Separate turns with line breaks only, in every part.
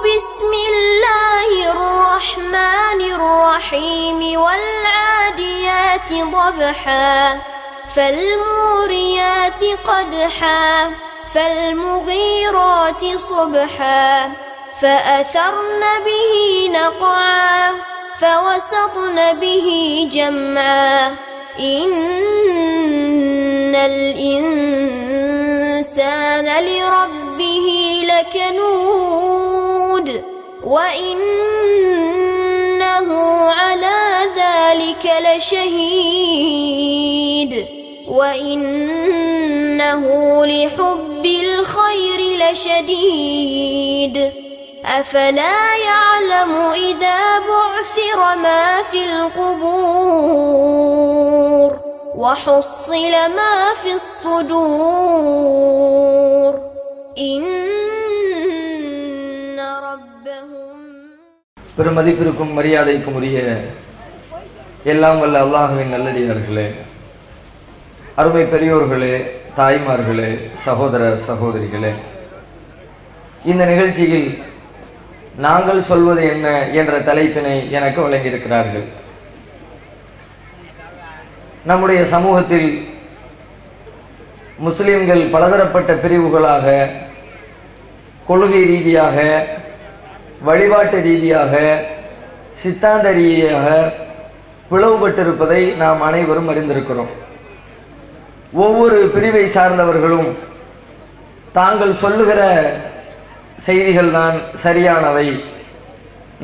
بسم الله الرحمن الرحيم والعاديات ضبحا فالموريات قدحا فالمغيرات صبحا فأثرن به نقعا فوسطن به جمعا إن الإنسان لربه لكنود وإنه على ذلك لشهيد وإنه لحب الخير لشديد أفلا يعلم إذا بعثر ما في القبور وحصل ما في الصدور إن ربهم.
பெருமதிப்பிற்கும் மரியாதைக்கும் உரிய எல்லாம் வல்ல அல்லாஹ்வின் நல்லடியார்களே, அருமை பெரியோர்களே, தாய்மார்களே, சகோதர சகோதரிகளே, இந்த நிகழ்ச்சியில் நாங்கள் சொல்வது என்ன என்ற தலைப்பினை எனக்கு வழங்கியிருக்கிறார்கள். நம்முடைய சமூகத்தில் முஸ்லிம்கள் பலதரப்பட்ட பிரிவுகளாக, கொள்கை ரீதியாக, வழிபாட்டு ரீதியாக, சித்தாந்த ரீதியாக பிளவுபட்டிருப்பதை நாம் அனைவரும் அறிந்திருக்கிறோம். ஒவ்வொரு பிரிவை சார்ந்தவர்களும் தாங்கள் சொல்லுகிற செய்திகள் தான் சரியானவை,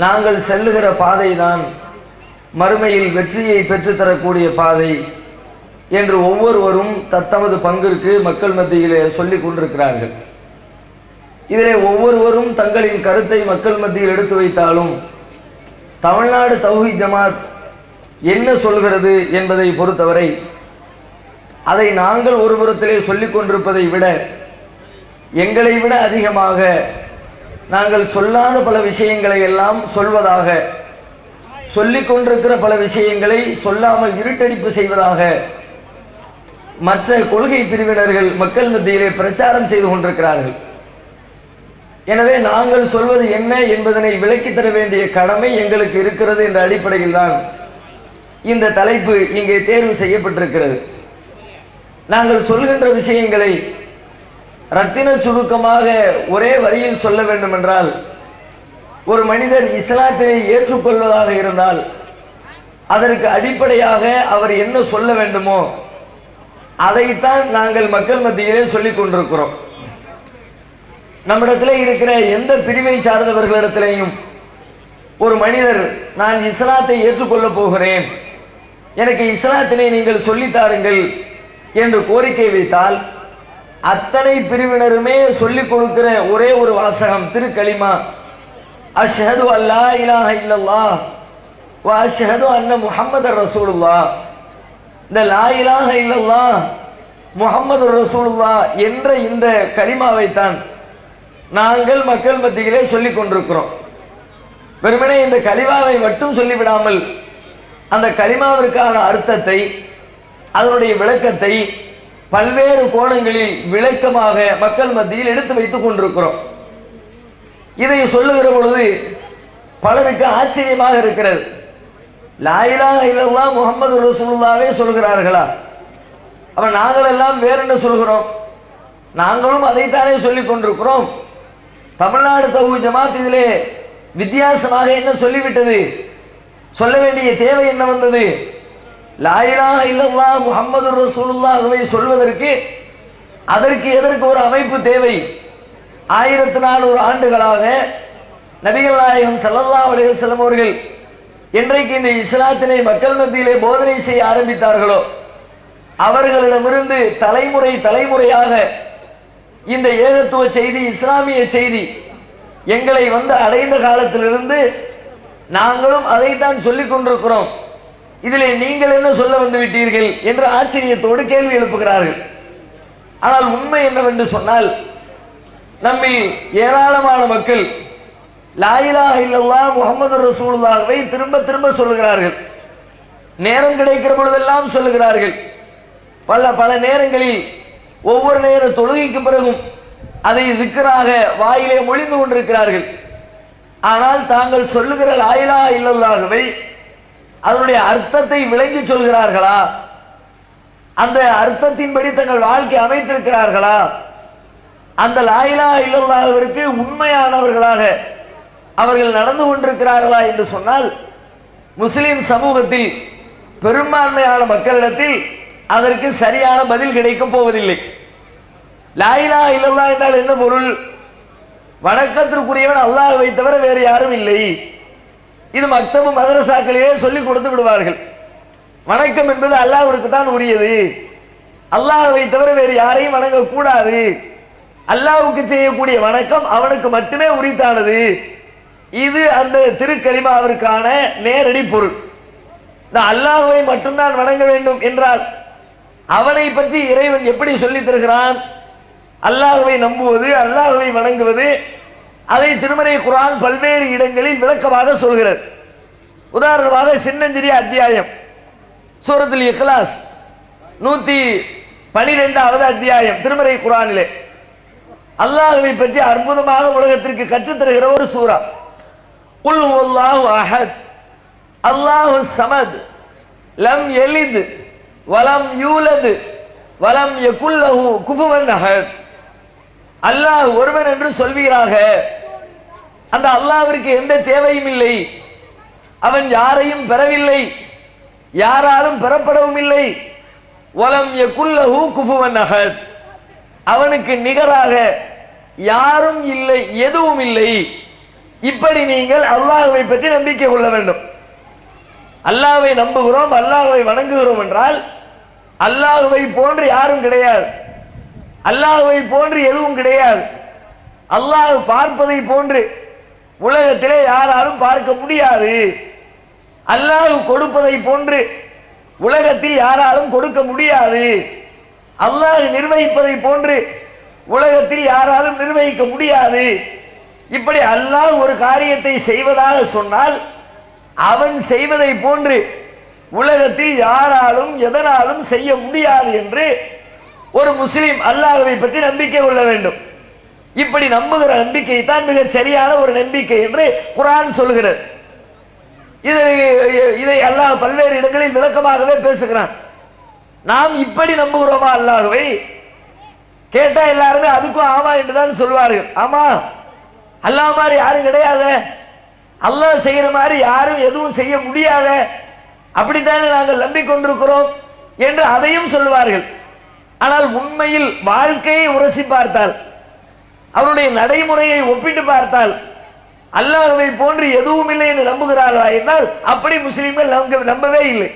நாங்கள் செல்லுகிற பாதை தான் மறுமையில் வெற்றியை பெற்றுத்தரக்கூடிய பாதை என்று ஒவ்வொருவரும் தத்தமது பங்கிற்கு மக்கள் மத்தியிலே சொல்லிக் கொண்டிருக்கிறார்கள். இதிலே ஒவ்வொருவரும் தங்களின் கருத்தை மக்கள் மத்தியில் எடுத்து வைத்தாலும் தமிழ்நாடு தௌஹீத் ஜமாத் என்ன சொல்கிறது என்பதை பொறுத்தவரை அதை நாங்கள் ஒரு புறத்திலே சொல்லிக் கொண்டிருப்பதை விட எங்களை விட அதிகமாக நாங்கள் சொல்லாத பல விஷயங்களை எல்லாம் சொல்வதாக, சொல்லிக் கொண்டிருக்கிற பல விஷயங்களை சொல்லாமல் இருட்டடிப்பு செய்வதாக மற்ற கொள்கை பிரிவினர்கள் மக்கள் மத்தியிலே பிரச்சாரம் செய்து கொண்டிருக்கிறார்கள். எனவே நாங்கள் சொல்வது என்ன என்பதனை விளக்கித் தர வேண்டிய கடமை எங்களுக்கு இருக்கிறது என்ற அடிப்படையில் தான் இந்த தலைப்பு இங்கே தேர்வு செய்யப்பட்டிருக்கிறது. நாங்கள் சொல்கின்ற விஷயங்களை ரத்தின சுருக்கமாக ஒரே வரியில் சொல்ல வேண்டும் என்றால், ஒரு மனிதர் இஸ்லாத்தினை ஏற்றுக்கொள்வதாக இருந்தால் அதற்கு அடிப்படையாக அவர் என்ன சொல்ல வேண்டுமோ அதைத்தான் நாங்கள் மக்கள் மத்தியிலே சொல்லிக் கொண்டிருக்கிறோம். நம்மிடத்திலே இருக்கிற எந்த பிரிவை சார்ந்தவர்களிடத்திலேயும் ஒரு மனிதர் நான் இஸ்லாத்தை ஏற்றுக்கொள்ளப் போகிறேன், எனக்கு இஸ்லாத்தினை நீங்கள் சொல்லித்தாருங்கள் என்று கோரிக்கை வைத்தால் அத்தனை பிரிவினருமே சொல்லிக் கொடுக்கிற ஒரே ஒரு வாசகம் திருக்கலிமா, அஷ்ஹது அல்லா இலாஹ இல்லல்லாஹ் வ அஷ்ஹது அன்ன முஹம்மதர் ரசூலுல்லாஹ். இந்த லா இலாஹ இல்லல்லாஹ் முஹம்மது ரசூலுல்லாஹ் என்ற இந்த கலிமாவைத்தான் நாங்கள் மக்கள் மத்தியிலே சொல்லிக் கொண்டிருக்கிறோம். வெறுமனே இந்த கலிமாவை மட்டும் சொல்லிவிடாமல் அந்த கலிமாவிற்கான அர்த்தத்தை, அதனுடைய விளக்கத்தை பல்வேறு கோணங்களில் விளக்கமாக மக்கள் மத்தியில் எடுத்து வைத்துக் கொண்டிருக்கிறோம். இதை சொல்லுகிற பொழுது பலருக்கு ஆச்சரியமாக இருக்கிறது. லா இலாஹ இல்லல்லாஹ் முஹம்மது ரசூலுல்லாஹ்வே சொல்கிறார்களா? அப்ப நாங்கள் எல்லாம் வேற என்ன சொல்கிறோம்? நாங்களும் அதைத்தானே சொல்லிக் கொண்டிருக்கிறோம். தமிழ்நாடு தௌஹீத் ஜமாத் இதிலே வித்தியாசமாக என்ன சொல்லிவிட்டது? சொல்ல வேண்டிய தேவை என்ன வந்தது? லா இலாஹ இல்லல்லாஹ் முஹம்மது ரசூலுல்லாஹ்வை சொல்வதற்கு அதற்கு எதற்கு ஒரு அமைப்பு தேவை? 1400 ஆண்டுகளாக நபிகள் நாயகம் ஸல்லல்லாஹு அலைஹி வஸல்லம் அவர்கள் என்றைக்கு இந்த இஸ்லாத்தினை மக்கள் மத்தியிலே போதனை செய்ய ஆரம்பித்தார்களோ அவர்களிடமிருந்து தலைமுறை தலைமுறையாக இந்த ஏகத்துவ செய்தி, இஸ்லாமிய செய்தி எங்களை வந்து அடைந்த காலத்திலிருந்து நாங்களும் அதைத்தான் சொல்லிக் கொண்டிருக்கிறோம். இதிலே நீங்கள் என்ன சொல்ல வந்து விட்டீர்கள் என்று ஆச்சரியத்தோடு கேள்வி எழுப்புகிறார்கள். ஆனால் உண்மை என்னவென்று சொன்னால், நம்மில் ஏராளமான மக்கள் லா இலாஹ இல்லல்லாஹ் முஹம்மது ரசூலுல்லாஹ்வை திரும்ப திரும்ப சொல்லுகிறார்கள். நேரம் கிடைக்கிற பொழுதெல்லாம் சொல்லுகிறார்கள். பல நேரங்களில் ஒவ்வொரு நேர தொழுகைக்கு பிறகும் அதை திக்ராக வாயிலே மொழிந்து கொண்டிருக்கிறார்கள். ஆனால் தாங்கள் சொல்லுகிற லா இலாஹா இல்லல்லாஹ்வை அதனுடைய அர்த்தத்தை விளங்கி சொல்கிறார்களா? அந்த அர்த்தத்தின்படி தங்கள் வாழ்க்கை அமைத்திருக்கிறார்களா? அந்த லா இலாஹா இல்லல்லாஹ்விற்கு உண்மையானவர்களாக அவர்கள் நடந்து கொண்டிருக்கிறார்களா என்று சொன்னால் முஸ்லிம் சமூகத்தில் பெரும்பான்மையான மக்களிடத்தில் அதற்கு சரியான பதில் கிடைக்கப் போவதில்லை. லா இலாஹா இல்லல்லாஹ் என்றால் என்ன பொருள்? வணக்கத்திற்குரியவன் அல்லாஹ்வை தவிர வேறு யாரும் இல்லை. இது மக்தபு மதரசாக்களிலே சொல்லிக் கொடுத்து விடுவார்கள். வணக்கம் என்பது அல்லாஹ்விற்கு தான் உரியது, அல்லாஹ்வை தவிர வேறு யாரையும் வணங்கக்கூடாது, அல்லாஹ்வுக்கு செய்யக்கூடிய வணக்கம் அவனுக்கு மட்டுமே உரித்தானது. இது அந்த திருக்கலிமாவிற்கான நேரடி பொருள். அல்லாஹ்வை மட்டும்தான் வணங்க வேண்டும் என்றால் அவனை பற்றி இறைவன் எப்படி சொல்லித் தருகிறான்? அல்லாஹ்வை நம்புவது, அல்லாஹ்வை வணங்குவது, அதை திருமறை குர்ஆன் பல்வேறு இடங்களில் விளக்கமாக சொல்கிறது. உதாரணமாக சின்னஞ்சிறிய அத்தியாயம் சூரத்துல் இக்லாஸ் 112வது அத்தியாயம் திருமறை குர்ஆனிலே அல்லாஹ்வை பற்றி அற்புதமாக உலகத்திற்கு கற்றுத்தருகிற ஒரு சூரா. குல் ஹுவல்லாஹு அஹத் அல்லாஹு ஸமத் லம் யலித் வலம் யூலத் வலம் யகுல் லஹு குஃபுவன் அஹத். அல்லாஹ் ஒருவன் என்று சொல்வீராக. அந்த அல்லாஹ்விற்கு எந்த தேவையும் இல்லை, அவன் யாரையும் பெறவில்லை, யாராலும் பெறப்படவும் இல்லை. வலம் யகுல் லஹு குஃபுவன் அஹத், அவனுக்கு நிகராக யாரும் இல்லை, எதுவும் இல்லை. இப்படி நீங்கள் அல்லாஹ்வை பற்றி நம்பிக்கை கொள்ள வேண்டும். அல்லாஹ்வை நம்புகிறோம், அல்லாஹ்வை வணங்குகிறோம் என்றால் அல்லாஹ்வை போன்று யாரும் கிடையாது, அல்லாஹ்வை போன்று எதுவும் கிடையாது. அல்லாஹ் பார்ப்பதை போன்று உலகத்திலே யாராலும் பார்க்க முடியாது. அல்லாஹ் கொடுப்பதை போன்று உலகத்தில் யாராலும் கொடுக்க முடியாது. அல்லாஹ் நிர்வகிப்பதை போன்று உலகத்தில் யாராலும் நிர்வகிக்க முடியாது. இப்படி அல்லாஹ் ஒரு காரியத்தை செய்வதாக சொன்னால் அவன் செய்வதை போன்று உலகத்தில் யாராலும் எதனாலும் செய்ய முடியாது என்று ஒரு முஸ்லிம் அல்லாஹ்வை பற்றி நம்பிக்கை கொள்ள வேண்டும். இப்படி நம்புகிற நம்பிக்கை தான் மிக சரியான ஒரு நம்பிக்கை என்று குர்ஆன் சொல்கிறது. இதை அல்லாஹ் பல்வேறு இடங்களில் விளக்கமாகவே பேசுகிறான். நாம் இப்படி நம்புகிறோமா அல்லாஹ்வை? கேட்டா எல்லாருமே அதுக்கும் ஆமா என்றுதான் சொல்வார்கள். ஆமா, அல்லாஹ் மாதிரி யாரும் கிடையாது, அல்லாஹ் செய்யற மாதிரி யாரும் எதுவும் செய்ய முடியாத, அப்படித்தானே நாங்கள் நம்பிக்கொண்டிருக்கிறோம் என்று அதையும் சொல்வார்கள். ஆனால் உண்மையில் வாழ்க்கையை உரசி பார்த்தால், அவருடைய நடைமுறையை ஒப்பிட்டு பார்த்தால் அல்லாஹ்வை போன்று எதுவும் இல்லை என்று நம்புகிறார்களா என்றால் அப்படி முஸ்லிம்கள் நம்பவே இல்லை.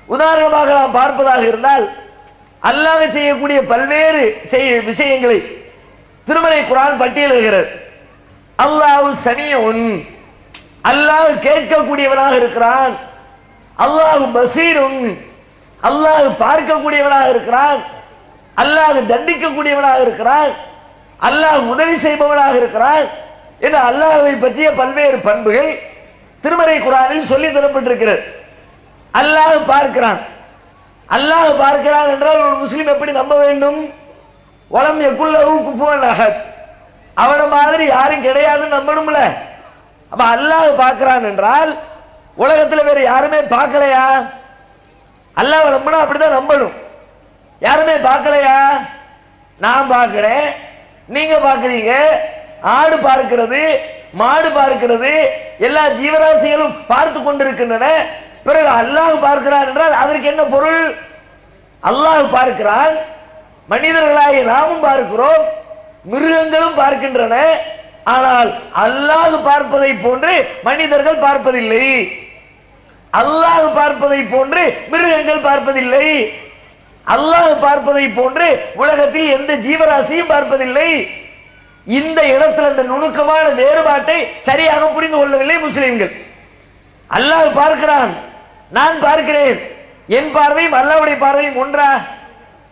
உதாரணமாக நாம் பார்ப்பதாக இருந்தால் அல்லாஹ் செய்யக்கூடிய பல்வேறு விஷயங்களை திருமறை குர்ஆன் பட்டியலிடுகிறது. அல்லாஹ் சமீஉன், அல்லாஹ் கேட்கக்கூடியவனாக இருக்கிறான். அல்லாஹ் பசீரும், அல்லாஹ் பார்க்கக்கூடியவனாக இருக்கிறான். அல்லாஹ் தண்டிக்கக்கூடியவனாக இருக்கிறான். அல்லாஹ் உதவி செய்பவனாக இருக்கிறான் என்று அல்லாஹ்வை பற்றிய பல்வேறு பண்புகள் திருமறை குர்ஆனில் சொல்லி தரப்பட்டிருக்கிறது. அல்லாஹ் பார்க்கிறான். அல்லாஹ் பார்க்கிறான் என்றால் ஒரு முஸ்லிம் எப்படி நம்ப வேண்டும்? வலம் யகுல் லஹு குஃபுவன் அஹத், அவன மாதிரி யாரும் கிடையாதுன்னு நம்பணும்ல. அப்ப அல்லாஹ் பார்க்கிறான் என்றால் உலகத்தில் வேற யாருமே பார்க்கலையா? அல்லாஹ் நம்பினா அப்படிதான் நம்பணும். யாருமே பார்க்கலையா? நான் பார்க்கிறேன், நீங்க பார்க்கிறீங்க, ஆடு பார்க்கிறது, மாடு பார்க்கிறது, எல்லா ஜீவராசிகளும் பார்த்து கொண்டிருக்கின்றன. பிறகு அல்லாஹ் பார்க்கிறான் என்றால் அதற்கு என்ன பொருள்? அல்லாஹ் பார்க்கிறான், மனிதர்களாகிய நாமும் பார்க்கிறோம், மிருகங்களும் பார்க்கின்றன. ஆனால் அல்லாஹ் பார்ப்பதை போன்று மனிதர்கள் பார்ப்பதில்லை, அல்லாஹ் பார்ப்பதை போன்று மிருகங்கள் பார்ப்பதில்லை, அல்லாஹ் பார்ப்பதை போன்று உலகத்தில் எந்த ஜீவராசியும் பார்ப்பதில்லை. இந்த இடத்துல இந்த நுணுக்கமான வேறுபாட்டை சரியாக புரிந்து கொள்ளவில்லை முஸ்லிம்கள். அல்லாஹ் பார்க்கிறான், நான் பார்க்கிறேன், என் பார்வையும் அல்லாஹ்வுடைய பார்வையும் ஒன்றா?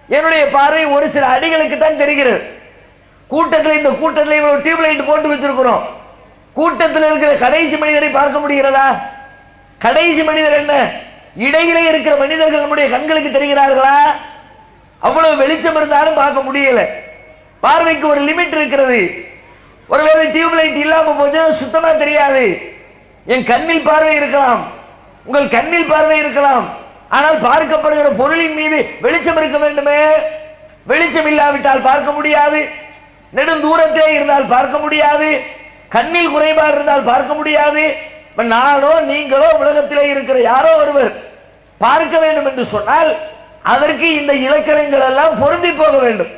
என்னுடைய பார்வை ஒரு சில அடிகளுக்கு தான் தெரிகிறது. கூட்டத்தில் இந்த கூட்டத்தில் இவ்வளவு டியூப்லைட் போட்டு வச்சிருக்கிறோம், கூட்டத்தில் இருக்கிற கடைசி மனிதரை பார்க்க முடிகிறதா? கடைசி மனிதர் என்ன? இடையிலே இருக்கிற மனிதர்கள் நம்முடைய கண்களுக்கு தெரிகிறார்களா? அவ்வளவு வெளிச்சம் இருந்தாலும் பார்க்க முடியல. பார்வைக்கு ஒரு லிமிட் இருக்கிறது. ஒருவேளை டியூப் லைட் இல்லாம போச்சு சுத்தமா தெரியாது. என் கண்ணில் பார்வை இருக்கலாம், உங்கள் கண்ணில் பார்வை இருக்கலாம், ஆனால் பார்க்கப்படுகிற பொருளின் மீது வெளிச்சம் இருக்க வேண்டுமே. வெளிச்சம் இல்லாவிட்டால் பார்க்க முடியாது. நெடுந்தூரத்திலே இருந்தால் பார்க்க முடியாது. கண்ணில் குறைபாடு இருந்தால் பார்க்க முடியாது. நானோ நீங்களோ உலகத்திலே இருக்கிற யாரோ ஒருவர் பார்க்க வேண்டும் என்று சொன்னால் அதற்கு இந்த இலக்கணங்கள் எல்லாம் பொருந்தி போக வேண்டும்.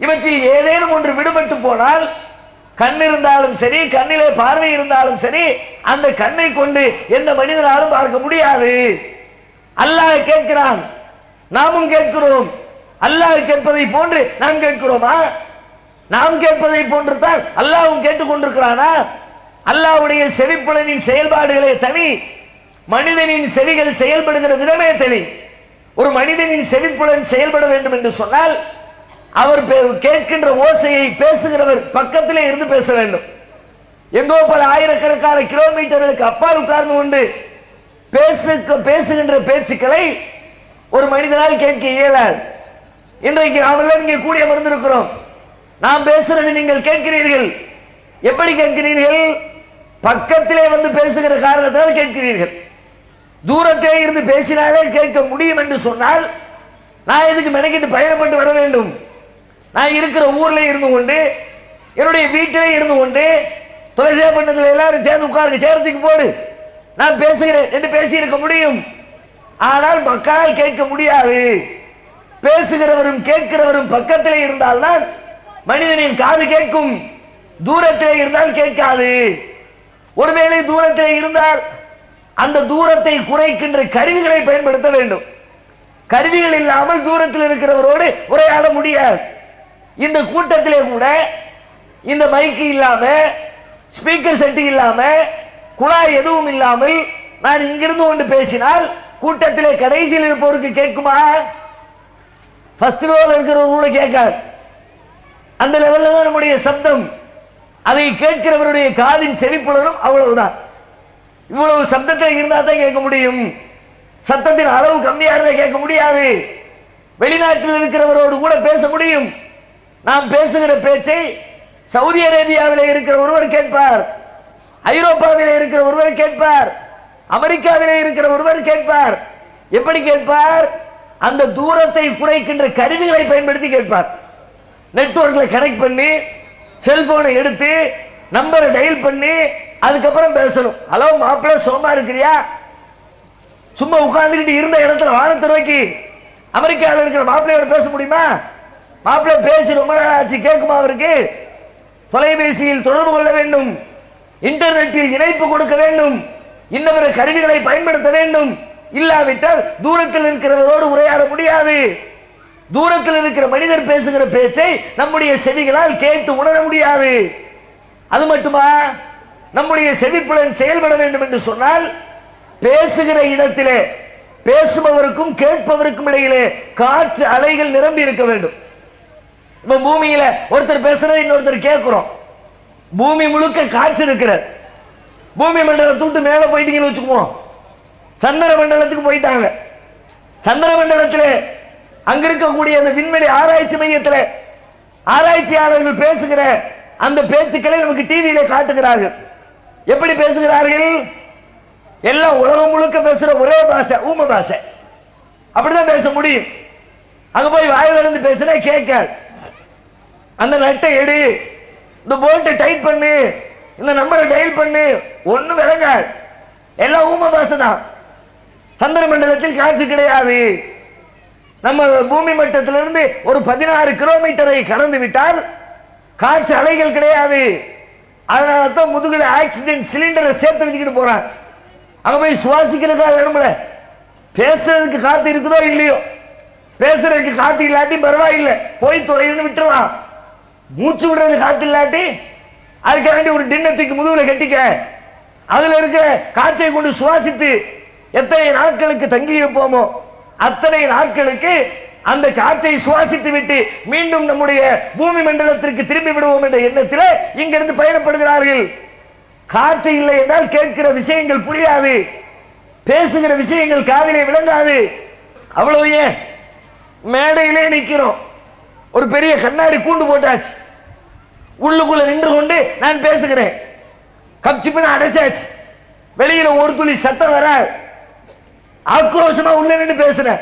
இவற்றில் ஏதேனும் ஒன்று விடுபட்டு போனால், கண் இருந்தாலும் சரி, கண்ணிலே பார்வை இருந்தாலும் சரி, அந்த கண்ணை கொண்டு எந்த மனிதனாலும் பார்க்க முடியாது. அல்லாஹ் கேட்கிறான், நாமும் கேட்கிறோம். அல்லாஹ் கேட்பதை போன்று நாம் கேட்கிறோமா? நாம் கேட்பதை போன்று தான் அல்லாஹ்வும் கேட்டுக்கொண்டிருக்கிறானா? அல்லாஹ்வுடைய செவிப்புலனின் செயல்பாடுகளே தனி, மனிதனின் செவிகள் செயல்படுகிற விதமே தனி. ஒரு மனிதனின் செவிப்புலன் செயல்பட வேண்டும் என்று சொன்னால் அவர் கேட்கின்ற ஓசையை பேசுகிறவர் பக்கத்திலே இருந்து பேச வேண்டும். எங்கோ பல ஆயிரக்கணக்கான கிலோமீட்டர்களுக்கு அப்பால் உட்கார்ந்து கொண்டு பேசுகின்ற பேச்சுக்களை ஒரு மனிதனால் கேட்க இயலாது. இன்றைக்கு நாம் எல்லாம் இங்கே கூடி அமர்ந்திருக்கிறோம். நாம் பேசுறது நீங்கள் கேட்கிறீர்கள். எப்படி கேட்கிறீர்கள்? பக்கத்திலே வந்து பேசுகிற காரணத்தால் கேட்கிறீர்கள். தூரத்திலே இருந்து பேசினாலே கேட்க முடியும் என்று சொன்னால் நான் எதுக்கு மெனக்கிட்டு பயணப்பட்டு வர வேண்டும்? நான் இருக்கிற ஊர்ல இருந்து கொண்டு, என்னுடைய வீட்டிலே இருந்து கொண்டு, தொலைசே பண்ணத்தில் எல்லாரும் சேர்ந்து உட்கார்ந்து சேர்த்துக்கு போடு, நான் பேசுகிறேன் என்று பேசியிருக்க முடியும். ஆனால் மக்களால் கேட்க முடியாது. பேசுகிறவரும் கேட்கிறவரும் பக்கத்திலே இருந்தால்தான் மனிதனின் காது கேட்கும். தூரத்திலே இருந்தால் கேட்காது. ஒருவேளை தூரத்திலே இருந்தால் அந்த தூரத்தை குறைக்கின்ற கருவிகளை பயன்படுத்த வேண்டும். கருவிகள் இல்லாமல் தூரத்தில் இருக்கிறவரோடு உரையாட முடியாது. இந்த கூட்டத்திலே கூட இந்த மைக்கு இல்லாம, ஸ்பீக்கர் செட்டு இல்லாம, குழாய் எதுவும் இல்லாமல் நான் இங்கிருந்து கொண்டு பேசினால் கூட்டத்திலே கடைசியில் இருப்பவருக்கு கேட்குமா? ஃபர்ஸ்ட் ரோல இருக்கிறவங்க கூட கேட்காது. அந்த லெவலில் தான் நம்முடைய சப்தம். அதை கேட்கிறவருடைய காதின் செவிப்புலனும் அவ்வளவுதான். இவ்வளவு சப்தத்தில் இருந்தால் தான் கேட்க முடியும். சத்தத்தின் அளவு கம்மியாக இருந்தால் கேட்க முடியாது. வெளிநாட்டில் இருக்கிறவரோடு கூட பேச முடியும். நாம் பேசுகிற பேச்சை சவுதி அரேபியாவில் இருக்கிற ஒருவர் கேட்பார், ஐரோப்பாவில் இருக்கிற ஒருவர் கேட்பார், அமெரிக்காவில் இருக்கிற ஒருவர் கேட்பார். எப்படி கேட்பார்? அந்த தூரத்தை குறைக்கின்ற கருவிகளை பயன்படுத்தி கேட்பார். நெட்வொர்க்ல கனெக்ட் பண்ணி, செல்போனை எடுத்து நம்பரை டயல் பண்ணி அதுக்கப்புறம் பேசணும். ஹலோ மாப்பிள்ள, சோமா இருக்கிறியா? சும்மா உட்கார்ந்துக்கிட்டு இருந்த இடத்துல வானத்தை நோக்கி அமெரிக்காவில் இருக்கிற மாப்பிள்ளையோட பேச முடியுமா? மாப்பிள்ளை பேசி ரொம்ப நாள் ஆச்சு, கேட்குமா அவருக்கு? தொலைபேசியில் தொடர்பு கொள்ள வேண்டும், இன்டர்நெட்டில் இணைப்பு கொடுக்க வேண்டும், இன்னவர கருவிகளை பயன்படுத்த வேண்டும். இல்லாவிட்டால் தூரத்தில் இருக்கிறவரோடு உரையாட முடியாது. தூரத்தில் இருக்கிற மனிதர் பேசுகிற பேச்சை நம்முடைய செவிகளால் கேட்டு உணர முடியாது. அது மட்டுமா, நம்முடைய செவிப்புலன் செயல்பட வேண்டும் என்று சொன்னால் பேசுகிற இடத்திலே பேசுபவருக்கும் கேட்பவருக்கும் இடையிலே காற்று அலைகள் நிரம்பி இருக்க வேண்டும். இப்ப பூமியில ஒருத்தர் பேசுறதை இன்னொருத்தர் கேட்கிறோம். பூமி முழுக்க காற்று இருக்கிறது. பூமி மண்டலத்தை விட்டு மேல போயிட்டீங்கன்னு வச்சுக்குவோம், சந்திர மண்டலத்துக்கு போயிட்டாங்க. சந்திர மண்டலத்தில் அங்க இருக்கக்கூடிய அந்த விண்வெளி ஆராய்ச்சி மையத்தில் ஆராய்ச்சியாளர்கள் பேசுகிற அந்த பேச்சுக்களை நமக்கு டிவியில காட்டுகிறார்கள். எப்படி பேசுகிறார்கள்? எல்லாம் உலகம் முழுக்க பேசுற ஒரே பாஷை, ஊம பாஷை. அப்படிதான் பேச முடியும். அங்க போய் வாயில இருந்து பேசினா கேட்காது. அந்த நட்டை எடு, இந்த போல்ட்டை டைட் பண்ணு, இந்த நம்பரை டயல் பண்ணு, ஒன்னும் விளங்காது. எல்லாம் ஊம பாஷை தான். சந்திர மண்டலத்தில் காற்று கிடையாது. நம்ம பூமி மட்டத்திலிருந்து ஒரு 16 கிலோமீட்டரை கடந்து விட்டால் காற்று அலைகள் கிடையாது. அதனால தான் முதுகுல ஆக்சிஜன் சிலிண்டரை சேர்த்து வச்சுக்கிட்டு போறான். அங்க போய் சுவாசிக்கிறதுக்காக வேணும்ல. பேசுறதுக்கு காத்து இருக்குதோ இல்லையோ, பேசுறதுக்கு காத்து இல்லாட்டி பரவாயில்லை, போய் தொலைன்னு விட்டுறலாம். மூச்சு விடுறது காத்து இல்லாட்டி அதுக்காண்டி ஒரு டின்னத்துக்கு முதுகுல கட்டிக்க, அதுல இருக்க காற்றை கொண்டு சுவாசித்து எத்தனை நாட்களுக்கு தங்கி இருப்போமோ அத்தனை நாட்களுக்கு அந்த காற்றை சுவாசித்து விட்டு மீண்டும் நம்முடைய பூமி மண்டலத்திற்கு திரும்பி விடுவோம் என்ற எண்ணத்தில் இங்கிருந்து பயணப்படுகிறார்கள். காற்று இல்லை என்றால் கேட்கிற விஷயங்கள் புரியாது, பேசுகிற விஷயங்கள் காதிலே விளங்காது. அவ்வளவு ஏன், மேடையிலே நிற்கிறோம், ஒரு பெரிய கண்ணாடி கூண்டு போட்டாச்சு, உள்ளுக்குள்ள நின்று கொண்டு நான் பேசுகிறேன். கப்சிப்புன்னு அடைச்சாச்சு. வெளியில ஒரு துளி சத்தம் வர ஆக்ரோஷமா உள்ள நின்று பேசுறேன்.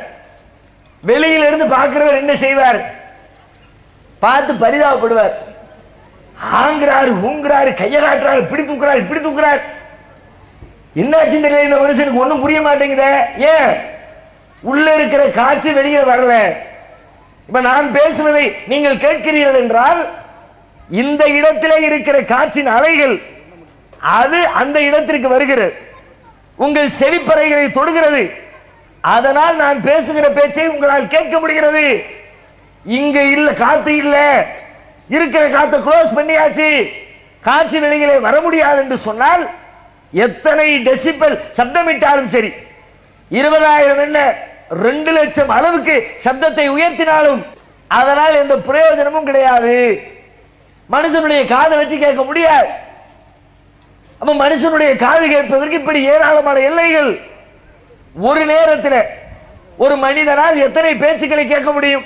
வெளியில இருந்து பார்க்கிறவர் என்ன செய்வார்? பார்த்து பரிதாபப்படுவார். ஆங்கிறாரு, ஊங்குறாரு, கையை காட்டுறாரு, இப்படி தூக்குறாரு, இப்படி தூக்குறாரு. என்னாச்சு தெரியல, இந்த மனுஷனுக்கு ஒன்றும் புரிய மாட்டேங்குதே. ஏன்? உள்ள இருக்கிற காற்று வெளியே வரல. இப்ப நான் பேசுவதை நீங்கள் கேட்கிறீர்கள் என்றால் இந்த இடத்திலே இருக்கிற காற்றின் அலைகள் அது அந்த இடத்திற்கு வருகிறது, உங்கள் செவிப்பறைகளை தொடுகிறது. அதனால் நான் பேசுகிற பேச்சை உங்களால் கேட்க முடிகிறது. இங்க இல்ல, காத்து இல்ல, இருக்கிற காத்தை க்ளோஸ் பண்ணியாச்சு, காற்று வெளியிலே வர முடியாது என்று சொன்னால் எத்தனை டெசிபல் சப்தமிட்டாலும் சரி, 20,000 என்ன 2 லட்சம் அளவுக்கு சப்தத்தை உயர்த்தினாலும் அதனால் எந்த பிரயோஜனமும் கிடையாது. மனுஷனுடைய காதை வச்சு கேட்க முடியாது. அப்ப மனுஷனுடைய காது கேட்பதற்கு இப்படி ஏராளமான எல்லைகள். ஒரு நேரத்தில் ஒரு மனிதனால் எத்தனை பேச்சுக்களை கேட்க முடியும்?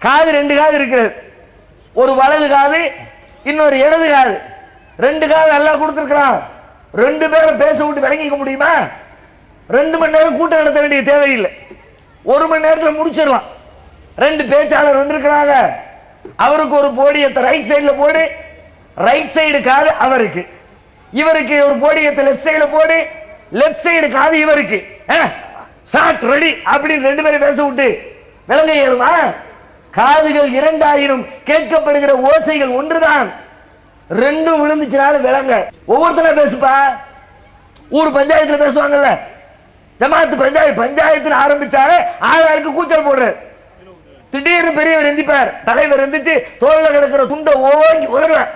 காது 2 காது இருக்கிறது, ஒரு வலது காது, இன்னொரு இடது காது. 2 காது எல்லாம் கொடுத்திருக்கிறான். 2 பேரை பேச விட்டு விளங்கிக்க முடியுமா? 2 மணி நேரம் கூட்டம் நடத்த வேண்டிய தேவையில்லை, 1 மணி நேரத்தில் முடிச்சிடலாம். 2 பேச்சாளர் வந்திருக்கிறாங்க, அவருக்கு ஒரு போடியத்தை ரைட் சைடில் போடு, ரைட் சைடு காது அவருக்கு, இவருக்கு ஒரு போடியத்தை லெஃப்ட் சைடில் போடு, லெஃப்ட் சைடு காது இவருக்கு. ஸ்டார்ட் ரெடி அப்படின்னு 2 பேரை பேச விட்டு விளங்க இயலுமா? காதுகள் 2000 கேட்கப்படுகிற ஓசைகள் ஒன்றுதான். 2 விழுந்துச்சுனாலும் விளங்க. ஒவ்வொருத்தர பேசுப்பா. ஊர் பஞ்சாயத்துல பேசுவாங்கல்ல, ஜமாத்து பஞ்சாயத்தில் ஆரம்பிச்சாலே ஆளுக்கு கூச்சல் போடுறாரு. திடீர்னு பெரியவர் எந்திப்பார், தலைவர் எந்திச்சு தோல்ல கிடக்கிற துண்டை ஓங்கி உதறுவார்.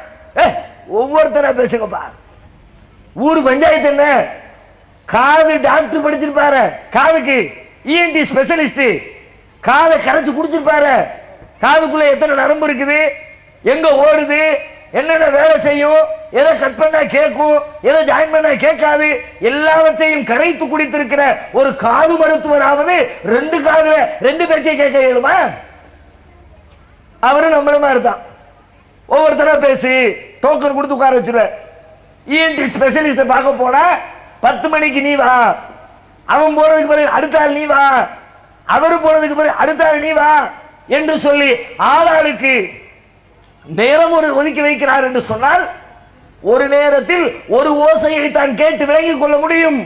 ஒவ்வொருத்தர பேசுங்கப்பா. ஊர் பஞ்சாயத்து என்ன, காது டாக்டர் படிச்சிருப்பாரு, காதுக்கு இஎன்டி ஸ்பெஷலிஸ்ட், காதை கரைச்சு குடிச்சிருப்பாரு. காதுக்குள்ள எத்தனை நரம்பு இருக்குது, எங்க ஓடுது, என்னென்ன வேலை செய்யும், எதை கட் பண்ணா கேட்கும், எதை ஜாயின் பண்ணா கேட்காது, எல்லாவற்றையும் கரைத்து குடித்திருக்கிற ஒரு காது மருத்துவராவது 2 காதுல 2 பேச்சை கேட்க இயலுமா? அவரு நம்மள மாதிரி தான். ஒவ்வொருத்தரா பேசி டோக்கன் கொடுத்து உட்கார வச்சிருவார். இஎன்டி ஸ்பெஷலிஸ்ட பார்க்க போனா 10 மணிக்கு நீ வா, அவன் போனதுக்கு பிறகு அடுத்த ஆள் நீ வா, அவரு போனதுக்கு பிறகு அடுத்த ஆள் நீ வா என்று சொல்லி ஆளாளுக்கு நேரம் ஒரு ஒதுக்கி வைக்கிறார் என்று சொன்னால் ஒரு நேரத்தில் ஒரு ஓசையை தான் கேட்டு விளங்கிக் கொள்ள முடியும்.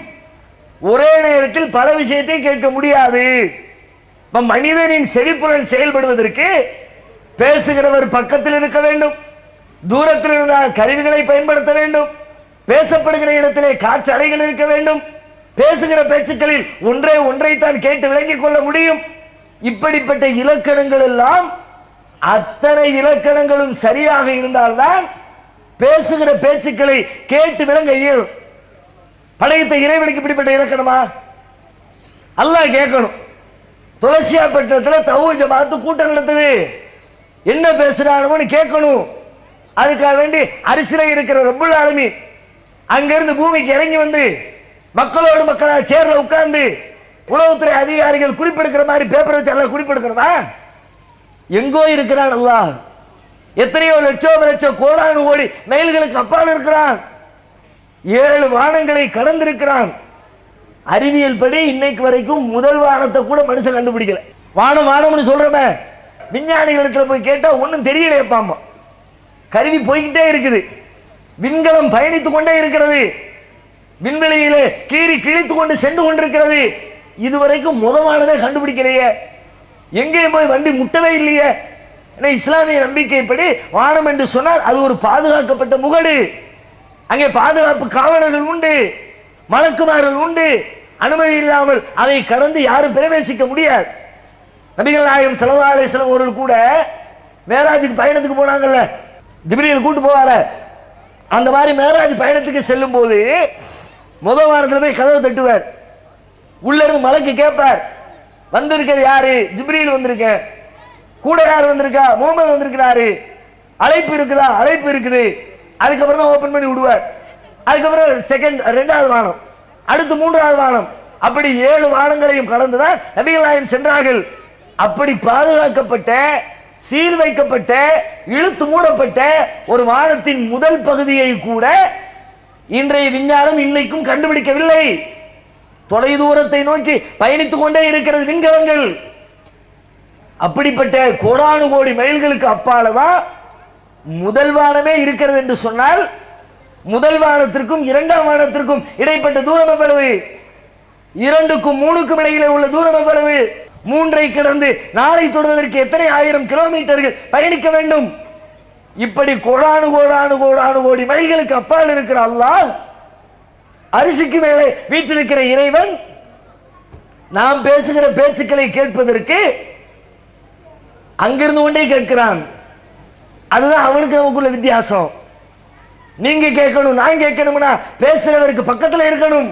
ஒரே நேரத்தில் பல விஷயத்தை கேட்க முடியாது. மனிதனின் செவிப்புலன் செயல்படுவதற்கு பேசுகிறவர் பக்கத்தில் இருக்க வேண்டும், தூரத்தில் இருந்தால் கருவிகளை பயன்படுத்த வேண்டும், பேசப்படுகிற இடத்திலே காற்று அறைகள் இருக்க வேண்டும், பேசுகிற பேச்சுக்களில் ஒன்றை தான் கேட்டு விளங்கிக் கொள்ள முடியும். இப்படிப்பட்ட இலக்கணங்கள் எல்லாம் அத்தனை இலக்கணங்களும் சரியாக இருந்தால்தான் பேசுகிற பேச்சுக்களை கேட்டு விளங்க இயலும். படைத்த இறைவனுக்கு இப்படிப்பட்ட இலக்கணமா? அல்லாஹ் கேட்கணும். துளசியா பட்டத்தில் தௌஹீத் ஜமாஅத் கூட்டம் நடத்துது, என்ன பேசுறானுன்னு கேட்கணும். அதுக்காக வேண்டி அரிசில இருக்கிற ரப்புல் ஆலமீன் அங்கிருந்து பூமிக்கு இறங்கி வந்து மக்களோடு மக்களா சேர்ல உட்கார்ந்து உளவுத்துறை அதிகாரிகள் குறிப்பெடுக்கிற மாதிரி பேப்பர் வச்சு எல்லாம் குறிப்பெடுக்கணுமா? எங்கோ இருக்கிறான் அல்லாஹ், எத்தனையோ லட்சம் கோடானு கோடி மைல்களுக்கு அப்பால் இருக்கிறான், 7 வானங்களை கடந்திருக்கிறான். அறிவியல் படி இன்னைக்கு வரைக்கும் முதல் வானத்தை கூட மனுஷன் கண்டுபிடிக்கல. வானம்னு சொல்றமே, விஞ்ஞானிகளிடத்துல போய் கேட்டா ஒன்னும் தெரியலையப்பாமா. கருவி போய்கிட்டே இருக்குது, விண்கலம் பயணித்துக் கொண்டே இருக்கிறது, விண்வெளியிலே கீறி கிழித்து கொண்டு சென்று கொண்டிருக்கிறது. இதுவரைக்கும் முதவானவே கண்டுபிடிக்கலையே, எங்கேயும் போய் வண்டி முட்டவே இல்லையே. இஸ்லாமிய நம்பிக்கைப்படி வானம் என்று சொன்னால் அது ஒரு பாதுகாக்கப்பட்ட முகடு, அங்கே பாதுகாப்பு காவலர்கள் உண்டு, மலக்குமார்கள் உண்டு, அனுமதி இல்லாமல் அதை கடந்து யாரும் பிரவேசிக்க முடியாது. நபிகள் நாயகம் ஸல்லல்லாஹு அலைஹி வஸல்லம் அவர்கள் கூட மேராஜுக்கு பயணத்துக்கு போனாங்கல்ல, ஜிப்ரீல் கூட்டு போவார, அந்த மாதிரி மேராஜ் பயணத்துக்கு செல்லும் போது முதல் வாரத்தில் போய் கதவை தட்டுவார். உள்ள இருந்து மலக்கு கேட்பார், வந்திருக்கிறது யாரு? ஜிப்ரீல் வந்திருக்க. கூட யார் வந்திருக்கா? முகமது வந்திருக்கிறாரு. அழைப்பு இருக்குதா? அழைப்பு இருக்குது. அதுக்கப்புறம் தான் ஓபன் பண்ணி விடுவார். அதுக்கப்புறம் செகண்ட் 2வது வானம், அடுத்து 3வது வானம், அப்படி 7 வானங்களையும் கடந்துதான் நபிகள் நாயகம் சென்றார்கள். அப்படி பாதுகாக்கப்பட்ட சீல் வைக்கப்பட்ட இழுத்து மூடப்பட்ட ஒரு வானத்தின் முதல் பகுதியை கூட இன்றைய விஞ்ஞானம் இன்னைக்கும் கண்டுபிடிக்கவில்லை. தொலைதூரத்தை நோக்கி பயணித்துக் கொண்டே இருக்கிறது விண்கலங்கள். அப்படிப்பட்ட கோடானு கோடி மைல்களுக்கு அப்பாலதான் முதல் வானமே இருக்கிறது என்று சொன்னால், முதல் வானத்திற்கும் இரண்டாம் வானத்திற்கும் இடைப்பட்ட தூரம் எவ்வளவு? 2க்கும் 3க்கும் இடையிலே உள்ள தூரம் எவ்வளவு? 3ஐ கடந்து 4ஐ தொடுவதற்கு எத்தனை ஆயிரம் கிலோமீட்டர்கள் பயணிக்க வேண்டும்? இப்படி கோடானு கோடானு கோடானு கோடி மைல்களுக்கு அப்பால் இருக்கிற அல்லாஹ், அரிசிக்கு மேலே வீற்றிருக்கிற இறைவன், நாம் பேசுகிற பேச்சுக்களை கேட்பதற்கு அங்கிருந்து கொண்டே கேட்கிறான். அதுதான் அவனுக்கு நமக்குள்ள வித்தியாசம். நீங்க கேட்கணும், நான் கேட்கணும்னா பேசுறவருக்கு பக்கத்தில் இருக்கணும்.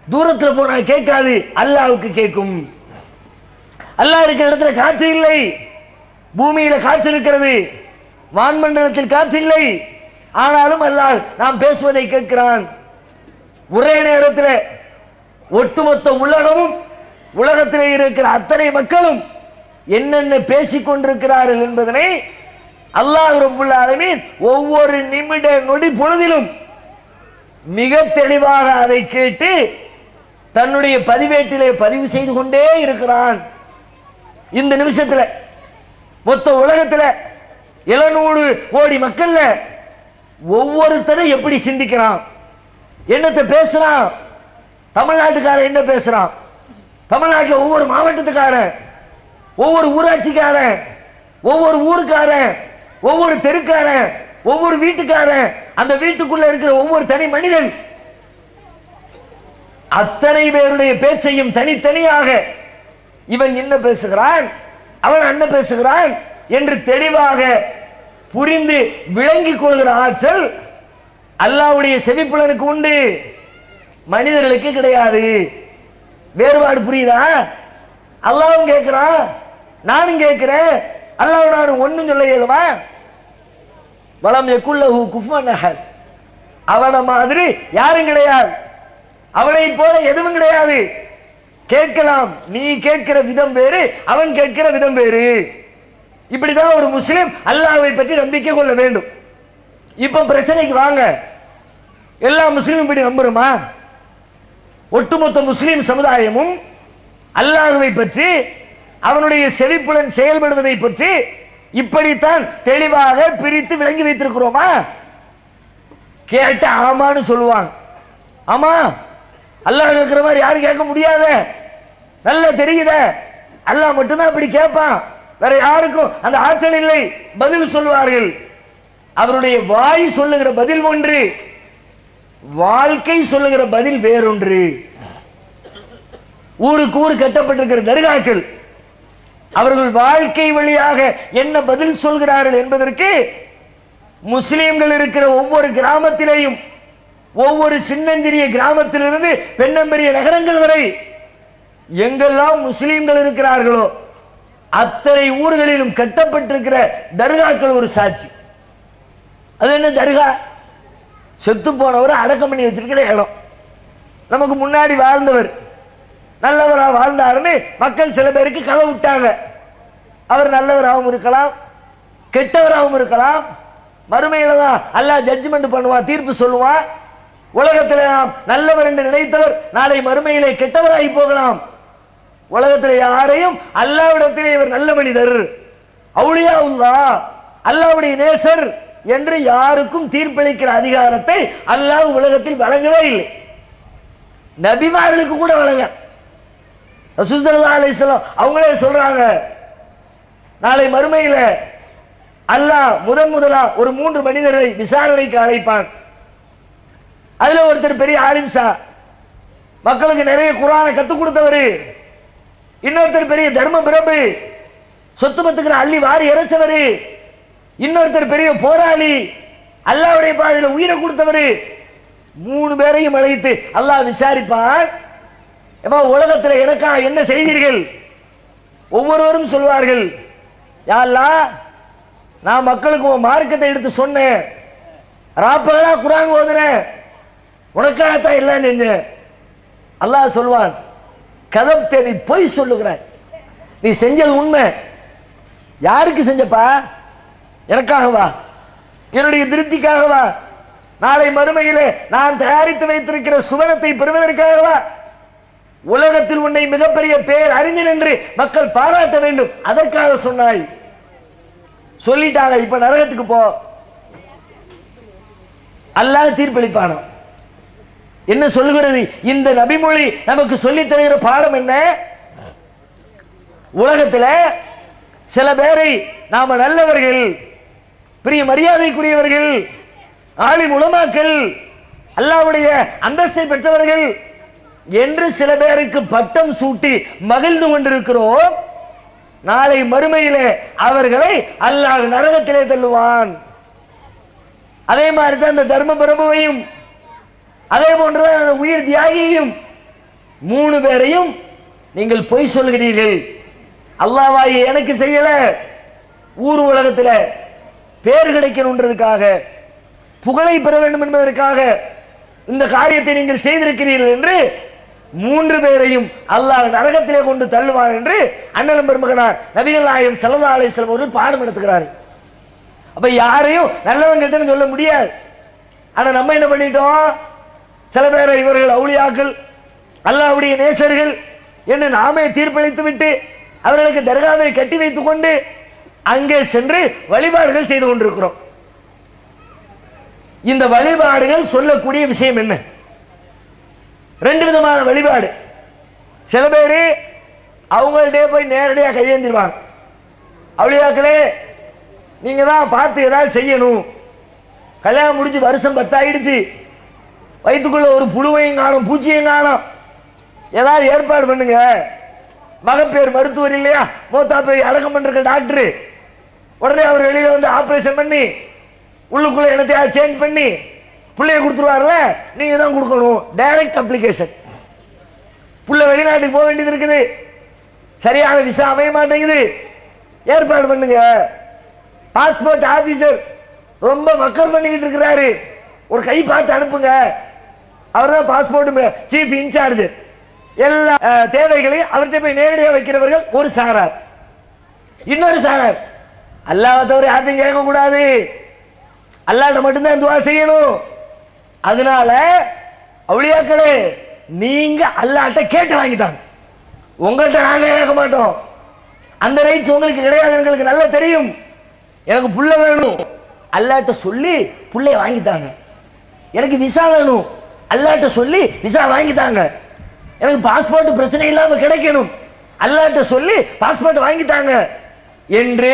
தூரத்தில் போனா கேட்காது, அல்லாஹ்வுக்கு கேட்கும். அல்லாஹ் இருக்கிற இடத்துல காற்று இல்லை, பூமியில காற்று இருக்கிறது, வான்மண்டலத்தில் காற்று இல்லை. ஆனாலும் அல்லாஹ் நாம் பேசுவதை கேட்கிறான். ஒரே நேரத்தில் ஒட்டுமொத்த உலகமும், உலகத்திலே இருக்கிற அத்தனை மக்களும் என்னென்ன பேசிக் கொண்டிருக்கிறார்கள் என்பதனை அல்லாஹ் ரப்பல் ஆலமீன் ஒவ்வொரு நிமிட நொடி பொழுதிலும் மிக தெளிவாக அதை கேட்டு தன்னுடைய பதிவேட்டிலே பதிவு செய்து கொண்டே இருக்கிறான். இந்த நிமிஷத்தில் மொத்த உலகத்தில் 700 கோடி மக்கள்ல ஒவ்வொருத்தரும் எப்படி சிந்திக்கிறான், என்னத்தை பேசுறான்? தமிழ்நாட்டுக்காரன் என்ன பேசுறான்? தமிழ்நாட்டில் ஒவ்வொரு மாவட்டத்துக்காரன், ஒவ்வொரு ஊராட்சிக்காரன், ஒவ்வொரு ஊருக்காரன், ஒவ்வொரு தெருக்காரன், ஒவ்வொரு வீட்டுக்காரன், அந்த வீட்டுக்குள்ள இருக்கிற ஒவ்வொரு தனி மனிதன், அத்தனை பேருடைய பேச்சையும் தனித்தனியாக இவன் என்ன பேசுகிறான், அவன் என்ன பேசுகிறான் என்று தெளிவாக புரிந்து விளங்கிக் கொள்கிற ஆற்றல் அல்லாஹ்வுடைய செவிப்புலனுக்கு உண்டு, மனிதர்களுக்கு கிடையாது. வேறுபாடு புரியுதா? அல்லாஹ்வும் கேட்கிறான், நானும் கேட்கிறேன். அல்லாஹ் நானும் ஒன்னும் சொல்ல இயலுமா? வலம் யகுல்லஹு குஃபுவன் அஹத், அவன மாதிரி யாரும் கிடையாது, அவனை போல எதுவும் கிடையாது. கேட்கலாம், நீ கேட்கிற விதம் வேறு, அவன் கேட்கிற விதம் வேறு. இப்படிதான் ஒரு முஸ்லிம் அல்லாஹ்வை பற்றி நம்பிக்கை கொள்ள வேண்டும். இப்ப பிரச்சனைக்கு வாங்க, எல்லா முஸ்லிமும் இப்படி நம்புறோமா? ஒட்டுமொத்த முஸ்லிம் சமுதாயமும் அல்லாஹ்வை பற்றி, அவனுடைய செவிப்புலன் செயல்படுவதை பற்றி இப்படித்தான் தெளிவாக பிரித்து விளங்கி வைத்திருக்கிறோமா? கேட்ட ஆமான்னு சொல்லுவாங்க. ஆமா, அல்லாஹ் கேட்கிற மாதிரி யாரும் கேட்க முடியாத, நல்லா தெரியுத, அல்லாஹ் மட்டும்தான் அப்படி கேட்பான், வேற யாருக்கும் அந்த ஆற்றல் இல்லை, பதில் சொல்லுவார்கள். அவருடைய வாய் சொல்லுகிற பதில் ஒன்று, வாழ்க்கை சொல்லுகிற பதில் வேறொன்று. ஊருக்கு ஊர் கட்டப்பட்டிருக்கிற தர்காக்கள் அவர்கள் வாழ்க்கை வழியாக என்ன பதில் சொல்கிறார்கள் என்பதற்கு முஸ்லிம்கள் இருக்கிற ஒவ்வொரு கிராமத்திலேயும், ஒவ்வொரு சின்னஞ்சிறிய கிராமத்திலிருந்து பெண்ணம்பெரிய நகரங்கள் வரை எங்கெல்லாம் முஸ்லிம்கள் இருக்கிறார்களோ அத்தனை ஊர்களிலும் கட்டப்பட்டிருக்கிற தர்காக்கள் ஒரு சாட்சி. அது என்ன தர்கா? செத்து போனவர் அடக்கம் பண்ணி வச்சிருக்கிற இடம். நமக்கு முன்னாடி வாழ்ந்தவர் நல்லவரா வாழ்ந்தாருன்னு மக்கள் சில பேருக்கு கதை விட்டாங்க. அவர் நல்லவராகவும் இருக்கலாம், கெட்டவராகவும் இருக்கலாம். மறுமையில தான் அல்லாஹ் ஜட்ஜ்மெண்ட் பண்ணுவான், தீர்ப்பு சொல்லுவான். உலகத்தில் நாம் நல்லவர் என்று நினைத்தவர் நாளை மறுமையிலே கெட்டவராகி போகலாம். உலகத்தில் யாரையும் அல்லாஹ்விடத்திலே இவர் நல்ல மனிதர், அவுலியா அல்லாஹ், அல்லாஹ்வுடைய நேசர் என்று யாருக்கும் தீர்ப்பளிக்கிற அதிகாரத்தை அல்லாஹ் உலகத்தில் வழங்கவே இல்லை. நபிமார்களுக்கு கூட வழங்க. ரசூல் ஸல்லல்லாஹு அலைஹி வஸல்லம் அவங்களே சொல்றாங்க, நாளை மறுமையில அல்லாஹ் முதலா ஒரு 3 மனிதரை விசாரணைக்கு அழைப்பான். அதுல ஒருத்தர் பெரிய ஆலிம்சா, மக்களுக்கு நிறைய குர்ஆனை கத்துக் கொடுத்தவர். இன்னொருத்தர் பெரிய தர்ம பிரபு, சொத்து பத்துக்களை அள்ளி வாரி இறைச்சவர். இன்னொருத்தர் பெரிய போராளி, அல்லாஹ்வுடைய பாதையில் உயிரை கொடுத்தவர். 3 பேரையும் அழைத்து அல்லாஹ் விசாரிப்பான், உலகத்தில் எனக்கா என்ன செய்தீர்கள்? ஒவ்வொருவரும் சொல்வார்கள், யா அல்லாஹ், நான் மக்களுக்கு உன் மார்க்கத்தை எடுத்து சொன்னேன், ராப்பகலா குர்ஆன் ஓதுனேன், உனக்காகத்தான் எல்லாம் செஞ்சேன். அல்லாஹ் சொல்வான், கதப்தே, நீ பொய் சொல்லுகிறாய், நீ செஞ்சது உண்மை, யாருக்கு செஞ்சப்பா? எனக்காகவா? என்னுடைய திருப்திக்காகவா? நாளை மறுமையிலே நான் தயாரித்து வைத்திருக்கிற சுவனத்தை பெறுவதற்காகவா? உலகத்தில் உன்னை மிகப்பெரிய பேர் அறிஞன் என்று மக்கள் பாராட்ட வேண்டும், அதற்காக சொன்னாய். சொல்லிட்டாங்க, இப்ப நரகத்துக்கு போ. அல்லாஹ் தீர்ப்பளிப்பானோ? என்ன சொல்லுகிறது இந்த நபிமொழி? நமக்கு சொல்லித் தருகிற பாடம் என்ன? உலகத்தில் சில பேரை நாம நல்லவர்கள், பெரிய மரியாதைக்குரியவர்கள், ஆலிம் உலமாக்கள், அல்லாஹ்வுடைய அந்தஸ்தை பெற்றவர்கள் என்று சில பேருக்கு பட்டம் சூட்டி மகிழ்ந்து கொண்டிருக்கிறோம். நாளை மறுமையிலே அவர்களை அல்லாஹ் நரகத்திலே தள்ளுவான். அதே மாதிரி தான் இந்த தர்ம பிரபுவையும், அதே போன்றுதான் அந்த உயிர் தியாகியையும், 3 பேரையும் நீங்கள் பொய் சொல்கிறீர்கள். அல்லாஹ்வாய் எனக்கு செய்யல, ஊர் உலகத்தில் பேர் கிடைக்கணுன்றதுக்காக, புகழை பெற வேண்டும் என்பதற்காக இந்த காரியத்தை நீங்கள் செய்திருக்கிறீர்கள் என்று 3 பேரையும் அல்லாஹ் நரகத்திலே கொண்டு தள்ளுவான் என்று அண்ணலும் பெருமகனார் நபிகள் நாயகம் ஸல்லல்லாஹு அலைஹி வஸல்லம் அவர்கள் பாடம் எடுத்துக்கிறார். அப்ப யாரையும் நல்லவன் கெட்டவன் சொல்ல முடியாது. ஆனா நம்ம என்ன பண்ணிட்டோம்? சில பேரை இவர்கள் அவுலியாக்கள், அல்லாஹ்வுடைய நேசர்கள் என்று நாமே தீர்ப்பளித்து விட்டு அவர்களுக்கு தர்காவை கட்டி வைத்துக் கொண்டு அங்கே சென்று வழிபாடுகள் செய்து கொண்டிருக்கிறோம். இந்த வழிபாடுகள் சொல்லக்கூடிய விஷயம் என்ன? 2 விதமான வழிபாடு. சில பேர் அவங்கள்ட்டே போய் நேரடியாக கையேந்திருவாங்க. அவுலியாக்களே, நீங்க தான் பார்த்து ஏதாவது செய்யணும், கல்யாணம் முடிஞ்சு வருஷம் 10 ஆயிடுச்சு, வயிற்றுக்குள்ள ஒரு புழுவையும் காணும், பூச்சியையும் காணும், ஏதாவது ஏற்பாடு பண்ணுங்க. மகப்பேர் மருத்துவர் இல்லையா, மூத்தா போய் அடக்கம் பண்ற டாக்டர், உடனே அவர் வெளியில வந்து ஆபரேஷன் பண்ணி உள்ளுக்குள்ள என்னத்தையாவது சேஞ்ச் பண்ணி பிள்ளைய கொடுத்துருவார்ல, நீங்க தான் கொடுக்கணும். Direct application. புள்ள வெளிநாட்டுக்கு போக வேண்டியது இருக்குது, சரியான விசா அமைய மாட்டேங்குது, ஏற்பாடு பண்ணுங்க. பாஸ்போர்ட் ஆபீசர் ரொம்ப மக்கள் பண்ணிக்கிட்டு இருக்கிறாரு, ஒரு கை பார்த்து அனுப்புங்க. அவர் தான் பாஸ்போர்ட் சீஃப் இன்சார்ஜ். எல்லா தேவைகளையும் அவர்கிட்ட போய் நேரடியாக வைக்கிறவர்கள் ஒரு சாரார். இன்னொரு சாரார், அல்லாஹ்வை தவிர யார்ட்டையும் கேட்கக்கூடாது, அல்லாஹ்ட்ட மட்டும்தான் துஆ செய்யணும். அதனால அவுலியாக்களே, நீங்க அல்லாஹ்ட்ட கேட்டு வாங்கிட்டாங்க, உங்கள்கிட்ட நாங்க கேட்க மாட்டோம். அந்த ரைட்ஸ் உங்களுக்கு கிடையாது, எங்களுக்கு நல்லா தெரியும். எனக்கு புள்ள வேணும், அல்லாஹ்ட்ட சொல்லி புள்ளைய வாங்கிட்டாங்க. எனக்கு விசா வேணும், அல்லாஹ்ட்ட சொல்லி விசா வாங்கிட்டாங்க. எனக்கு பாஸ்போர்ட் பிரச்சனை இல்லாம கிடைக்கணும், அல்லாஹ்ட்ட சொல்லி பாஸ்போர்ட் வாங்கிட்டாங்க என்று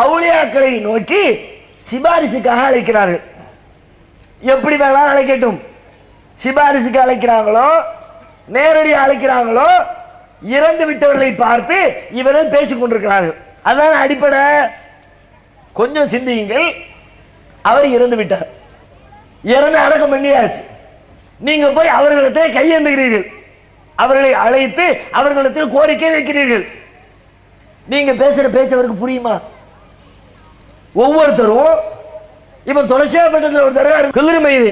அவுலியாக்களை நோக்கி சிபாரிசுக்காக அழைக்கிறார்கள். எப்படி வேணாலும் அழைக்கட்டும், சிபாரிசுக்கு அழைக்கிறாங்களோ நேரடியாக அழைக்கிறாங்களோ, இறந்து விட்டவர்களை பார்த்து இவர்கள் பேசிக் கொண்டிருக்கிறார்கள். அதான் அடிப்படை. கொஞ்சம் சிந்தியுங்கள். அவர் இறந்து விட்டார், இறந்து அடக்கம் பண்ணியாச்சு. நீங்க போய் அவர்களிடத்தில் கையேந்துகிறீர்கள், அவர்களை அழைத்து அவர்களிடத்தில் கோரிக்கை வைக்கிறீர்கள். நீங்க பேசுற பேச்சு அவருக்கு புரியுமா? ஒவ்வொருத்தரும் இப்ப துளசியாப்பட்டத்தில் ஒரு தடவை கிளிர்மைது,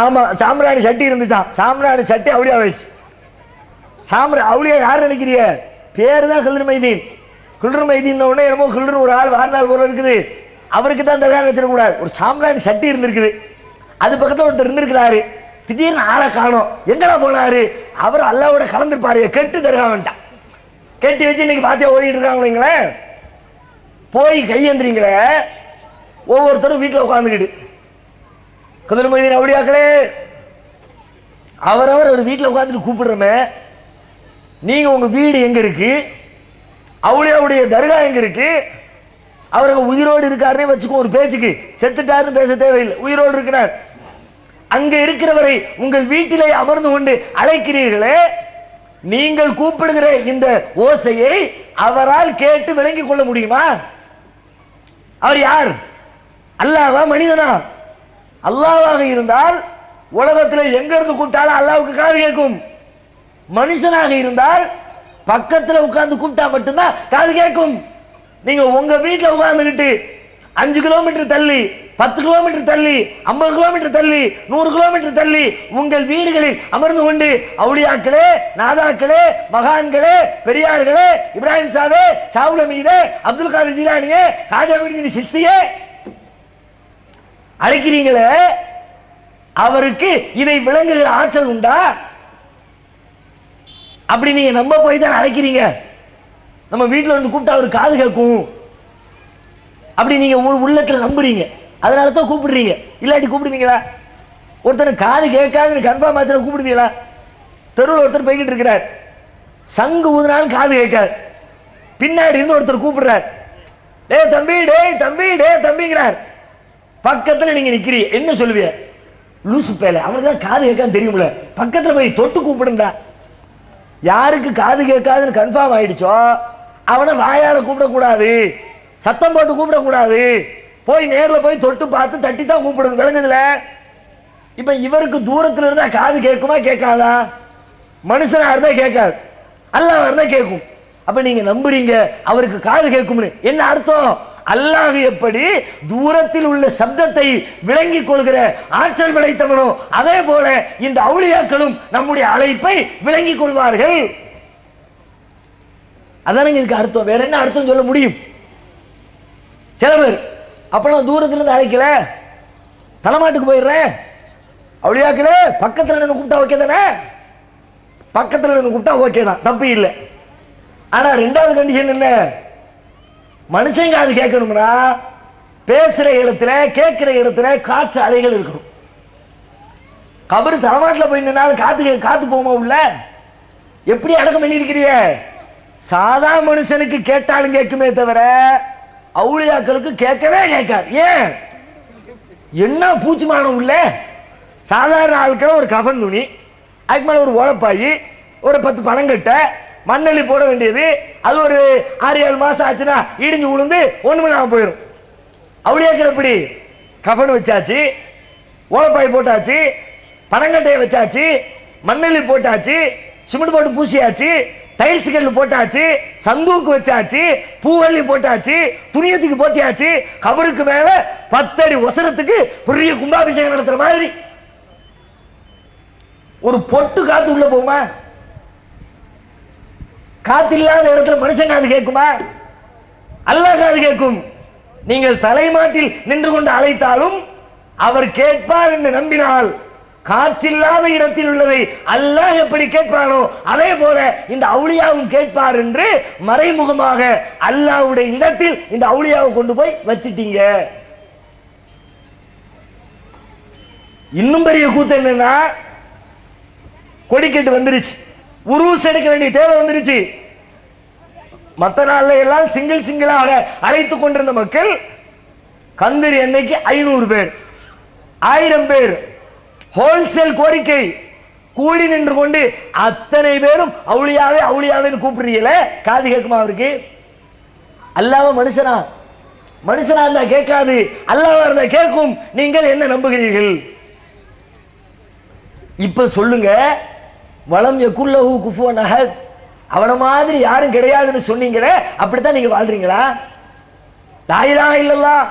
ஆமா சாம்பிராணி சட்டி இருந்துச்சான், சாம்பிராணி சட்டி அவுளியா ஆயிடுச்சு. அவுளியா யார் நினைக்கிறீங்க? பேரு தான் கிளிர்மைதீன். கிளிர்மைதீன் உடனே என்னமோ கிளிர் ஒரு ஆள் வாழ்நாள் ஒரு இருக்குது, அவருக்கு தான் தர்கா வச்சிடக்கூடாது. ஒரு சாம்பிராணி சட்டி இருந்திருக்குது, அது பக்கத்தில் ஒருத்தர் இருந்திருக்கிறாரு. திடீர்னு ஆளை காணோம், எங்கடா போனாரு? அவர் அல்லாவோட கலந்துருப்பாரு, கெட்டு தர்கா வந்துட்டான். கெட்டி வச்சு இன்னைக்கு பாத்தியா ஓதிட்டு இருக்காங்களே, போய் கையேந்திரீங்களே. ஒவ்வொருத்தரும் வீட்டில் உட்காந்துக்கிட்டு, கதிர்மொய்தீன் அவுலியாக்களே, அவரவர் ஒரு வீட்டில் உட்காந்துட்டு கூப்பிடுறோமே, நீங்க உங்க வீடு எங்க இருக்கு, அவுலியாவுடைய தர்கா எங்க இருக்கு, அவருக்கு உயிரோடு இருக்காருன்னே வச்சுக்கோ, ஒரு பேச்சுக்கு செத்துட்டாருன்னு பேச தேவையில்லை, உயிரோடு இருக்கிறார். அங்க இருக்கிறவரை உங்கள் வீட்டிலே அமர்ந்து கொண்டு அழைக்கிறீர்களே, நீங்கள் கூப்பிடுகிற இந்த ஓசையை அவரால் கேட்டு விளங்கிக் கொள்ள முடியுமா? அவர் யார்? அல்லாஹ்வா மனிதனா? அல்லாஹ்வாக இருந்தால் உலகத்தில் எங்க இருந்து கூப்பிட்டாலும் அல்லாஹ்வுக்கு காது கேட்கும். மனுஷனாக இருந்தால் பக்கத்தில் உட்கார்ந்து கூப்பிட்டா மட்டும்தான் காது கேட்கும். நீங்க உங்க வீட்டில் உட்கார்ந்துக்கிட்டு 5 கிலோமீட்டர் தள்ளி, 10 கிலோமீட்டர் தள்ளி, 50 கிலோமீட்டர் தள்ளி, 100 கிலோமீட்டர் தள்ளி உங்கள் வீடுகளில் அமர்ந்து கொண்டு அவுலியாக்களே, நாதாக்களே, மகான்களே, பெரியார்களே, இப்ராஹிம் சாவே, ஷாவுல் அமீதே, அப்துல் காதர் ஜிலானியே, காஜா முஹிதீன் சிஸ்தியே அழைக்கிறீங்களே, அவருக்கு இதை விளங்குகிற ஆற்றல் உண்டா? அப்படி நீங்க நம்ப போய் தான் அழைக்கிறீங்க. நம்ம வீட்டில் வந்து கூப்பிட்டா அவர் காது கேட்கும் அப்படி நீங்க உள்ளத்துல நம்புறீங்க, அதனால தான் கூப்பிடுறீங்க. இல்லாட்டி கூப்பிடுவீங்களா? ஒருத்தர் காது கேட்காதுன்னு கன்ஃபார்ம் ஆச்சுன்னா கூப்பிடுவீங்களா? தெருவில் ஒருத்தர் போய்கிட்டு இருக்கிறார், சங்கு ஊதுனாலும் காது கேட்காது, பின்னாடி இருந்து ஒருத்தர் கூப்பிடுறார், டே தம்பி, டே தம்பி, டே தம்பிங்கிறார். பக்கத்தில் நீங்க நிக்கிறீங்க, என்ன சொல்லுவீங்க? லூசு பேல, அவனுக்கு தான் காது கேட்கான்னு தெரியும்ல, பக்கத்தில் போய் தொட்டு கூப்பிடுண்டா. யாருக்கு காது கேட்காதுன்னு கன்ஃபார்ம் ஆயிடுச்சோ அவனை வாயால கூப்பிடக்கூடாது, சத்தம் போட்டு கூப்பிடக்கூடாது, போய் நேரில் போய் தொட்டு பார்த்து தட்டி தான் கூப்பிடுது. விளங்குதுல? இப்ப இவருக்கு தூரத்தில் இருந்தா காது கேட்குமா கேட்காதா? மனுஷனா இருந்தா கேட்காது, அல்லாஹ் இருந்தா கேட்கும். அப்ப நீங்க நம்புறீங்க அவருக்கு காது கேட்கும்னு. என்ன அர்த்தம்? அல்லாஹ் எப்படி தூரத்தில் உள்ள சப்தத்தை விளங்கிக் கொள்கிற ஆற்றல் படைத்தவனோ அதே போல இந்த அவுலியாக்களும் நம்முடைய அழைப்பை விளங்கிக் கொள்வார்கள். அதானங்க இதுக்கு அர்த்தம். வேற என்ன அர்த்தம் சொல்ல முடியும்? சில பேர் அப்ப நான் தூரத்துல இருந்து அழைக்கல, தலைமாட்டுக்கு போயிடுறேன், அவுலியாக்களே பக்கத்துல நின்று கூப்பிட்டா ஓகே தானே? பக்கத்துல நின்று கூப்பிட்டா ஓகே தான், தப்பு இல்லை. ஆனா ரெண்டாவது கண்டிஷன் என்ன? மனுஷங்க அது கேட்கணும்னா பேசுற இடத்துல கேட்கிற இடத்துல காற்று அலைகள் இருக்கணும். கபரு தலைமாட்டில் போய் நின்னாலும் காத்து போமா உள்ள? எப்படி அடக்கம் பண்ணி இருக்கிறீங்க? சாதா மனுஷனுக்கு கேட்டாலும் கேட்குமே தவிர அவுலியாக்களுக்கு கேட்கவே கேட்காது. ஏன்? என்ன பூச்சிமானம் உள்ள? சாதாரண ஆட்கள் ஒரு கஃன் துணி, அதுக்கு மேல ஒரு ஓலப்பாயி, ஒரு 10 பனங்கட்டை, மண்ணெல்லி போட வேண்டியது, அது ஒரு 6-7 மாசம் ஆச்சுன்னா இடிஞ்சு உளுந்து ஒண்ணுமே நாம போயிடும். அவுலியாக்கள் எப்படி? கஃன் வச்சாச்சு, ஓலப்பாய் போட்டாச்சு, பனங்கட்டையை வச்சாச்சு, மண்ணெல்லி போட்டாச்சு, சிமெண்ட் போட்டு பூசியாச்சு, டைல்ஸ் கல்லு போட்டாச்சு, சந்தூக்கு வச்சாச்சு, பூவள்ளி போட்டாச்சு, துணியத்துக்கு போத்தியாச்சு, கபருக்கு மேல 10 அடி ஒசரத்துக்கு பெரிய கும்பாபிஷேகம் நடத்துற மாதிரி ஒரு பொட்டு காத்து உள்ள போகுமா? காத்து இல்லாத இடத்துல மனுஷன் காது கேட்குமா? அல்லாஹ் காது கேட்கும். நீங்கள் தலைமாட்டில் நின்று கொண்டு அழைத்தாலும் அவர் கேட்பார் என்று நம்பினால் காற்றில்லாத இடத்தில் உள்ளதை அல்லாஹ் எப்படி கேட்பானோ அதே போல இந்த அவுலியாவும் கேட்பார் என்று மறைமுகமாக அல்லாஹ்வுடைய இடத்தில் இந்த அவுலியாவை கொண்டு போய் வச்சிட்டீங்க. இன்னும் பெரிய கூத்து என்னன்னா, கொடிக்கட்டு வந்துருச்சு, உருஸ் எடுக்க வேண்டிய தேவை வந்துருச்சு. மற்ற நாள்ல எல்லாம் சிங்கிளாக அழைத்துக் கொண்டிருந்த மக்கள் கந்திரி எண்ணிக்கை 500 பேர், 1000 பேர், ஹோல்சேல் கோரிக்கை கூடி நின்று கொண்டு அத்தனை பேரும் அவுலியாவே அவுலியாவேன்னு கூப்பிடுறீங்களே, காது கேட்குமா அவருக்கு? அல்லாஹ் மனுஷனா? மனுஷனா இருந்தா கேட்காது, அல்லாஹ் இருந்தா கேட்கும். நீங்கள் என்ன நம்புகிறீர்கள்? இப்ப சொல்லுங்க, வலம் யகுல்லஹு குஃபுவன் அஹத், அவன மாதிரி யாரும் கிடையாதுன்னு சொன்னீங்களே, அப்படித்தான் நீங்க வாழ்றீங்களா? லா இலாஹ இல்லல்லாஹ்,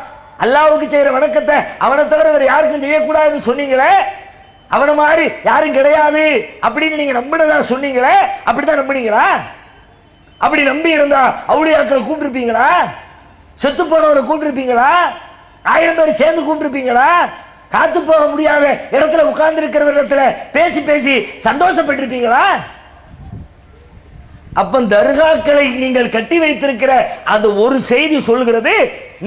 அல்லாஹ்வுக்கு செய்யற வணக்கத்தை அவனை தவிர வேற யாருக்கும் செய்யக்கூடாதுன்னு சொன்னீங்களே, அவன மாதிரி யாரும் கிடையாது அப்படின்னு நீங்க நம்பினதா சொன்னீங்களே, அப்படித்தான் நம்பினீங்களா? அப்படி நம்பி இருந்தா அவுலியாக்களை கூப்பிட்டுருப்பீங்களா? செத்து போனவரை கூப்பிட்டுருப்பீங்களா? 1000 பேர் சேர்ந்து கூப்பிட்டுருப்பீங்களா? காத்து போக முடியாத இடத்துல உட்கார்ந்து இருக்கிற இடத்துல பேசி பேசி சந்தோஷப்பட்டிருப்பீங்களா? அப்ப தர்காக்களை நீங்கள் கட்டி வைத்திருக்கிற அந்த ஒரு செய்தி சொல்கிறது,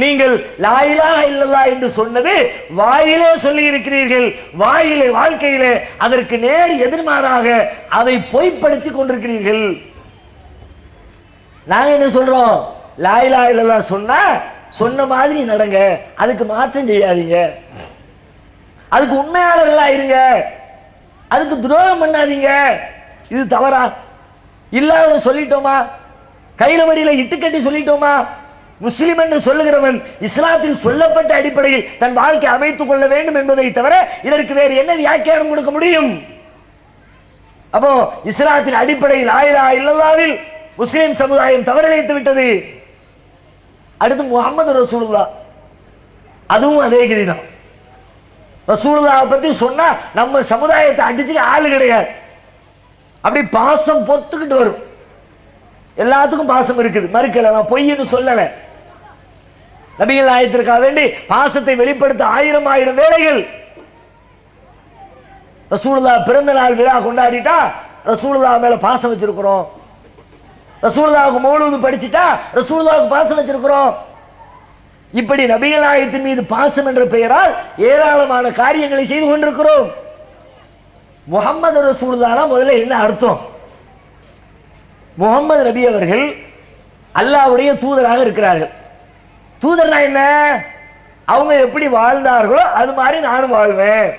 நீங்கள் லா இலாஹ இல்லல்லாஹ் என்று சொன்னது வாயிலே சொல்லி இருக்கிறீர்கள், வாயிலே வாழ்க்கையிலே அதற்கு நேர் எதிர்மாறாக அதை பொய்ப்படுத்தி கொண்டிருக்கிறீர்கள். நாங்க என்ன சொல்றோம்? லா இலாஹ இல்லல்லாஹ் சொன்னா சொன்ன மாதிரி நடங்க, அதுக்கு மாற்றம் செய்யாதீங்க, அதுக்கு உண்மையாளர்களா இருங்க, அதுக்கு துரோகம் பண்ணாதீங்க. இது தவறா? இல்லாத சொல்லிட்டோமா? கையில வடியில இட்டுக்கட்டி சொல்லிட்டோமா? முஸ்லிம் என்று சொல்லுகிறவன் இஸ்லாத்தில் சொல்லப்பட்ட அடிப்படையில் தன் வாழ்க்கை அமைத்துக் கொள்ள வேண்டும் என்பதை தவிர இதற்கு வேறு என்ன வியாக்கியானம் கொடுக்க முடியும்? அப்போ இஸ்லாத்தின் அடிப்படையில் லா இலாஹ இல்லல்லாஹ்வில் முஸ்லிம் சமுதாயம் தவறிழைத்து விட்டது. அடுத்து முஹம்மது ரசூலுல்லாஹ் அதுவும் அதே கதிதான். ரசூலுல்லாஹை பத்தி சொன்னா நம்ம சமுதாயத்தை அடிச்சுக்க ஆளு கிடையாது. அப்படி பாசம் பொத்துக்கிட்டு வரும். எல்லாத்துக்கும் பாசம் இருக்குது, மறுக்கல, நான் பொய்ன்னு சொல்லல. நபிகள் நாயகத்திற்காக வேண்டி பாசத்தை வெளிப்படுத்த ஆயிரம் ஆயிரம் வேளைகள். ரசூலுல்லாஹ் பிறந்த நாள் விழா கொண்டாடிட்டா ரசூலுல்லாஹ் மேல பாசம் வச்சிருக்கிறோம். ரசூலுல்லாஹ்வுக்கு மௌலூது படிச்சுட்டா ரசூலுல்லாஹ்வுக்கு பாசம் வச்சிருக்கிறோம். இப்படி நபிகள் நாயகத்தின் மீது பாசம் என்ற பெயரால் ஏராளமான காரியங்களை செய்து கொண்டிருக்கிறோம். முஹம்மது ரசூலுல்லாஹ் முதல்ல என்ன அர்த்தம்? முஹம்மது நபி அவர்கள் அல்லாஹ்வுடைய தூதராக இருக்கிறார்கள். தூதர்னா என்ன? அவங்க எப்படி வாழ்ந்தார்களோ அது மாதிரி நானும் வாழ்வேன்.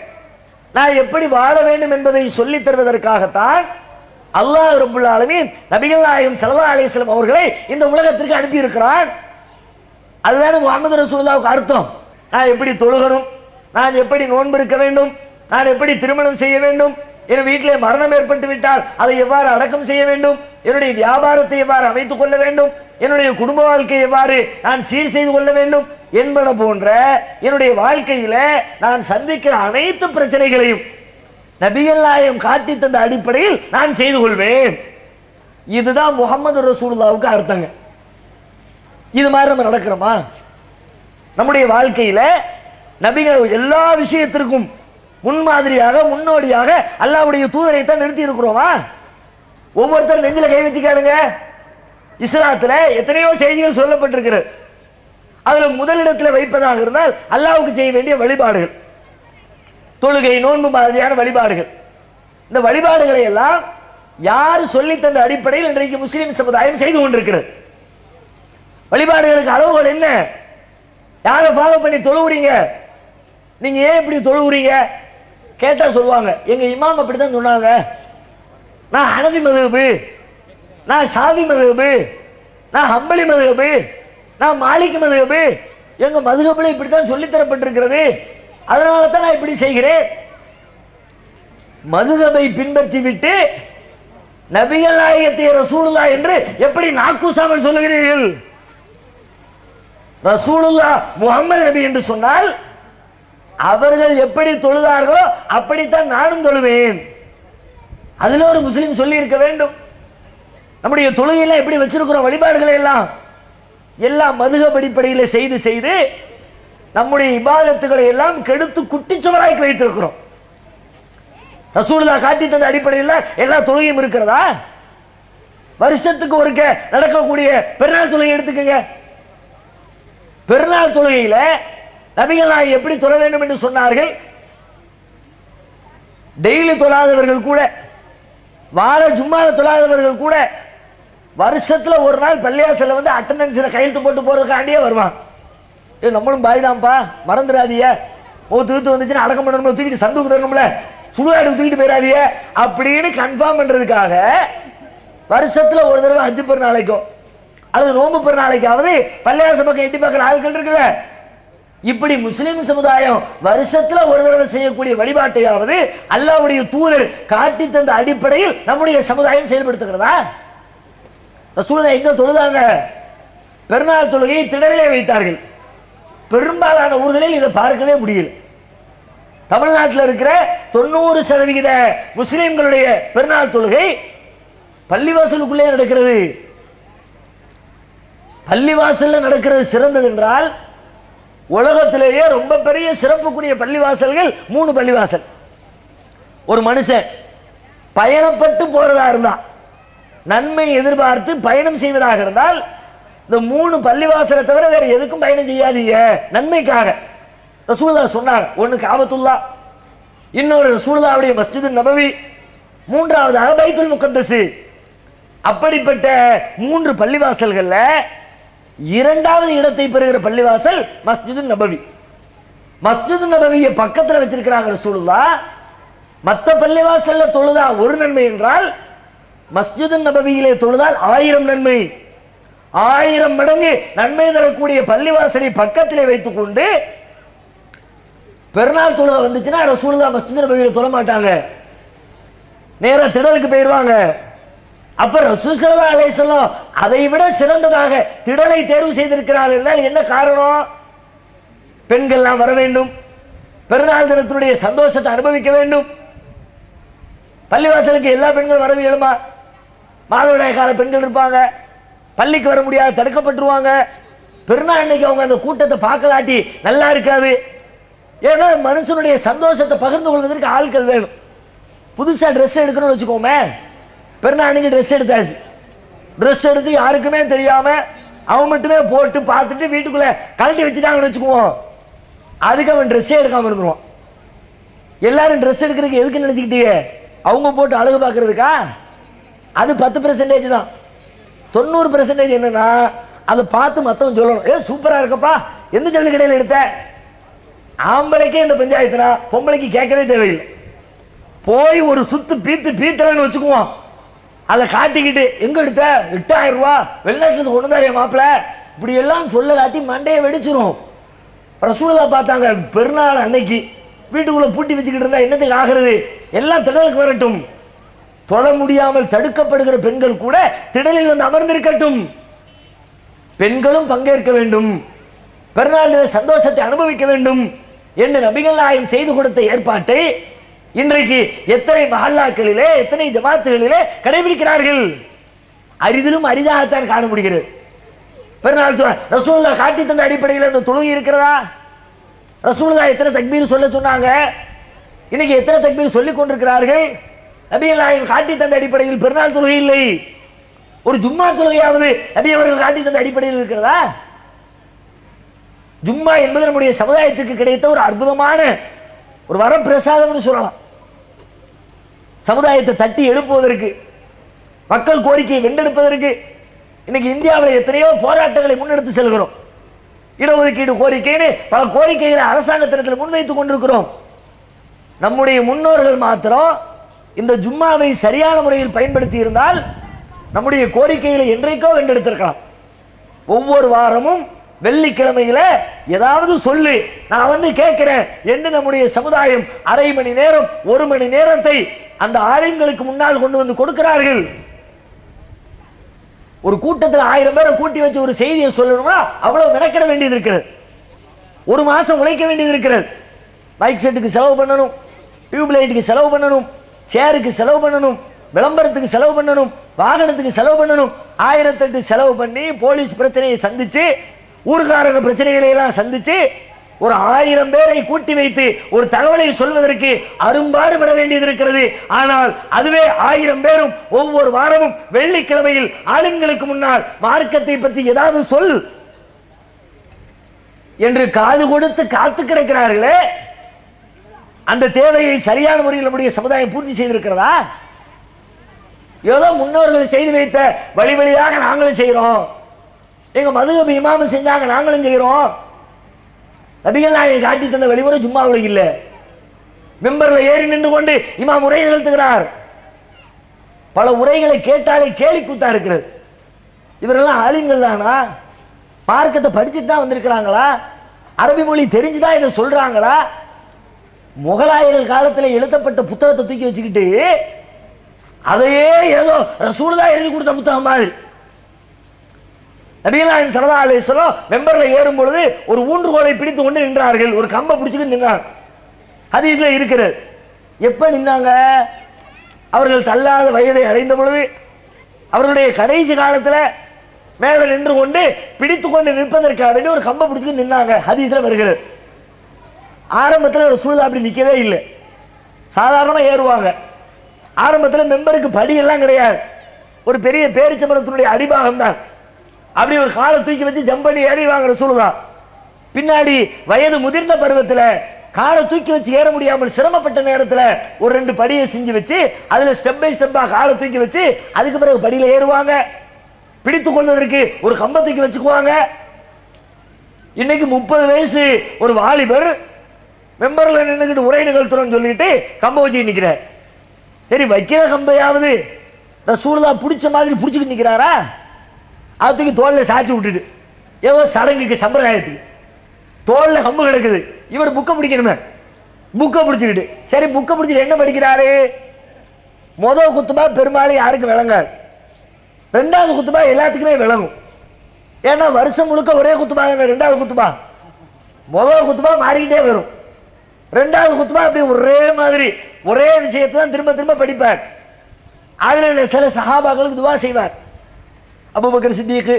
நான் எப்படி வாழ வேண்டும் என்பதை சொல்லித் தருவதற்காகத்தான் அல்லாஹ் ரப்புல் ஆலமீன் நபிகள் நாயகம் ஸல்லல்லாஹு அலைஹி வஸல்லம் அவர்களை இந்த உலகத்திற்கு அனுப்பி இருக்கிறான். அதுதானே முஹம்மது ரசூலுல்லாஹ்வுக்கு அர்த்தம். நான் எப்படி தொழுகணும், நான் எப்படி நோன்பு இருக்க வேண்டும், நான் எப்படி திருமணம் செய்ய வேண்டும், என் வீட்டிலே மரணம் ஏற்பட்டு விட்டால் அதை எவ்வாறு அடக்கம் செய்ய வேண்டும், என்னுடைய வியாபாரத்தை எவ்வாறு அமைத்துக் கொள்ள வேண்டும், என்னுடைய குடும்ப வாழ்க்கையை எவ்வாறு நான் சீர் செய்து கொள்ள வேண்டும் என்பன போன்ற என்னுடைய வாழ்க்கையில நான் சந்திக்கிற அனைத்து பிரச்சனைகளையும் நபிகள் நாயகம் காட்டி தந்த அடிப்படையில் நான் செய்து கொள்வேன். இதுதான் முஹம்மது ரசூலுல்லாஹ்வுக்கு அர்த்தங்க. இது மாதிரி நம்ம நடக்கிறோமா? நம்முடைய வாழ்க்கையில நபிகள் எல்லா விஷயத்திற்கும் முன்மாதிரியாக முன்னோடியாக அல்லாஹ்வுடைய தூதரை தான் நிறுத்தி இருக்கிறோமா? ஒவ்வொருத்தர் நெஞ்சில கை வச்சு கேளுங்க. இஸ்லாத்துல எத்தனையோ செய்திகள் சொல்லப்பட்டிருக்கிறது. அதுல முதலிடத்தில் வைப்பதாக இருந்தால் அல்லாஹ்வுக்கு செய்ய வேண்டிய வழிபாடுகள், தொழுகை, நோன்பு மாதிரியான வழிபாடுகள். இந்த வழிபாடுகளை எல்லாம் யார் சொல்லி தந்த அடிப்படையில் இன்றைக்கு முஸ்லிம் சமுதாயம் செய்து கொண்டிருக்கிறது. வழிபாடுகளுக்கு அளவுகள் என்ன? யாரை ஃபாலோ பண்ணி தொழுவுறீங்க? நீங்க ஏன் இப்படி தொழுவுறீங்க கேட்டா சொல்லுவாங்க, எங்க இமாம் அப்படித்தான் சொன்னாங்க, நான் ஹனஃபி மதுஹப், நான் ஷாஃபி மதுஹப், நான் ஹம்பலி மதுஹப், நான் மாலிக் மதுஹப், எங்க மதுஹப்ல இப்படித்தான் சொல்லித் தரப்பட்டிருக்கிறது, அதனால தான் நான் இப்படி செய்கிறேன். மதுஹபை பின்பற்றி விட்டு நபிகள் நாயகத்தை ரசூலுல்லாஹ் என்று எப்படி நாக்கூசாமல் சொல்லுகிறீர்கள்? ரசூலுல்லாஹ் முஹம்மது நபி என்று சொன்னால் அவர்கள் எப்படி தொழுதார்களோ அப்படித்தான் நானும் தொழுவேன். அதுல ஒரு முஸ்லிம் சொல்லி இருக்க வேண்டும். நம்முடைய தொழுகையெல்லாம் எப்படி வச்சிருக்கிறோம்? வழிபாடுகளை எல்லாம் மதுஹப் அடிப்படையில் செய்து செய்து நம்முடைய இபாதத்துகளை எல்லாம் கெடுத்து குட்டிச்சுவராக்கி வைத்திருக்கிறோம். ரசூலுல்லாஹ் காட்டி தந்த அடிப்படையில் எல்லா தொழுகையும் இருக்கிறதா? வருஷத்துக்கு ஒருக்க நடக்கக்கூடிய பெருநாள் தொழுகை எடுத்துக்கங்க. பெருநாள் தொழுகையில நபிகள் நாயகம் எப்படி தொழ வேண்டும் என்று சொன்னார்கள்? டெய்லி தொழாதவர்கள் கூட, வார ஜும்மால தொழாதவர்கள் கூட வருஷத்துல ஒரு நாள் பள்ளியாசல்ல வந்து அட்டெண்டன்ஸ்ல கையெழுத்து போட்டு போறதுக்காண்டியே வருவான். நம்மளும் பாய்தான்ப்பா, மறந்துடாதீங்க, தூத்து வந்துச்சுன்னா அடக்கம் பண்ணணும், தூக்கிட்டு சந்துக்கு தரணும்ல, சுடுகாடுக்கு தூக்கிட்டு போயிடாதீங்க அப்படின்னு கன்ஃபார்ம் பண்றதுக்காக வருஷத்துல ஒரு தடவை ஹஜ் பெருநாளைக்கோ அல்லது நோன்பு பெருநாளைக்காவது பள்ளியாச பக்கம் எட்டி பார்க்கிற ஆட்கள் இருக்குல்ல. இப்படி முஸ்லிம் சமுதாயம் வருஷத்துல ஒரு தடவை செய்யக்கூடிய வழிபாட்டையாவது அல்லாஹ்வுடைய தூதர் காட்டி தந்த அடிப்படையில் நம்முடைய சமுதாயம் செயல்படுத்துகிறதா? ரசூலுல்லாஹ் எங்க தொழுதாங்க? பெருநாள் தொழுகையை திடலிலே வைத்தார்கள். பெரும்பாலான ஊர்களில் இதை பார்க்கவே முடியல. தமிழ்நாட்டில் இருக்கிற 90% முஸ்லிம்களுடைய பெருநாள் தொழுகை பள்ளிவாசலுக்குள்ளே நடக்கிறது. பள்ளிவாசல்ல நடக்கிறது சிறந்தது என்றால் உலகத்திலேயே ரொம்ப பெரிய சிறப்புக்குரிய பள்ளிவாசல்கள் 3 பள்ளிவாசல். ஒரு மனுஷன் பயணப்பட்டு போறதா இருந்தா, நன்மை எதிர்பார்த்து பயணம் செய்வதாக இருந்தால் இந்த 3 பள்ளிவாசலை தவிர வேற எதுக்கும் பயணம் செய்யாதீங்க, நன்மைக்காக. ரசூலுல்லாஹ் சொன்னாங்க. ஒன்னு காபத்துல்லாஹ், இன்னொரு ரசூலுல்லாஹ்வுடைய மஸ்ஜிது நபவி, மூன்றாவதாக பைத்துல் முகத்தஸ். அப்படிப்பட்ட 3 பள்ளிவாசல்கள்ல இரண்டாவது இடத்தை பெறுகிற பள்ளிவாசல் மஸ்ஜிது நபவி. மஸ்ஜிது நபவியை பக்கத்தில் வச்சிருக்கிறாங்க ரசூலுல்லாஹ். மற்ற பள்ளிவாசல்ல தொழுதா ஒரு நன்மை என்றால் மஸ்ஜிது நபவியிலே தொழுதால் 1000 நன்மை. 1000 மடங்கு நன்மை தரக்கூடிய பள்ளிவாசலை பக்கத்திலே வைத்துக் கொண்டு பெருநாள் தொழுகை வந்துச்சுன்னா ரசூலுல்லாஹ் மஸ்ஜிது நபவியில தொழ மாட்டாங்க, நேரா திடலுக்கு போயிடுவாங்க. அப்ப ரசூல் ஸல்லல்லாஹு அலைஹி வஸல்லம் அதை விட சிறந்ததாக திடலை தேர்வு செய்திருக்கிறார்கள் என்றால் என்ன காரணம்? பெண்கள்லாம் வர வேண்டும், பெருநாள் தினத்தினுடைய சந்தோஷத்தை அனுபவிக்க வேண்டும். பள்ளிவாசலுக்கு எல்லா பெண்களும் வர இயலுமா? மாதவிடாய் கால பெண்கள் இருப்பாங்க, பள்ளிக்கு வர முடியாது, தடுக்கப்பட்டுருவாங்க. பெருநாள் அன்னைக்கு அவங்க அந்த கூட்டத்தை பார்க்கலாட்டி நல்லா இருக்காது. ஏன்னா மனுஷனுடைய சந்தோஷத்தை பகிர்ந்து கொள்வதற்கு ஆட்கள் வேணும். புதுசாக ட்ரெஸ் எடுக்கணும்னு வச்சுக்கோமே, பெருநாள் அன்னைக்கு ட்ரெஸ் எடுத்தாச்சு, ட்ரெஸ் எடுத்து யாருக்குமே தெரியாம அவன் மட்டுமே போட்டு பார்த்துட்டு வீட்டுக்குள்ள கழட்டி வச்சுட்டாங்கன்னு வச்சுக்குவோம், அதுக்கு அவன் ட்ரெஸ்ஸே எடுக்காம இருந்துருவான். எல்லாரும் ட்ரெஸ் எடுக்கிறதுக்கு எதுக்கு நினைச்சுக்கிட்டே? அவங்க போட்டு அழகு பார்க்கறதுக்கா? அது 10% தான். 90% என்னன்னா அதை பார்த்து மற்றவன் சொல்லணும், ஏ சூப்பரா இருக்கப்பா, எந்த ஜவுளி கடையில் எடுத்த? ஆம்பளைக்கே இந்த பஞ்சாயத்துனா பொம்பளைக்கு கேட்கவே தேவையில்லை. போய் ஒரு சுத்து பீத்தலன்னு வச்சுக்குவோம், அதை காட்டிக்கிட்டு எங்க எடுத்த? 8000 ரூபா வெளிநாட்டுல கொண்டு வந்தாரு மாப்பிள்ள, இப்படி எல்லாம் சொல்லலாட்டி மண்டையை வெடிச்சிரும். ரசூலுல்லாஹ் பார்த்தாங்க, பெருநாள் அன்னைக்கு வீட்டுக்குள்ள பூட்டி வச்சுக்கிட்டு இருந்தா என்னத்துக்கு ஆகிறது? எல்லாம் திடலுக்கு வரட்டும், தொழ முடியாமல் தடுக்கப்படுகிற பெண்கள் கூட திடலில் வந்து அமர்ந்திருக்கட்டும், பெண்களும் பங்கேற்க வேண்டும், பெருநாள் சந்தோஷத்தை அனுபவிக்க வேண்டும் என்று நபிகள் நாயகம் செய்து கொடுத்த ஏற்பாட்டை இன்றைக்கு எத்தனை மஹல்லாக்களிலே, எத்தனை ஜமாத்துகளிலே கடைபிடிக்கிறார்கள். அரிதிலும் அரிதாகத்தான் காண முடிகிறது. பெருநாள் ரசூலுல்லாஹ் காட்டி தந்த அடிப்படையில் அந்த தொழுகை இருக்கிறதா? ரசூலுல்லாஹ் எத்தனை தக்பீர் சொல்ல சொன்னாங்க? இன்னைக்கு எத்தனை தக்பீர் சொல்லிக் கொண்டிருக்கிறார்கள்? நபிகள் நாயகம் காட்டி தந்த அடிப்படையில் பெருநாள் தொழுகை இல்லை. ஒரு ஜும்மா தொழுகையாவது நபி அவர்கள் காட்டி தந்த அடிப்படையில் இருக்கிறதா? ஜும்மா என்பது நம்முடைய சமுதாயத்துக்கு கிடைத்த ஒரு அற்புதமான ஒரு வரப்பிரசாதம்னு சொல்லலாம். சமுதாயத்தை தட்டி எழுப்புவதற்கு, மக்கள் கோரிக்கையை வென்றெடுப்பதற்கு இன்னைக்கு இந்தியாவில் எத்தனையோ போராட்டங்களை முன்னெடுத்து செல்கிறோம். இடஒதுக்கீடு கோரிக்கைன்னு பல கோரிக்கைகளை அரசாங்கத்திடத்தில் முன்வைத்துக் கொண்டிருக்கிறோம். நம்முடைய முன்னோர்கள் மாத்திரம் இந்த ஜும்மாவை சரியான முறையில் பயன்படுத்தி இருந்தால் நம்முடைய கோரிக்கைகளை என்றைக்கோ வென்றெடுத்திருக்கலாம். ஒவ்வொரு வாரமும் வெள்ளிக்கிழமையில ஏதாவது சொல்லு, நான் வந்து கேட்கிறேன் என்று நம்முடைய சமுதாயம் அரை மணி நேரம் 1 மணி நேரத்தை அந்த ஆலயங்களுக்கு முன்னால் கொண்டு வந்து கொடுக்கிறார்கள். ஒரு கூட்டத்தில் 1000 பேரை கூட்டி வச்சு ஒரு செய்தியை சொல்லணும்னா அவ்வளவு மெனக்கிட வேண்டியது இருக்கிறது. ஒரு மாசம் உழைக்க வேண்டியது இருக்கிறது. மைக் செட்டுக்கு செலவு பண்ணணும், டியூப் லைட்டுக்கு செலவு பண்ணணும், சேருக்கு செலவு பண்ணணும், விளம்பரத்துக்கு செலவு பண்ணணும், வாகனத்துக்கு செலவு பண்ணணும், 1008 செலவு பண்ணி போலீஸ் பிரச்சனையை சந்திச்சு, ஊர்காரங்க பிரச்சனைகளை எல்லாம் சந்திச்சு ஒரு 1000 பேரை கூட்டி வைத்து ஒரு தகவலை சொல்வதற்கு அரும்பாடுபட வேண்டியது இருக்கிறது. ஆனால் அதுவே 1000 பேரும் ஒவ்வொரு வாரமும் வெள்ளிக்கிழமையில் ஆளுங்களுக்கு முன்னால் மார்க்கத்தை பற்றி ஏதாவது சொல் என்று காது கொடுத்து காத்து கிடக்கிறார்களே, அந்த தேவையை சரியான முறையில் நம்முடைய சமுதாயம் பூர்த்தி செய்திருக்கிறதா? ஏதோ முன்னோர்கள் செய்து வைத்த வழி வழியாக நாங்களும் செய்கிறோம், எங்க மதுஹப் இமாம் செஞ்சாங்க நாங்களும் செய்கிறோம். நபிகள் நாயகம் காட்டி தந்த வழிமுறை ஜும்மாவுல இல்லை. மெம்பர்ல ஏறி நின்று கொண்டு இமாம் உரை நிகழ்த்துகிறார். பல உரைகளை கேட்டாலே கேலி கூத்தா இருக்கிறது. இவரெல்லாம் ஆலிம்கள் தானா? மார்க்கத்தை படிச்சுட்டு தான் வந்திருக்கிறாங்களா? அரபி மொழி தெரிஞ்சுதான் இதை சொல்றாங்களா? முகலாயர்கள் காலத்தில் எழுதப்பட்ட புத்தகத்தை தூக்கி வச்சுக்கிட்டு அதையே ஏதோ ரசூலுல்லாஹ் எழுதி கொடுத்த புத்தகம் மாதிரி. நபிகள் நாயகம் ஸல்லல்லாஹு அலைஹி வஸல்லம் மெம்பர்ல ஏறும் பொழுது ஒரு ஊன்றுகோலை பிடித்து கொண்டு நின்றார்கள், ஒரு கம்பை பிடிச்சுக்கிட்டு நின்றாங்க. ஹதீஸ்ல இருக்கிறது. எப்ப நின்னாங்க? அவர்கள் தள்ளாத வயதை அடைந்த பொழுது, அவர்களுடைய கடைசி காலத்துல மேல நின்று கொண்டு பிடித்து கொண்டு நிற்பதற்காக வேண்டி ஒரு கம்பை பிடிச்சுக்கிட்டு நின்னாங்க. ஹதீஸ்ல வருகிறது. ஆரம்பத்தில் ரசூலுல்லாஹ் அப்படி நிற்கவே இல்லை, சாதாரணமாக ஏறுவாங்க. ஆரம்பத்தில் மெம்பருக்கு படியெல்லாம் கிடையாது, ஒரு பெரிய பேரிச்சம்பரத்தினுடைய அடிபாகம் தான். அப்படி ஒரு காலை தூக்கி வச்சு ஜம்ப் பண்ணி ஏறிவாங்க ரசூலுல்லாஹ். பின்னாடி வயது முதிர்ந்த பருவத்தில் காலை தூக்கி வச்சு ஏற முடியாமல் சிரமப்பட்ட நேரத்தில் ஒரு 2 படியை செஞ்சு வச்சு அதில் ஸ்டெப் பை ஸ்டெப்பாக காலை தூக்கி வச்சு அதுக்கு பிறகு படியில் ஏறுவாங்க. பிடித்து கொள்வதற்கு ஒரு கம்பை தூக்கி வச்சுக்குவாங்க. இன்னைக்கு 30 வயசு ஒரு வாலிபர் மெம்பர்ல நின்றுக்கிட்டு உரை நிகழ்த்துறோம்னு சொல்லிட்டு கம்பை வச்சு நிற்கிறார். சரி, வைக்கிற கம்பையாவது ரசூலுல்லாஹ் பிடிச்ச மாதிரி பிடிச்சிக்கிட்டு நிற்கிறாரா? அதை தூக்கி தோல்ல சாய்ச்சி விட்டுட்டு ஏதோ சடங்குக்கு சம்பிரதாயத்துக்கு தோல்ல கம்பு கிடக்குது, இவர் புக்கை பிடிக்கணுமே, புக்கை பிடிச்சிக்கிட்டு சரி புக்கை பிடிச்சிட்டு என்ன படிக்கிறாரு? முதல் குத்துபா பெரும்பாலும் யாருக்கு விளங்காது, 2வது குத்துபா எல்லாத்துக்குமே விளங்கும். ஏன்னா வருஷம் முழுக்க ஒரே குத்துபா, 2வது குத்துபா முதல் குத்துபா மாறிக்கிட்டே வரும், ரெண்டாவது குத்துபா அப்படி ஒரே மாதிரி ஒரே விஷயத்தை தான் திரும்ப திரும்ப படிப்பார். அதில் சில சஹாபாக்களுக்கு துவா செய்வார். அபூபக்கர் சித்திக்கு,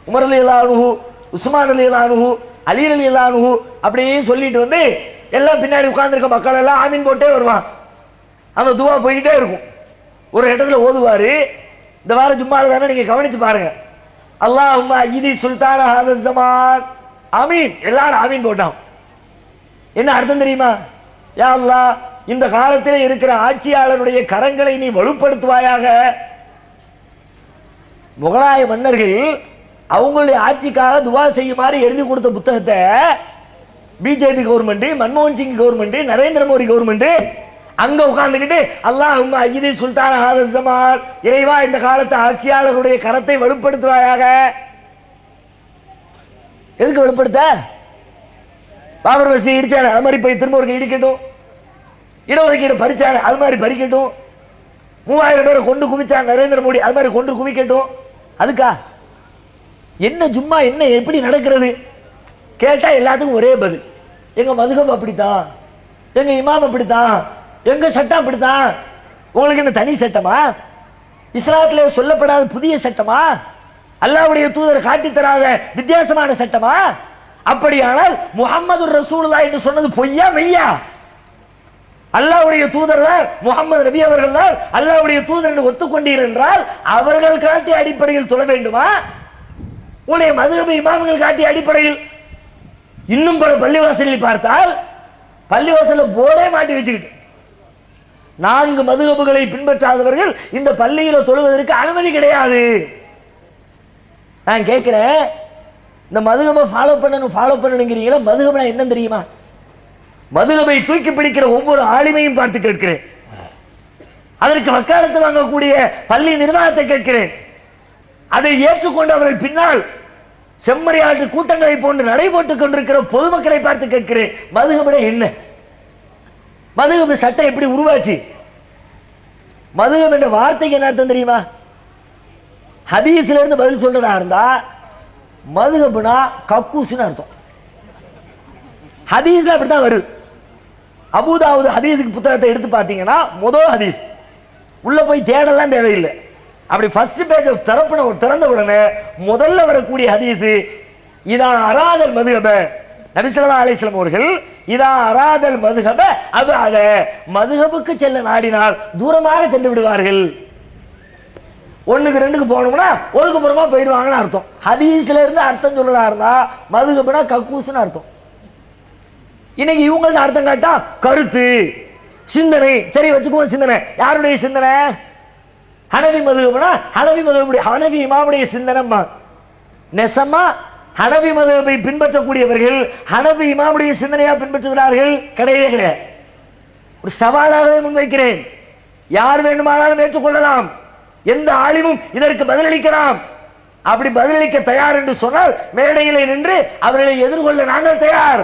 உமர் ரலியல்லாஹு அன்ஹு, உஸ்மான் ரலியல்லாஹு அன்ஹு, அலி ரலியல்லாஹு அன்ஹு அப்படியே சொல்லிட்டு வந்து எல்லாம் பின்னாடி உட்கார்ந்துருக்க மக்கள் எல்லாம் ஆமீன் போட்டே வருவான். அந்த துவா போய்கிட்டே இருக்கும். ஒரு இடத்துல ஓதுவார். இந்த வாரம் ஜும்மாவில் வேணா நீங்கள் கவனிச்சு பாருங்க. அல்லாஹும்ம அய்யிதி சுல்தான ஹாதா ஸமான், ஆமீன். எல்லாரும் ஆமீன் போட்டான். என்ன அர்த்தம் தெரியுமா? யா அல்லாஹ், இந்த காலத்தில் இருக்கிற ஆட்சியாளருடைய கரங்களை நீ வலுப்படுத்துவாயாக. முகலாய மன்னர்கள் அவங்களுடைய ஆட்சிக்காக துவா செய்யுமாறு எழுதி கொடுத்த புத்தகத்தை பிஜேபி கவர்மெண்ட், மன்மோகன் சிங் கவர்மெண்ட், நரேந்திர மோடி கவர்மெண்ட் அங்க உட்கார்ந்துக்கிட்டு அல்லாஹும்ம அய்யிதி சுல்தான ஹாதா ஸமான், இறைவா இந்த காலத்து ஆட்சியாளருடைய கரத்தை வலுப்படுத்துவாயாக. எதுக்கு வலுப்படுத்த? பாபர் மசீதி இடிச்சாரு, அது மாதிரி போய் திரும்ப ஒரு இடிக்கட்டும். இடஒதுக்கீடு பறிச்சாரு, அது மாதிரி பறிக்கட்டும். 3000 பேரை கொண்டு குவிச்சார் நரேந்திர மோடி, அது மாதிரி கொண்டு குவிக்கட்டும். அதுக்கா என்ன ஜும்மா என்ன எப்படி நடக்கிறது கேட்டா எல்லாத்துக்கும் ஒரே பதில், எங்க மதுஹப் அப்படித்தான், எங்க இமாம் அப்படித்தான், எங்க சட்டம் அப்படித்தான். உங்களுக்கு என்ன தனி சட்டமா? இஸ்லாத்திலே சொல்லப்படாத புதிய சட்டமா? அல்லாஹ்வுடைய தூதர் காட்டி தராத வித்தியாசமான சட்டமா? அப்படியானால் முஹம்மது ரசூலுல்லாஹ் என்று சொன்னது பொய்யா மெய்யா? அல்லாஹ்வுடைய தூதர் தான் முஹம்மது நபி அவர்கள் தான் அல்லாஹ்வுடைய தூதர் என்று ஒத்துக்கொண்டீர் என்றால் அவர்கள் காட்டிய அடிப்படையில் தொழ வேண்டுமா? உங்களுடைய மதுஹப் இமாம்கள் காட்டிய அடிப்படையில்? இன்னும் பல பள்ளிவாசலில் பார்த்தால் பள்ளிவாசலில் போர்டே மாட்டி வச்சுக்கிட்டு 4 மதுஹப்களை பின்பற்றாதவர்கள் இந்த பள்ளியில் தொழுவதற்கு அனுமதி கிடையாது. நான் கேட்கிறேன், இந்த மதுஹபை ஃபாலோ பண்ணணுங்கிறீங்களா? மதுஹப்னா என்ன தெரியுமா? மதுஹபை தூக்கி பிடிக்கிற ஒவ்வொரு ஆளுமையும் பார்த்து கேட்கிறேன். அதற்கு வக்காலத்து வாங்கக்கூடிய பள்ளி நிர்வாகத்தை கேட்கிறேன். அதை ஏற்றுக்கொண்டு அவர்கள் பின்னால் செம்மறியாட்டு கூட்டங்களை போன்று நடைபோட்டுக் கொண்டிருக்கிற பொதுமக்களை பார்த்து கேட்கிறேன், மதுஹப்னா என்ன? மதுஹப் சட்டம் எப்படி உருவாச்சு? மதுஹப் என்ற வார்த்தைக்கு என்ன அர்த்தம் தெரியுமா? ஹதீஸ்ல இருந்து பதில் சொல்றதா இருந்தா மதுஹப்னா கக்கூசுன்னு அர்த்தம். ஹதீஸ்ல அப்படித்தான் வருது. அபூதாவுது ஹதீஸுக்கு புத்தகத்தை எடுத்து பார்த்தீங்கன்னா முதல் ஹதீஸ் உள்ள போய் தேடலாம் தேவையில்லை. அப்படி ஃபர்ஸ்ட் பேஜ் திறந்த உடனே முதல்ல வரக்கூடிய ஹதீஸ், இதா அராதல் மதுஹப, நபி ஸல்லல்லாஹு அலைஹி வஸல்லம் அவர்கள் இதா அராதல் மதுஹப அபஅத, மதுஹபுக்கு செல்ல நாடினால் தூரமாக சென்று விடுவார்கள். 1க்கு 2க்கு போகணும்னா ஒதுக்குப்புறமா போயிடுவாங்கன்னு அர்த்தம். ஹதீஸ்ல இருந்து அர்த்தம் சொல்றதா இருந்தா மதுஹப்னா கக்கூசுன்னு அர்த்தம். இன்னைக்கு இவங்கள்ட்ட அர்த்தம் கேட்டா கருத்து, சிந்தனை. சரி வச்சுக்குவோம், சிந்தனை. யாருடைய சிந்தனை? ஹனவி மதுஹப்னா ஹனவி இமாமுடைய சிந்தனைமா. நெசமா ஹனவி மதுஹபை பின்பற்றக்கூடியவர்கள் ஹனவி இமாமுடைய சிந்தனையா பின்பற்றுகிறார்கள்? கிடையவே கிடையாது. ஒரு சவாலாகவே முன்வைக்கிறேன். யார் வேண்டுமானாலும் ஏற்றுக்கொள்ளலாம், எந்த ஆலிமும் இதற்கு பதிலளிக்கலாம். அப்படி பதிலளிக்க தயார் என்று சொன்னால் மேடையிலே நின்று அவர்களை எதிர்கொள்ள நாங்கள் தயார்.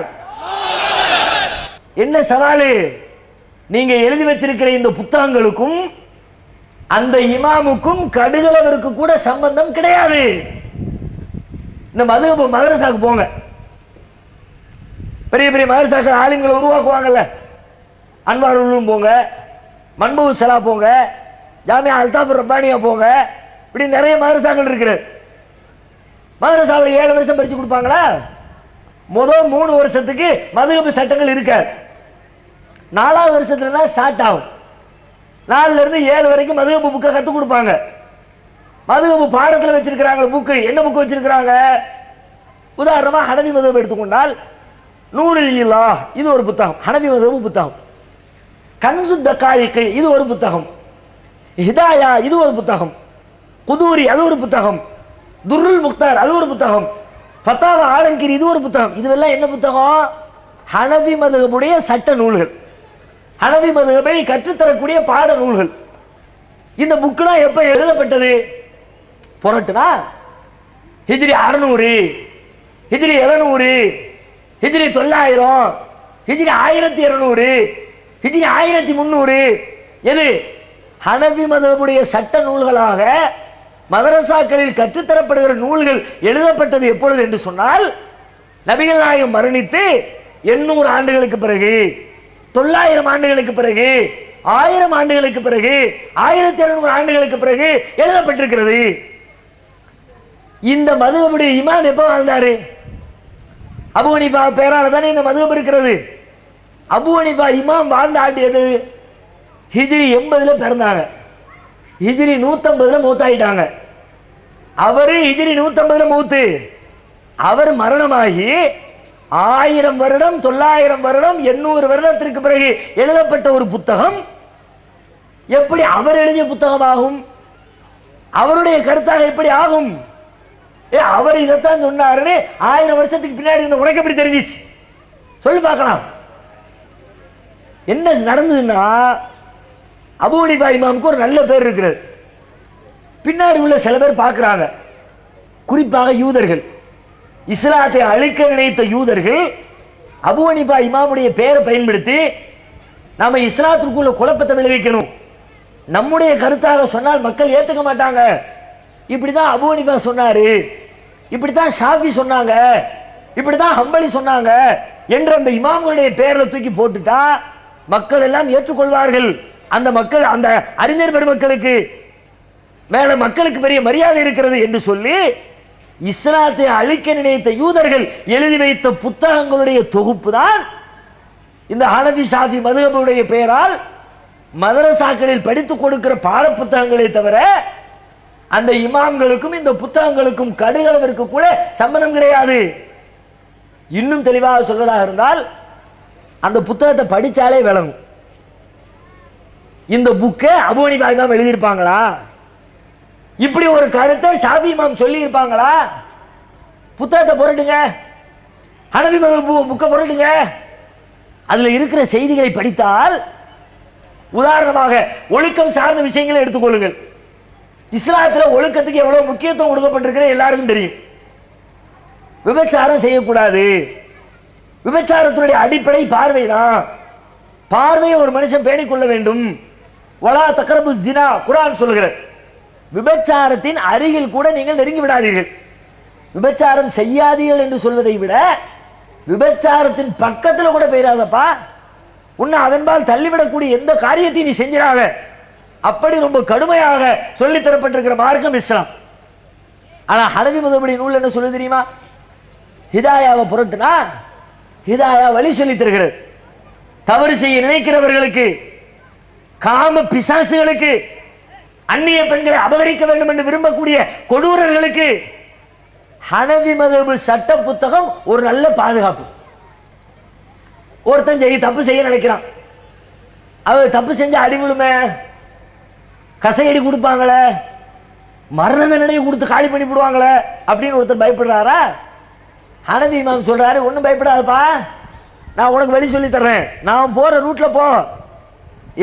என்ன சவாலு? நீங்க எழுதி வச்சிருக்கிற இந்த புத்தகங்களுக்கும் அந்த இமாமுக்கும் கடுகளவிற்கு கூட சம்பந்தம் கிடையாது. இந்த மதுஹப் மதரசாக்கு போங்க, பெரிய பெரிய மதரசாக்கள் ஆலிம்களை உருவாக்குவாங்கல்ல, அன்வார் உலூம் போங்க, மன்பூ சலா போங்க, ஜாமியா அல்தாஃப் ரப்பானியா போங்க, இப்படி நிறைய மதரசாக்கள் இருக்குது. மதரசாவில் 7 வருஷம் படிச்சு கொடுப்பாங்களா? முதல் 3 வருஷத்துக்கு மதுஹப் சட்டங்கள் இருக்காது. 4வது வருஷத்துல தான் ஸ்டார்ட் ஆகும். 4ல இருந்து 7 வரைக்கும் மதுஹப் புக்கை கற்றுக் கொடுப்பாங்க. மதுஹப் பாடத்தில் வச்சிருக்கிறாங்க புக்கு. என்ன புக்கு வச்சிருக்கிறாங்க? உதாரணமா ஹனவி மதுஹப் எடுத்துக்கொண்டால் நூருல் இலாஹ் இது ஒரு புத்தகம், ஹனவி மதுஹப் புத்தகம். கன்சு தகாயிக் இது ஒரு புத்தகம். ஹிதாயா இது ஒரு புத்தகம். குதூரி அது ஒரு புத்தகம். துர்ருல் முக்தார் அது ஒரு புத்தகம். ஃபத்தாவா ஆலம்கீர் இது ஒரு புத்தகம். இதுவெல்லாம் என்ன புத்தகம்? ஹனவி மதுஹபுடைய சட்ட நூல்கள், ஹனவி மதுஹபை கற்றுத்தரக்கூடிய பாட நூல்கள். இந்த புக்கெல்லாம் எப்ப எழுதப்பட்டது? புரட்டுனா ஹிஜ்ரி 600, ஹிஜ்ரி 700, ஹிஜ்ரி 900, ஹிஜ்ரி 1200, ஹிஜ்ரி 1300. எது? ஹனவி மதுஹபுடைய சட்ட நூல்களாக மதரசாக்களில் கற்றுத்தரப்படுகிற நூல்கள் எழுதப்பட்டது எப்பொழுது என்று சொன்னால் நபிகள் நாயகம் மரணித்து 800 ஆண்டுகளுக்கு பிறகு, 900 ஆண்டுகளுக்கு பிறகு, 1000 ஆண்டுகளுக்கு பிறகு, 1200 ஆண்டுகளுக்கு பிறகு எழுதப்பட்டிருக்கிறது. இந்த மதுஹபுடைய இமாம் எப்ப வாழ்ந்தாரு? அபூ ஹனீஃபா பேரால தானே இந்த மதுஹப் இருக்கிறது. அபூ ஹனீஃபா இமாம் வாழ்ந்த ஆண்டு எது? ஹிஜ்ரி 80ல பிறந்தாங்க, ஹிஜ்ரி 150ல மூத்தாயிட்டாங்க. அவரு ஹிஜ்ரி 150ல மூத்து. அவர் மரணமாகி 1000 வருடம், 900 வருடம், 800 வருடத்திற்கு பிறகு எழுதப்பட்ட ஒரு புத்தகம் எப்படி அவர் எழுதிய புத்தகம் ஆகும்? அவருடைய கருத்தாக எப்படி ஆகும்? அவர் இதைத்தான் சொன்னாருன்னு 1000 வருஷத்துக்கு பின்னாடி இருந்த உனக்கு எப்படி தெரிஞ்சிச்சு? சொல்லி பார்க்கலாம். என்ன நடந்ததுன்னா, அபூ ஹனீஃபா இமாமுக்கு ஒரு நல்ல பேர் இருக்கிறது. பின்னாடி உள்ள சில பேர் பார்க்குறாங்க, குறிப்பாக யூதர்கள், இஸ்லாத்தை அழிக்க நினைத்த யூதர்கள் அபூ ஹனீஃபா இமாமுடைய பெயரை பயன்படுத்தி நாம இஸ்லாத்திற்குள்ள குழப்பத்தை விளைவிக்கணும், நம்முடைய கருத்தாக சொன்னால் மக்கள் ஏற்றுக்க மாட்டாங்க, இப்படிதான் அபூ ஹனீஃபா சொன்னாரு, இப்படித்தான் ஷாஃபி சொன்னாங்க, இப்படித்தான் ஹம்பலி சொன்னாங்க என்ற அந்த இமாம்களுடைய பெயர்ல தூக்கி போட்டுட்டா மக்கள் எல்லாம் ஏற்றுக்கொள்வார்கள். அந்த மக்கள், அந்த அறிஞர் பெருமக்களுக்கு மேல மக்களுக்கு பெரிய மரியாதை இருக்கிறது என்று சொல்லி இஸ்லாத்தை அழிக்க நினைத்த யூதர்கள் எழுதி வைத்த புத்தகங்களுடைய தொகுப்பு தான் இந்த ஹனஃபி ஷாஃபி மதுஹபுடைய பெயரால் மதரசாக்களில் படித்துக் கொடுக்கிற பாட புத்தகங்களை தவிர அந்த இமாம்களுக்கும் இந்த புத்தகங்களுக்கும் கடுகளவிற்கு கூட சம்பந்தம் கிடையாது. இன்னும் தெளிவாக சொல்வதாக இருந்தால், அந்த புத்தகத்தை படிச்சாலே விளங்கும், இந்த புக்கை அபூ ஹனீஃபா இமாம் எழுதியிருப்பாங்களா, இப்படி ஒரு கருத்தை ஷாஃபி இமாம் சொல்லி இருப்பாங்களா? புத்தகத்தை புரட்டுங்க, ஹனஃபி மதுஹப் புக்கை புரட்டுங்க, அதுல இருக்கிற செய்திகளை படித்தால், உதாரணமாக ஒழுக்கம் சார்ந்த விஷயங்களை எடுத்துக்கொள்ளுங்கள். இஸ்லாத்தில் ஒழுக்கத்துக்கு எவ்வளவு முக்கியத்துவம் கொடுக்கப்பட்டிருக்கிற எல்லாருக்கும் தெரியும். விபச்சாரம் செய்யக்கூடாது, விபச்சாரத்தினுடைய அடிப்படை பார்வை தான், பார்வையை ஒரு மனுஷன் பேணிக்கொள்ள வேண்டும். வலா தக்ரபு ஸினா குர்ஆன் சொல்கிறது, விபச்சாரத்தின் அருகில் கூட நீங்கள் நெருங்கி விடாதீர்கள். விபச்சாரம் செய்யாதீர்கள் என்று சொல்வதை விட விபச்சாரத்தின் பக்கத்தில் கூட போயிடாதப்பா, உன்னை அதன்பால் தள்ளிவிடக்கூடிய எந்த காரியத்தையும் நீ செஞ்சிடாத, அப்படி ரொம்ப கடுமையாக சொல்லி தரப்பட்டிருக்கிற மார்க்கம் இஸ்லாம். ஆனா ஹனஃபி மதுஹபுடைய நூல் என்ன சொல்லுது தெரியுமா? ஹிதாயாவை புரட்டுனா ஹிதாயா வழி சொல்லி தருகிறது. தவறு செய்ய நினைக்கிறவர்களுக்கு, காம பிசாசுகளுக்கு, அந்நிய பெண்களை அபகரிக்க வேண்டும் என்று விரும்பக்கூடிய கொடூரர்களுக்கு ஹனஃபி மதுஹப் சட்ட புத்தகம் ஒரு நல்ல பாதுகாப்பு. ஒருத்தன் தப்பு செய்ய நினைக்கிறான், அவர் தப்பு செஞ்சா அடி விழுமே, கசையடி கொடுப்பாங்களே, மரண தண்டனை கொடுத்து காலி பண்ணி விடுவாங்களே அப்படின்னு ஒருத்தர் பயப்படுறாரா? ஹனஃபி இமாம் சொல்றாரு, ஒன்றும் பயப்படாதப்பா, நான் உனக்கு வழி சொல்லி தர்றேன், நான் போற ரூட்ல போ,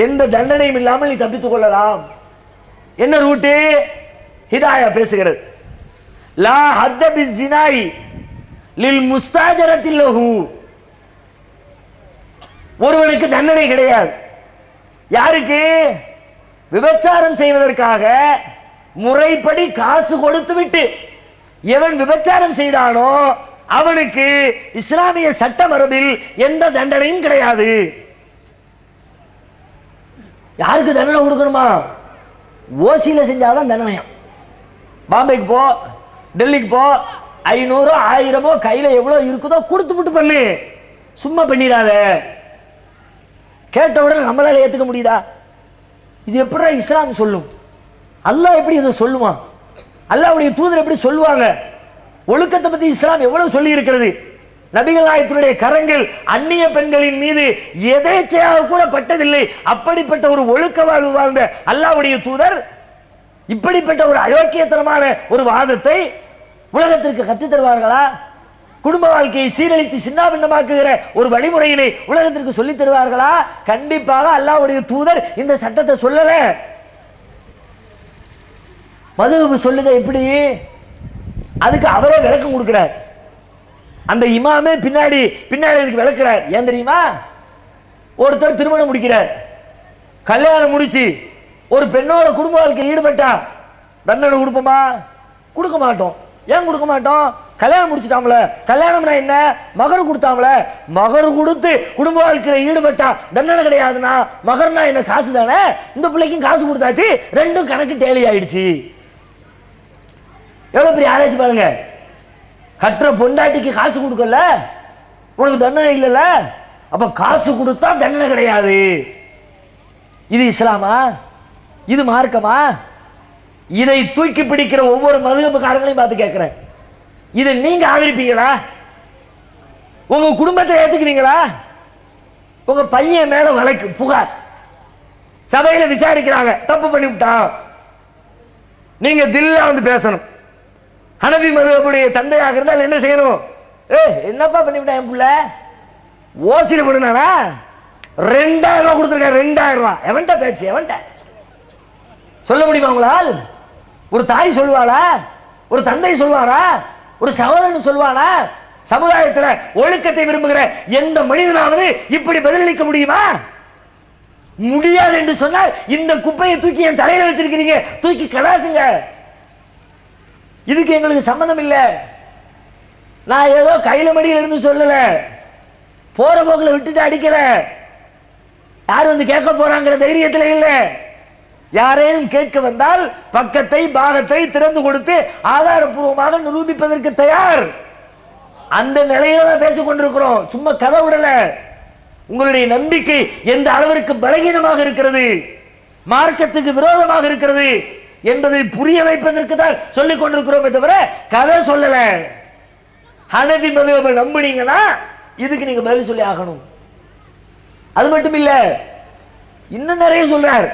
எந்த தண்டனையும் இல்லாமல் நீ தப்பித்துக் கொள்ளலாம். என்ன ரூட்டு? ஹிதாயா பேசுகிறது. லா ஹத்த பிஸ்ஸினாய் லில் முஸ்தாஜரத்தில் லஹு, ஒருவனுக்கு தண்டனை கிடையாது. யாருக்கு? விபச்சாரம் செய்வதற்காக முறைப்படி காசு கொடுத்து விட்டு எவன் விபச்சாரம் செய்தானோ அவனுக்கு இஸ்லாமிய சட்ட மரபில் எந்த தண்டனையும் கிடையாது. யாருக்கு தண்டனை கொடுக்கணுமா? ஓசியில செஞ்சாதான் தண்டனையா. பாம்பேக்கு போ, டெல்லிக்கு போ, 500 1000 கையில எவ்வளவு இருக்குதோ கொடுத்து விட்டு பண்ணு, சும்மா பண்ணிடாத. கேட்ட உடனே நம்மளால ஏத்துக்க முடியுதா? இது எப்படி இஸ்லாம் சொல்லும்? அல்லாஹ் எப்படி இதை சொல்லுவான்? அல்லாஹ்வுடைய தூதர் எப்படி சொல்லுவாங்க? ஒழுக்கத்தை பத்தி இஸ்லாம் எவ்வளவு சொல்லி இருக்கிறது? நபிகள் நாயகத்தினுடைய கரங்கள் அந்நிய பெண்களின் மீது எதேச்சையாக கூட பட்டதில்லை. அப்படிப்பட்ட ஒரு ஒழுக்க வாழ்வு வாழ்ந்த அல்லாஹ்வுடைய தூதர் இப்படிப்பட்ட ஒரு அயோக்கியத்தனமான ஒரு வாதத்தை உலகத்திற்கு கற்றுத் தருவார்களா? குடும்ப வாழ்க்கையை சீரழித்து சின்னாபின்னமாக்குகிற ஒரு வழிமுறையினை உலகத்திற்கு சொல்லித் தருவார்களா? கண்டிப்பாக அல்லாஹ்வுடைய தூதர் இந்த சட்டத்தை சொல்லல. மதுஹப் சொல்லுத எப்படி? அதுக்கு அவரே விளக்கம் கொடுக்கிறார். அந்த இமாமே பின்னாடி இதுக்கு விளக்குறார். ஏன் தெரியுமா? ஒருத்தர் திருமணம் முடிக்கிறார், கல்யாணம் முடிச்சு ஒரு பெண்ணோட குடும்ப வாழ்க்கை ஈடுபட்டா தண்டனை கொடுப்போமா? கொடுக்க மாட்டோம். ஏன் கொடுக்க மாட்டோம்? கல்யாணம் முடிச்சுட்டாங்கள, கல்யாணம்னா என்ன, மகர் கொடுத்தாங்கள, மகர் கொடுத்து குடும்ப வாழ்க்கையில் ஈடுபட்டா தண்டனை கிடையாதுன்னா மகர்னா என்ன காசு தானே, இந்த பிள்ளைக்கும் காசு கொடுத்தாச்சு, ரெண்டும் கணக்கு டேலி ஆயிடுச்சு. எவ்வளவு பெரிய ஆராய்ச்சி பாருங்க. கற்ற பொண்டாட்டிக்கு காசு கொடுக்கல, உனக்கு தண்டனை இல்லைல்ல, அப்ப காசு கொடுத்தா தண்டனை கிடையாது. இது இஸ்லாமா? இது மார்க்கமா? இதை தூக்கி பிடிக்கிற ஒவ்வொரு மதுகபுக்காரங்களையும் பார்த்து கேட்கிறேன், இதை நீங்க ஆதரிப்பீங்களா? உங்க குடும்பத்தை ஏத்துக்குவீங்களா? உங்க பையன் மேல வழக்கு புகார், சபையில விசாரிக்கிறாங்க, தப்பு பண்ணி விட்டான், நீங்க தில்லா வந்து பேசணும். ஹனபி மதுஹபுடைய தந்தையாக இருந்தால் என்ன செய்யணும்? என்னப்பா பண்ணிவிட்டா என் புள்ள, ஓசில போடுனானா 2000 ரூபாய் கொடுத்துருக்க, 2000 ரூபாய் எவன்ட்ட பேச்சு, எவன்ட்ட சொல்ல முடியுமா உங்களால்? ஒரு தாய் சொல்லுவாளா? ஒரு தந்தை சொல்வாரா? ஒரு சகோதரன் சொல்வானா? சமுதாயத்தில் ஒழுக்கத்தை விரும்புகிற எந்த மனிதனாவது இப்படி பதிலளிக்க முடியுமா? முடியாது என்று சொன்னால் இந்த குப்பையை தூக்கி என் தலையில வச்சிருக்கிறீங்க, தூக்கி கடாசுங்க. இதுக்கு எங்களுக்கு சம்பந்தம் இல்லை. நான் ஏதோ கையில மடியில் இருந்து சொல்லல, போற போக்கில் விட்டுட்டு அடிக்கல. யார் வந்து கேட்க போறாங்கிற தைரியத்தில் இல்லை. யாரேனும் கேட்க வந்தால் பக்கத்தை பாகத்தை திறந்து கொடுத்து ஆதாரப்பூர்வமாக நிரூபிப்பதற்கு தயார். அந்த நிலையில தான் பேசிக் கொண்டிருக்கிறோம், சும்மா கதை விடல. உங்களுடைய நம்பிக்கை எந்த அளவிற்கு பலகீனமாக இருக்கிறது, மார்க்கத்துக்கு விரோதமாக இருக்கிறது என்பதை புரிய வைப்பதற்கு தான் சொல்லிக் கொண்டிருக்கிறோமே தவிர கதை சொல்லல. ஹனபி மதுஹபை நம்புனீங்கன்னா இதுக்கு நீங்க பதில் சொல்லி ஆகணும். அது மட்டும் இல்ல, இன்னும் நிறைய சொல்றார்.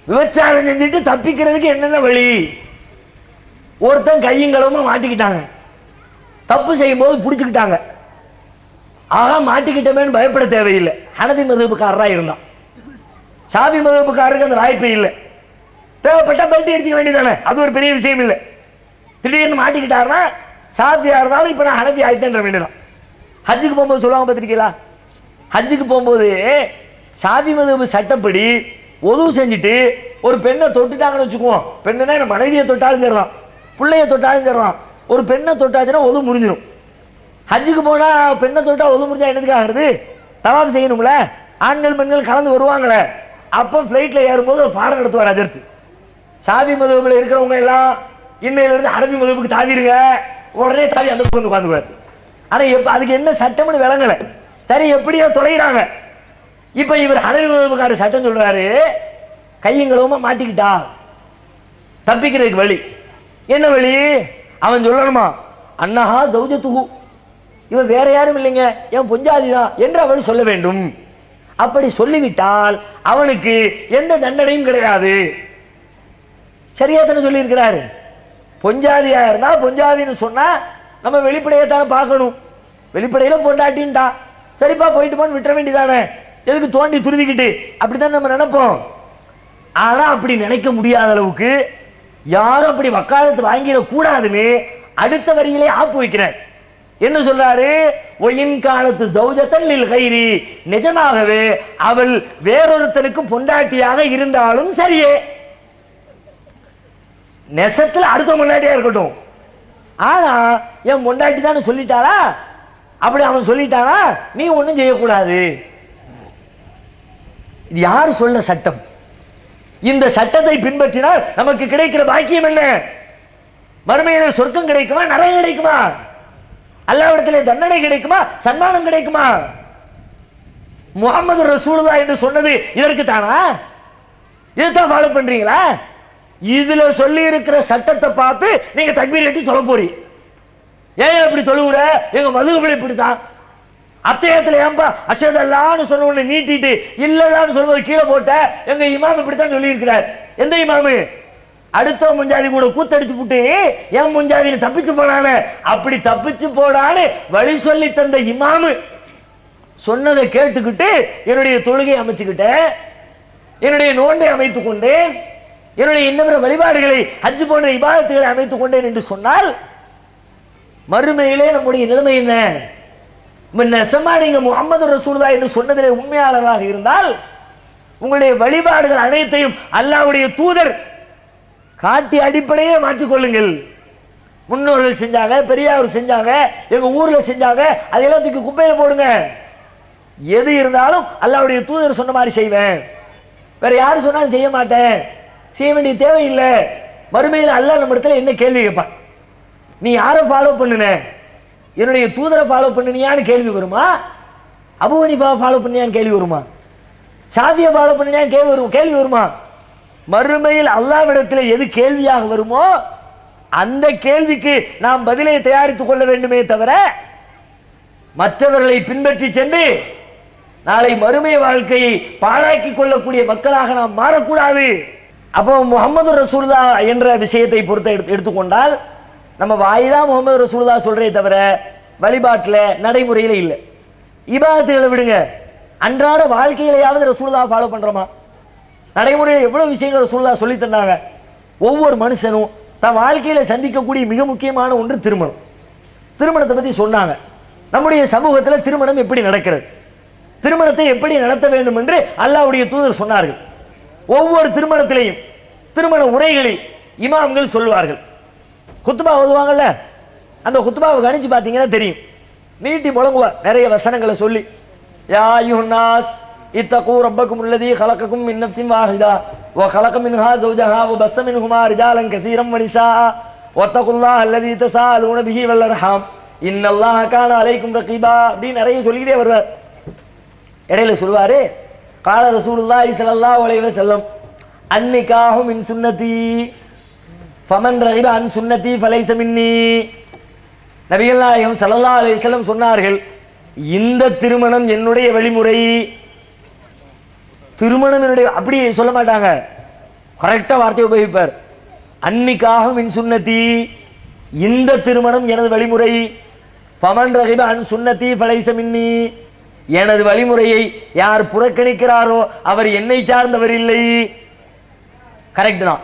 விபச்சாரம் செஞ்சுட்டு தப்பிக்கிறதுக்கு என்னென்ன வழி? ஒருத்தன் கையும் களவுமா மாட்டிக்கிட்டாங்க, தப்பு செய்யும் போது பிடிச்சுக்கிட்டாங்க. ஆக மாட்டிக்கிட்டமேன்னு பயப்பட தேவையில்லை. ஹனபி மதுஹபுக்காரராக இருந்தான். ஷாஃபி மதுஹபுக்காரருக்கு அந்த வாய்ப்பே இல்லை. தேவைப்பட்டா பெல்ட் அடிச்சுக்க வேண்டியதானே, அது ஒரு பெரிய விஷயம் இல்லை. திடீர்னு மாட்டிக்கிட்டாருன்னா ஷாஃபியா இருந்தாலும் இப்போ நான் ஹனபி ஆகிட்டேன்ற வேண்டியதான். ஹஜ்ஜுக்கு போகும்போது சொல்லுவாங்க பார்த்துருக்கீங்களா? ஹஜ்ஜுக்கு போகும்போது ஷாஃபி மதுஹப் சட்டப்படி உதவு செஞ்சுட்டு ஒரு பெண்ணை தொட்டுட்டாங்கன்னு வச்சுக்குவோம். பெண்ணுன்னா என்ன, மனைவியை தொட்டாலும் சரிதான், பிள்ளைய தொட்டாலும் சரிதான். ஒரு பெண்ணை தொட்டாச்சுன்னா உதவு முடிஞ்சிடும். ஹஜ்ஜுக்கு போனால் பெண்ணை தொட்டா உதவு முடிஞ்சா என்னதுக்கு ஆகுறது? தவாஃப் செய்யணும்ல, ஆண்கள் பெண்கள் கலந்து வருவாங்களே. அப்போ ஃப்ளைட்டில் ஏறும்போது ஒரு பாடம் நடத்துவார் அஜர்த்து. ஷாஃபி மதுஹபில் இருக்கிறவங்க எல்லாம் இன்னையிலிருந்து ஹனபி மதுஹபுக்கு தாவிடுங்க, உடனே தாவி அந்த பக்கம் உட்காந்துக்குவார். ஆனால் எப்போ அதுக்கு என்ன சட்டம்னு விளங்கலை. சரி, எப்படியோ தொலைகிறாங்க. இப்போ இவர் ஹனபி மதுஹபுக்கார சட்டம் சொல்றாரு, கையங்களவுமா மாட்டிக்கிட்டா தப்பிக்கிறதுக்கு வழி என்ன வழி? அவன் சொல்லணுமா, அன்னஹா ஜௌஜத்துஹு, இவன் வேற யாரும் இல்லைங்க, என் பொஞ்சாதி தான் என்று அவள் சொல்ல வேண்டும். அப்படி சொல்லிவிட்டால் அவனுக்கு எந்த தண்டனையும் கிடையாது. சரியா தானே சொல்லி இருக்கிறாரு. பொஞ்சாதியா இருந்தா பொஞ்சாதின்னு சொன்னா நம்ம வெளிப்படையத்தானே பார்க்கணும். வெளிப்படையில பொண்டாட்டின்ட்டா, சரிப்பா போயிட்டு போன்னு விட்டுற வேண்டியதானே, எதுக்கு தோண்டி துருவிக்கிட்டு, அப்படித்தான் நம்ம நினைப்போம். ஆனா அப்படி நினைக்க முடியாத அளவுக்கு யாரும் அப்படி வக்காலத்து வாங்கிட கூடாதுன்னு அடுத்த வரியிலே ஆப்பு வைக்கிறார். என்ன சொல்றாரு? ஒயின் காலத்து ஜௌஜத்தன் லில் கைரி, நிஜமாகவே அவள் வேறொருத்தனுக்கு பொண்டாட்டியாக இருந்தாலும் சரியே, நெசத்துல அடுத்த பொண்டாட்டியா இருக்கட்டும், ஆனா என் பொண்டாட்டி தான் சொல்லிட்டாரா, அப்படி அவன் சொல்லிட்டானா நீ ஒன்றும் செய்யக்கூடாது. இது யாரு சொல்ல சட்டம்? இந்த சட்டத்தை பின்பற்றினால் நமக்கு கிடைக்கிற பாக்கியம் என்ன? மறுமையில சொர்க்கம் கிடைக்குமா, நரகம் கிடைக்குமா, அல்லாஹ்விடத்திலே தண்டனை கிடைக்குமா, சன்மானம் கிடைக்குமா? முஹம்மது ரசூலுல்லாஹ் என்று சொன்னது இதற்கு தானா? இதுதான் ஃபாலோ பண்றீங்களா? இதுல சொல்லி இருக்கிற சட்டத்தை பார்த்து நீங்க தக்பீர் கட்டி தொழ போறீங்க. ஏன் இப்படி தொழுவுற? எங்க மதுஹபில் இப்படித்தான். அத்தையத்துல ஏன்பா அஷஹது அல்லாஹ்னு சொன்ன உடனே நீட்டிட்டு இல்லல்லான்னு சொல்லும்போது கீழே போட்ட எங்க இமாம் இப்படித்தான் சொல்லி இருக்கிறார். எந்த இமாமு? அடுத்த முஞ்சாதி கூட கூத்தடிச்சு புட்டு என் முஞ்சாதின்னு தப்பிச்சு போனானே, அப்படி தப்பிச்சு போடான்னு வழி சொல்லி தந்த இமாமு சொன்னதை கேட்டுக்கிட்டு என்னுடைய தொழுகை அமைச்சுக்கிட்டேன், என்னுடைய நோன்பை அமைத்துக் கொண்டேன், என்னுடைய இன்னபிற வழிபாடுகளை ஹஜ் போன்ற இபாதத்துகளை அமைத்துக் கொண்டேன் என்று சொன்னால் மறுமையிலே நம்முடைய நிலைமை என்ன? நெசமா நீங்க முஹம்மது ரசூலுல்லாஹ் என்று சொன்னதிலே உண்மையாளராக இருந்தால் உங்களுடைய வழிபாடுகள் அனைத்தையும் அல்லாஹ்வுடைய தூதர் காட்டி அடிப்படையே மாற்றிக்கொள்ளுங்கள். முன்னோர்கள் செஞ்சாங்க, பெரியார் செஞ்சாங்க, எங்க ஊர்ல செஞ்சாங்க, அதெல்லாம் தூக்கி குப்பையில போடுங்க. எது இருந்தாலும் அல்லாஹ்வுடைய தூதர் சொன்ன மாதிரி செய்வேன், வேற யாரு சொன்னாலும் செய்ய மாட்டேன், செய்ய வேண்டிய தேவையில்லை. மறுமையில் அல்லாஹ் நம்ம இடத்துல என்ன கேள்வி கேட்பான்? நீ யாரை ஃபாலோ பண்ணுன? என்னுடைய தூதரை ஃபாலோ பண்ணினியான்னு கேள்வி வருமா? அபூ ஹனீஃபா ஃபாலோ பண்ணியான்னு கேள்வி வருமா? ஷாஃபியை ஃபாலோ பண்ணினியான்னு கேள்வி வருமா? மறுமையில் அல்லாஹ்விடத்தில் எது கேள்வியாக வருமோ அந்த கேள்விக்கு நாம் பதிலை தயாரித்துக் கொள்ள வேண்டுமே தவிர மற்றவர்களை பின்பற்றி சென்று நாளை மறுமை வாழ்க்கையை பாழாக்கி கொள்ளக்கூடிய மக்களாக நாம் மாறக்கூடாது. அப்போ முஹம்மது ரசூலுல்லாஹ் என்ற விஷயத்தை பொறுத்த எடுத்துக்கொண்டால் நம்ம வாய்தான் முகமது ரசூலுல்லாஹ் சொல்றே தவிர வழிபாட்டில் நடைமுறையில் இல்லை. இபாதத்துகளை விடுங்க, அன்றாட வாழ்க்கையிலையாவது ரசூலுல்லாஹ் ஃபாலோ பண்றோமா? நடைமுறையில் எவ்வளவு விஷயங்கள் ரசூலுல்லாஹ் சொல்லி தந்தாங்க. ஒவ்வொரு மனுஷனும் தன் வாழ்க்கையில சந்திக்கக்கூடிய மிக முக்கியமான ஒன்று திருமணம். திருமணத்தை பத்தி சொன்னாங்க. நம்முடைய சமூகத்தில் திருமணம் எப்படி நடக்கிறது, திருமணத்தை எப்படி நடத்த வேண்டும் என்று அல்லாஹ்வுடைய தூதர் சொன்னார்கள். ஒவ்வொரு திருமணத்திலையும் திருமண உரைகளில் இமாம்கள் சொல்லுவார்கள். குத்துபா ஓதுவாங்கல்ல, அந்த குத்துபாவை கணிச்சு பார்த்தீங்கன்னா தெரியும். நீட்டி முழங்குவார் நிறைய வசனங்களை சொல்லி, யா அய்யுஹன்னாஸ் இத்தகூ ரப்பக்கும் அல்லதீ ஹலகக்கும் மின் நஃப்ஸின் வாஹிதா வ ஹலக மின்ஹா ஸௌஜஹா வ பஸ்ஸ மின்ஹுமா ரிஜாலன் கஸீரம் வ நிஸாஅ வத்தகுல்லாஹ அல்லதீ தஸாலூன பிஹி வல் அர்ஹாம் இன்னல்லாஹ கான அலைக்கும் ரகீபா அப்படி நிறைய சொல்லிக்கிட்டே வருவார். இடையில சொல்லுவாரு, கால ரசூலுல்லாஹி ஸல்லல்லாஹு அலைஹி வஸல்லம் அன்னிகாஹு மின் சுன்னதி ஃபமன் ரகிப அன் சுன்னதி ஃபலைஸ மின்னி. நபிகள் நாயகம் ஸல்லல்லாஹு அலைஹி வஸல்லம் சொன்னார்கள், இந்த திருமணம் என்னுடைய வழிமுறை. திருமணம் என்னுடைய அப்படி சொல்ல மாட்டாங்க, கரெக்டா வார்த்தை உபயோகிப்பார். அன்னிக்காக மின் சுன்னதி, இந்த திருமணம் எனது வழிமுறை. ஃபமன் ரகிப அன் சுன்னதி ஃபலைஸ மின்னி, எனது வழிமுறையை யார் புறக்கணிக்கிறாரோ அவர் என்னை சார்ந்தவர் இல்லை. கரெக்ட் தான்,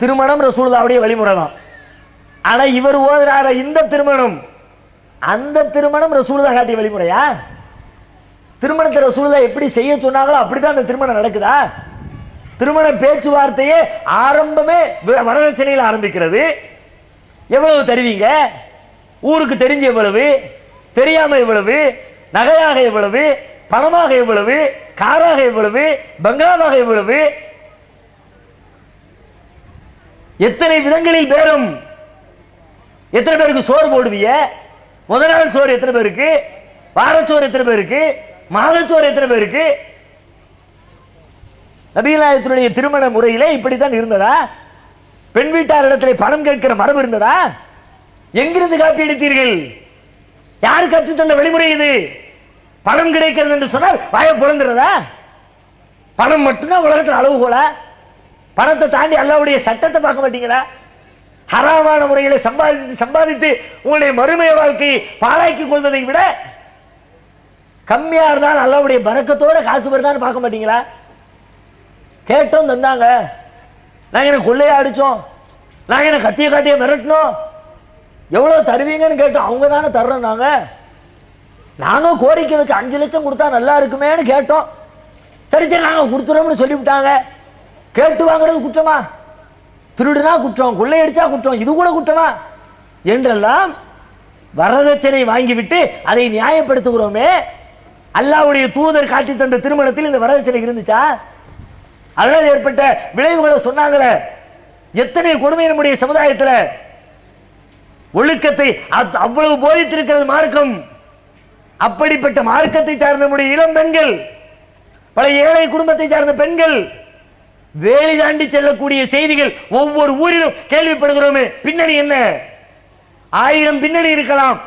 திருமணம் ரசூலுல்லாஹ்வுடைய வழிமுறை தான். ஆனா இவர் ஓதுறார இந்த திருமணம், அந்த திருமணம் ரசூலுல்லாஹ் காட்டிய வழிமுறையா? திருமணத்தை ரசூலுல்லாஹ் எப்படி செய்ய சொன்னாங்களோ அப்படிதான் அந்த திருமணம் நடக்குதா? திருமண பேச்சுவார்த்தையே ஆரம்பமே வரதட்சணையில் ஆரம்பிக்கிறது. எவ்வளவு தருவீங்க, ஊருக்கு தெரிஞ்ச எவ்வளவு, தெரியாம எவ்வளவு, நகையாக எவ்வளவு, பணமாக எவ்வளவு, காராக எவ்வளவு, பங்களாவாக எவ்வளவு, எத்தனை விதங்களில் பேரும். எத்தனை பேருக்கு சோறு போடுவீங்க? முதல் நாள் சோறு எத்தனை பேருக்கு, வாரச்சோறு எத்தனை பேருக்கு, மாதச்சோறு எத்தனை பேருக்கு? நபிகள் நாயகத்தினுடைய திருமண முறையிலே இப்படித்தான் இருந்ததா? பெண் வீட்டார் இடத்துல பணம் கேட்கிற மரபு இருந்ததா? எங்கிருந்து காப்பி எடுத்தீர்கள்? யார் கற்றுத்தந்த வழிமுறை இது? பணம் கிடைக்கிறது என்று சொன்னால் வாயை புலந்துறதா? பணம் மட்டும்தான் உலகத்தில் அளவுகோலா? பணத்தை தாண்டி அல்லாஹ்வுடைய சட்டத்தை பார்க்க மாட்டீங்களா? ஹராமான முறையில் சம்பாதித்து உங்களுடைய மறுமை வாழ்க்கையை பாழாக்கிக் கொள்வதை விட கம்மியா இருந்தால் அல்லாஹ்வுடைய பரக்கத்தோட காசு வருதான்னு பார்க்க மாட்டீங்களா? கேட்டோம் தந்தாங்க, நாங்க என்ன கொள்ளையா அடிச்சோம், நாங்க என்ன கத்திய காட்டிய மிரட்டணும், எவ்வளவு தருவீங்கன்னு கேட்டோம். அவங்க தானே தர்றோம். நாங்க கோரிக்கை வச்சு 5 லட்சம் கொடுத்தா நல்லா இருக்குமேன்னு கேட்டோம். சரி சரி நாங்க கொடுத்துறோம்னு சொல்லிவிட்டாங்க. கேட்டு வாங்குறது குற்றமா? திருடுனா குற்றம், கொள்ளையடிச்சா குற்றம், இது கூட குற்றமா என்றெல்லாம் வரதட்சணை வாங்கிவிட்டு அதை நியாயப்படுத்துகிறோமே. அல்லாஹ்வுடைய தூதர் காட்டி தந்த திருமணத்தில் இந்த வரதட்சணை இருந்துச்சா? அதனால் ஏற்பட்ட விளைவுகளை சொன்னாங்களே. எத்தனை கொடுமை நம்முடைய சமுதாயத்தில். ஒழுக்கத்தை அவ்வளவு போதித்திருக்கிறது மார்க்கம். அப்படிப்பட்ட மார்க்கத்தை சார்ந்த நம்முடைய இளம் பெண்கள், பல ஏழை குடும்பத்தை சார்ந்த பெண்கள் வேலி தாண்டி செல்லக்கூடிய செய்திகள் ஒவ்வொரு ஊரிலும் கேள்விப்படுகிறோமே. பின்னணி என்ன? 1000 பின்னணி இருக்கலாம்,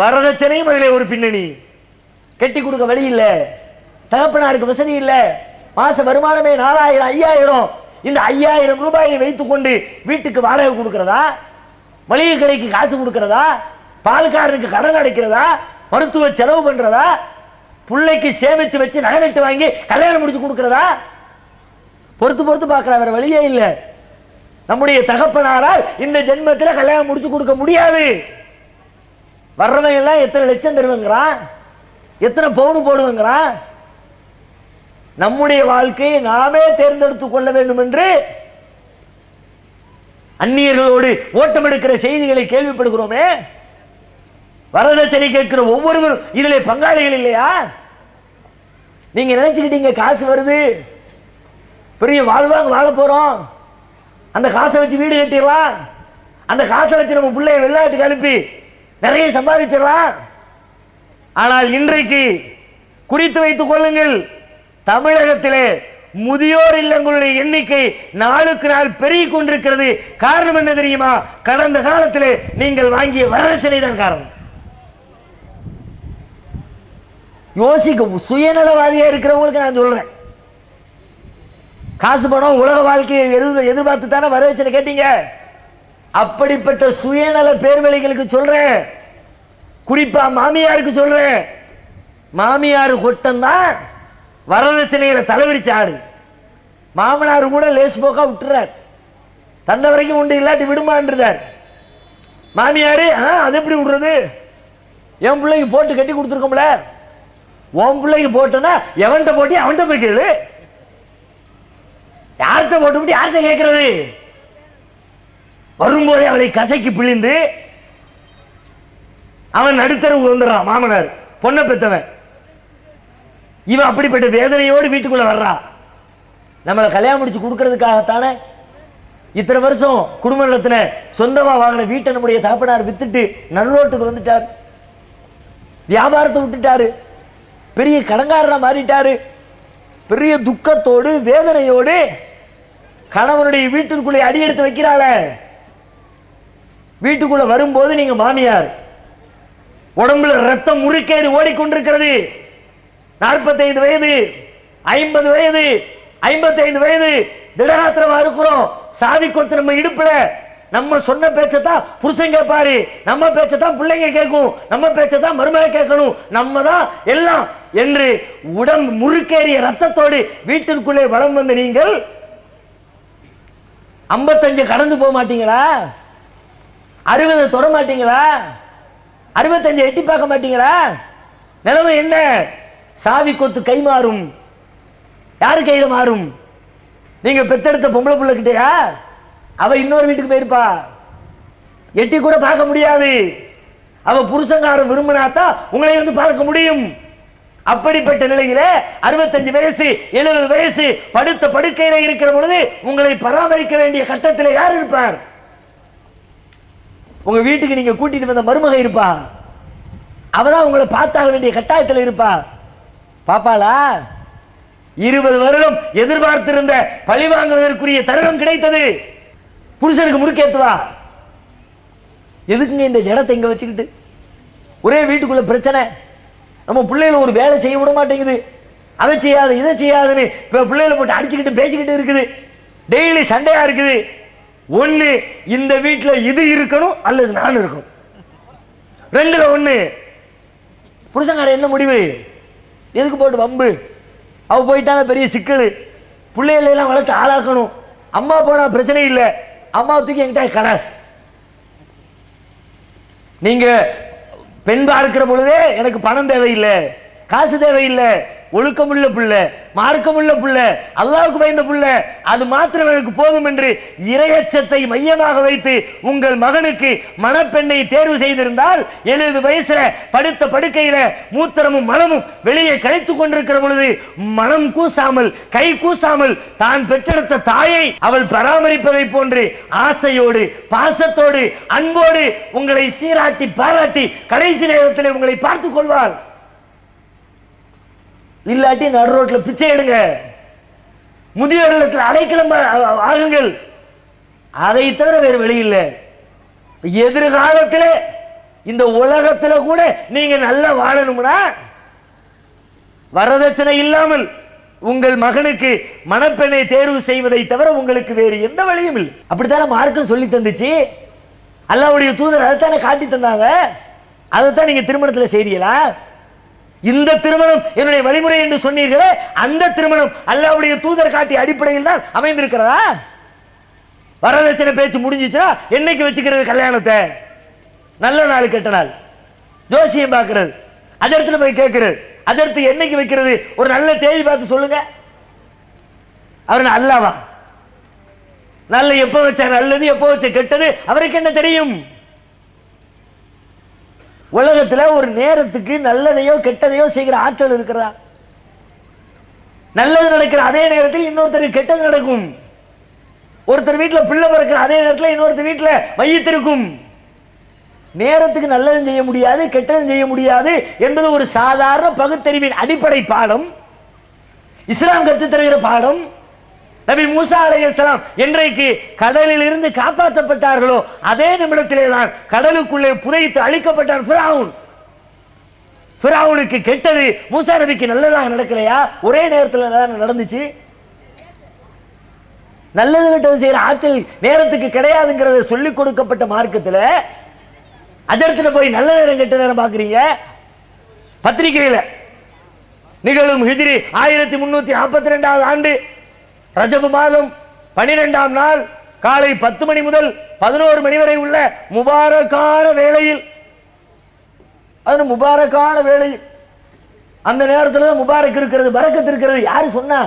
வரதட்சணையும் அதில் ஒரு பின்னணி. கட்டி கொடுக்க வழி இல்லை, தகப்பனாருக்கு வசதி இல்லை, மாச வருமானமே 4000 5000. இந்த 5000 ரூபாயை வைத்துக் கொண்டு வீட்டுக்கு வாடகை கொடுக்கிறதா, மளிகை கடைக்கு காசு கொடுக்கிறதா, பால்காரனுக்கு கடன் அடைக்கிறதா, மருத்துவ செலவு பண்றதா, பிள்ளைக்கு சேமிச்சு வச்சு நகை நட்டு வாங்கி கல்யாணம் முடிச்சு கொடுக்கிறதா? பொறுத்து பொறுத்து பார்க்கிற வேற வழியே இல்லை. நம்முடைய தகப்பனாரால் இந்த ஜென்மத்தில் கல்யாணம் முடிச்சு கொடுக்க முடியாது. வர்றவங்க எல்லாம் எத்தனை லட்சம் தருவங்கிறான், எத்தனை பவுன் போடுவங்கிறான். நம்முடைய வாழ்க்கையை நாமே தேர்ந்தெடுத்துக் கொள்ள வேண்டும் என்று அந்நியர்களோடு ஓட்டம் எடுக்கிற செய்திகளை கேள்விப்படுகிறோமே. வரதட்சணை கேட்கிற ஒவ்வொருவரும் இதிலே பங்காளிகள் இல்லையா? நீங்க நினைச்சுக்கிட்டீங்க காசு வருது, பெரிய வாழ்வாங்க வாழ போறோம், அந்த காசை வச்சு வீடு கட்டிடலாம், அந்த காசை வச்சு நம்ம பிள்ளைய வெளிநாட்டுக்கு அனுப்பி நிறைய சம்பாதிச்சிடலாம். ஆனால் இன்றைக்கு குறித்து வைத்துக் கொள்ளுங்கள், தமிழகத்திலே முதியோர் இல்லங்களுடைய எண்ணிக்கை நாளுக்கு நாள் பெருகிக் கொண்டிருக்கிறது. காரணம் என்ன தெரியுமா? கடந்த காலத்திலே நீங்கள் வாங்கிய வரதட்சணை தான் காரணம். யோசிக்க, சுயநலவாதியா இருக்கிறவங்களுக்கு நான் சொல்றேன், காசு பணம் உலக வாழ்க்கையை எதிர்பார்த்து தானே வரதட்சணை கேட்டீங்க. அப்படிப்பட்ட சுயநல பேர்வழிகளுக்கு சொல்றேன், குறிப்பா மாமியாருக்கு சொல்றேன். மாமியார் கொட்டம் தான் வரதட்சணையில தலைவிரிச்சு ஆடு. மாமனார் கூட லேஸ் போக்கா விட்டுறார், தந்த வரைக்கும் உண்டு இல்லாட்டி விடுமான்றார். மாமியாரு அது எப்படி விடுறது? என் பிள்ளைக்கு போட்டு கட்டி கொடுத்துருக்கோம்ல, உன் பிள்ளைக்கு போட்டோன்னா எவன்கிட்ட போட்டி அவன்கிட்ட போய் கேளு. யார்கிட்ட போட்டு யார்கிட்ட கேட்கறது? வரும்போதே அவளை கசைக்கு பிழிந்து அவன் நடுத்தரவு வந்துடுறான். மாமனார் பொண்ணை பெற்றவன், இவன் அப்படிப்பட்ட வேதனையோடு வீட்டுக்குள்ள வர்றா. நம்மளை கல்யாணம் முடிச்சு கொடுக்கறதுக்காகத்தானே இத்தனை வருஷம் குடும்ப நடத்தின சொந்தமா வாங்கின வீட்டை நம்முடைய தகப்பனார் வித்துட்டு நடுரோட்டுக்கு வந்துட்டார், வியாபாரத்தை விட்டுட்டாரு, பெரிய கடங்காரனா மாறிட்டாரு. பெரிய துக்கத்தோடு வேதனையோடு கணவனுடைய வீட்டுக்குள்ளே அடி எடுத்து வைக்கிறாள. வீட்டுக்குள்ள வரும்போது நீங்க மாமியார், உடம்புல ரத்தம் முறுக்கேறி ஓடிக்கொண்டிருக்கிறது. 45 வயது, 50 வயது, 55 வயது, திடகாத்திரமா இருக்கிறோம். சாவி கொத்து நம்ம இடுப்புல. நம்ம சொன்ன பேச்சத்தான் புருஷன் கேட்பாரு, நம்ம பேச்சத்தான் பிள்ளைங்க கேட்கும், நம்ம பேச்சத்தான் மருமக கேட்கணும், நம்ம தான் எல்லாம் என்று உடம்பு முறுக்கேறிய ரத்தத்தோடு வீட்டிற்குள்ளே வலம் வந்த நீங்கள் 55 கடந்து போக மாட்டீங்களா? 60 தொட மாட்டீங்களா? 65 எட்டி பார்க்க மாட்டீங்களா? நிலைமை என்ன? சாவி கொத்து கை மாறும். யாரு கையில மாறும்? நீங்க பெத்தெடுத்த பொம்பளை புள்ள கிட்டயா? அவ இன்னொரு வீட்டுக்கு போயிருப்பா, எட்டி கூட பார்க்க முடியாது. அவ புருஷங்காரன் விரும்பினாத்தான் உங்களை வந்து பார்க்க முடியும். அப்படிப்பட்ட நிலையில 65 வயசு 70 வயசு படுத்த படுக்கையில இருக்கிற பொழுது உங்களை பராமரிக்க வேண்டிய கட்டத்தில் யார் இருப்பார்? உங்க வீட்டுக்கு நீங்க கூட்டிட்டு வந்த மருமக இருப்பா, அவதான் உங்களை பார்த்தாக வேண்டிய கட்டாயத்தில் இருப்பா. பாப்பாளா? 20 வருடம் எதிர்பார்த்திருந்த பழி வாங்குவதற்குரிய தருணம் கிடைத்தது. புருஷனுக்கு முறுக்கேத்துவா. எதுக்குங்க இந்த ஜடத்தை இங்க வச்சுக்கிட்டு? ஒரே வீட்டுக்குள்ள பிரச்சனை. நம்ம பிள்ளைகளை ஒரு வேலை செய்ய விட மாட்டேங்குது, அதை செய்யாது இதை செய்யாதுன்னு பிள்ளைகளை போட்டு அடிச்சுக்கிட்டு பேசிக்கிட்டு இருக்குது. டெய்லி சண்டையா இருக்குது. ஒண்ணு இந்த வீட்டில் இது இருக்கணும் அல்லது நான் இருக்கணும், ரெண்டுல ஒண்ணு. புருஷங்கார என்ன முடிவு? எதுக்கு போட்டு வம்பு? அவ போயிட்டான பெரிய சிக்கல். பிள்ளைகளை எல்லாம் வளர்த்து ஆளாக்கணும். அம்மா போனா பிரச்சனை இல்லை, அம்மா தூக்கி என்கிட்ட கடாஸ். நீங்க பெண் பார்க்கிற பொழுதே எனக்கு பணம் தேவையில்லை, காசு தேவையில்லை, ஒழுக்கமுள்ள புள்ள, மார்க்கமுள்ள புள்ள, அல்லாஹ்வுக்கு பயந்த புள்ள, அது மாத்திரம் எனக்கு போதும் என்று இறையச்சத்தை மையமாக வைத்து உங்கள் மகனுக்கு மணப்பெண்ணை தேர்வு செய்திருந்தால் 70 வயசுல படுத்த படுக்கையில மூத்திரமும் மலமும் வெளியே கழித்துக் கொண்டிருக்கிற பொழுது மனம் கூசாமல் கை கூசாமல் தான் பெற்றெடுத்த தாயை அவள் பராமரிப்பதை போன்று ஆசையோடு பாசத்தோடு அன்போடு உங்களை சீராட்டி பாராட்டி கடைசி நேரத்தில் உங்களை பார்த்துக் கொள்வாள். இல்லாட்டி நடு ரோட்ல பிச்சை எடுங்க, முதியோர் இல்லத்தில் அடைக்கலம் ஆகுங்கள். அதை தவிர வேறு வழி இல்லை. எதிர்காலத்தில் இந்த உலகத்தில் கூட நீங்க நல்லா வாழணும்னா வரதட்சணை இல்லாமல் உங்கள் மகனுக்கு மணப்பெண்ணை தேர்வு செய்வதை தவிர உங்களுக்கு வேறு எந்த வழியும் இல்லை. அப்படித்தானே மார்க்கம் சொல்லி தந்துச்சு. அல்லாஹ்வுடைய தூதர் அதைத்தானே காட்டி தந்தாங்க. அதைத்தான் நீங்க திருமணத்தில் செய்றீங்களா? இந்த திருமணம் என்னுடைய வழிமுறை என்று சொன்னீர்களே, அந்த திருமணம் அல்லாஹ்வுடைய தூதர் காட்டிய அடிப்படையில் தான் அமைந்திருக்கிறதா? வரதட்சணை பேச்சு முடிஞ்சிச்சா என்னைக்கு வச்சுக்கிறது கல்யாணத்தை? நல்ல நாள் கெட்ட நாள் ஜோசியம் பார்க்கிறது, அஜர்த்துல போய் கேட்கிறது, அஜர்த்து என்னைக்கு வைக்கிறது ஒரு நல்ல தேதி பார்த்து சொல்லுங்க. அவர் அல்லாவா? நல்ல எப்ப வச்ச நல்லது எப்ப வச்ச கெட்டது அவருக்கு என்ன தெரியும்? உலகத்துல ஒரு நேரத்துக்கு நல்லதையோ கெட்டதையோ செய்கிற ஆற்றல் இருக்கிறா? நல்லது நடக்கிற அதே நேரத்தில் இன்னொருத்தருக்கு கெட்டது நடக்கும். ஒருத்தர் வீட்டில் பிள்ளை பிறக்கிற அதே நேரத்தில் இன்னொருத்தர் வீட்டில் மையத்து இருக்கும். நேரத்துக்கு நல்லதும் செய்ய முடியாது கெட்டதும் செய்ய முடியாது என்பது ஒரு சாதாரண பகுத்தறிவின் அடிப்படை பாடம். இஸ்லாம் கற்றுத் தருகிற பாடம். நபி மூசா அலைஹிஸ்ஸலாம் என்றைக்கு கடலில் இருந்து காப்பாற்றப்பட்டார்களோ அதே நிமிடத்திலே தான் கடலுக்குள்ளே புதைத்து அழிக்கப்பட்டார் ஃபிரௌன். ஃபிரௌனுக்கு கெட்டது மூசா நபிக்கு நல்லதாக நடக்கலையா? ஒரே நேரத்தில் நடந்துச்சு. நல்லது கெட்டது செய்யற ஆற்றல் நேரத்துக்கு கிடையாதுங்கிறத சொல்லிக் கொடுக்கப்பட்ட மார்க்கத்தில் அஜர்த்துல போய் நல்ல நேரம் கெட்ட நேரம் பார்க்குறீங்க. பத்திரிகையில் நிகழும் ஹிஜ்ரி 1342 ஆண்டு ரஜபு மாதம் 12ஆம் நாள் காலை 10 மணி முதல் 11 மணி வரை உள்ள முபாரக்கான வேளையில், அது முபாரக்கான வேளையில், அந்த நேரத்தில் தான் முபாரக் இருக்கிறது, பரக்கத் இருக்கிறது. யாரு சொன்னா?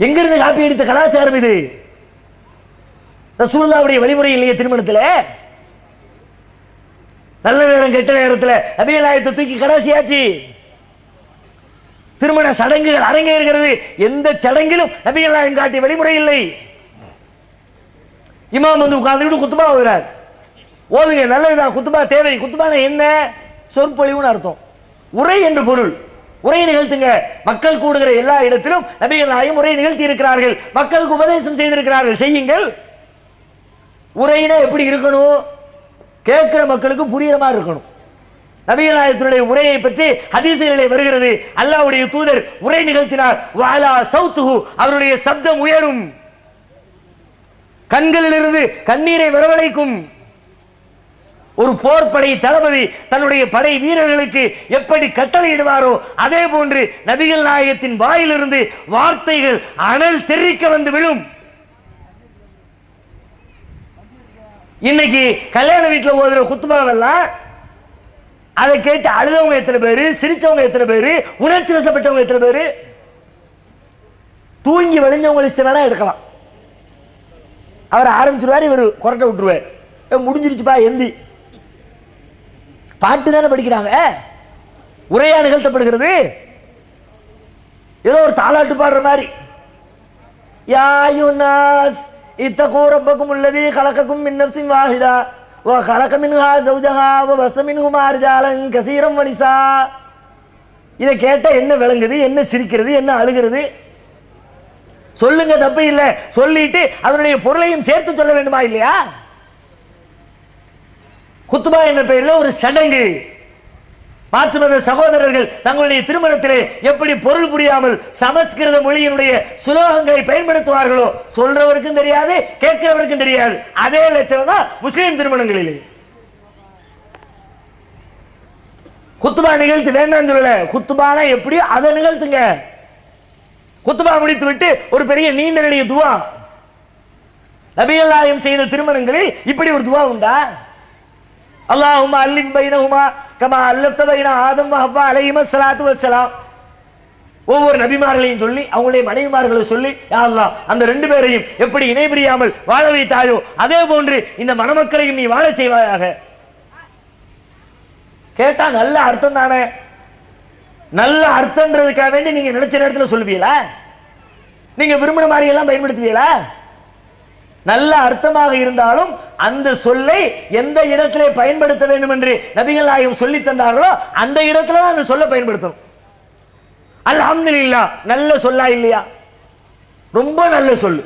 எங்கிருந்து காப்பி அடித்த கலாச்சாரம் இது? ரசூலுல்லாஹ்வுடைய வழிமுறை இல்லையே திருமணத்தில். நல்ல நேரம் கெட்ட நேரத்தில் நபிகள் நாயகத்தை தூக்கி கடைசியாச்சு. திருமண சடங்குகள் அரங்கேறுகிறது. எந்த சடங்கிலும் நபிகள் நாயகம் காட்டிய வழிமுறை இல்லை. இமாம் வந்து உட்கார்ந்துட்டு குத்துபா ஓதுறார். ஓதுங்க, நல்லதுதான், குத்துபா தேவை. குத்துபான என்ன? சொற்பொழிவுன்னு அர்த்தம். உரை என்று பொருள். உரை நிகழ்த்துங்க. மக்கள் கூடுகிற எல்லா இடத்திலும் நபிகள் நாயகம் உரை நிகழ்த்தி இருக்கிறார்கள். மக்களுக்கு உபதேசம் செய்திருக்கிறார்கள். செய்யுங்கள். உரையினா எப்படி இருக்கணும்? கேட்கிற மக்களுக்கு புரியுற மாதிரி இருக்கணும். நபிகள் நாயகத்தினுடைய உரையை பற்றி ஹதீஸிலே வருகிறது. அல்லாஹ்வுடைய தூதர் உரை நிகழ்த்தினார். வஅலா சௌத்துஹு, அவருடைய சப்தம் உயரும், கண்களிலிருந்து கண்ணீரை வரவழைக்கும். ஒரு போர்படை தளபதி தன்னுடைய படை வீரர்களுக்கு எப்படி கட்டளையிடுவாரோ அதே போன்று நபிகள் நாயகத்தின் வாயிலிருந்து வார்த்தைகள் அனல் தெறிக்க வந்து விழும். இன்னைக்கு கல்யாண வீட்டில் ஓதுற குத்துபாவெல்லாம் அதை கேட்டு அழுதவங்க எத்தனை பேரு, சிரிச்சவங்க எத்தனை பேரு, உணர்ச்சி வசப்பட்டவங்க எத்தனை பேரு, தூங்கி வழிஞ்சவங்க லிஸ்ட் வேணா எடுக்கலாம். அவர் ஆரம்பிச்சிருவார், இவர் கொரட்டை விட்டுருவார். முடிஞ்சிருச்சுப்பா எந்தி. பாட்டு தானே படிக்கிறாங்க, உரையா நிகழ்த்தப்படுகிறது. ஏதோ ஒரு தாலாட்டு பாடுற மாதிரி. யா யுன்னாஸ் இத்தகூ ரப்பக்கும் அல்லதீ கலகக்கும் மின் நஃப்ஸின் வாஹிதா வ கலக மின்ஹா ஸௌஜஹா வ பஸ மின்ஹுமா ரிஜாலன் கஸீரம் வ நிஸா. இதை கேட்டால் என்ன விளங்குது, என்ன சிரிக்கிறது, என்ன அழுகிறது? சொல்லுங்க, தப்பு இல்லை. சொல்லிட்டு அதனுடைய பொருளையும் சேர்த்து சொல்ல வேண்டுமா இல்லையா? குத்துபா என்ற பெயரில் ஒரு சடங்கு. மாற்று மத சகோதரர்கள் தங்களுடைய திருமணத்திலே எப்படி பொருள் புரியாமல் சமஸ்கிருத மொழியினுடைய சுலோகங்களை பயன்படுத்துவார்களோ சொல்றவருக்கும் தெரியாது, கேட்கிறவருக்கும் தெரியாது. அதே லட்சணம் தான் முஸ்லிம் திருமணங்களிலே. குத்துபா நிகழ்த்து வேண்டாம் சொல்லல. குத்துபானா எப்படியோ அதை நிகழ்த்துங்க. குத்துபா முடித்து விட்டு ஒரு பெரிய நீண்ட நெடிய துவா. நபிகள் நாயகம் செய்த திருமணங்களில் இப்படி ஒரு துவா உண்டா? அல்லாஹும்ம அல்லிஃப் பைனஹுமா கமா அல்லஃப்த பைன ஆதம் வ ஹவ்வா அலைஹிமஸ் ஸலாத்து வஸ்ஸலாம். ஒவ்வொரு நபிமார்களையும் சொல்லி அவங்களுடைய மனைவிமார்களை சொல்லி, யா அல்லாஹ் அந்த ரெண்டு பேரையும் எப்படி இணை பிரியாமல் வாழ வைத்தாயோ அதே போன்று இந்த மணமக்களையும் நீ வாழச் செய்வாயாக. கேட்டா நல்ல அர்த்தம் தானே. நல்ல அர்த்தம்ன்றதுக்காக வேண்டி நீங்க நினைச்ச நேரத்தில் சொல்லுவீங்களா? நீங்க விரும்பின மாதிரி எல்லாம் பயன்படுத்துவீங்களா? நல்ல அர்த்தமாக இருந்தாலும் அந்த சொல்லை எந்த இடத்திலே பயன்படுத்த வேண்டும் என்று நபிகள் நாயகம் சொல்லி தந்தார்களோ அந்த இடத்துல தான் அந்த சொல்லை பயன்படுத்தணும். அல்ஹம்துலில்லாஹ் நல்ல சொல்லா இல்லையா? ரொம்ப நல்ல சொல்லு.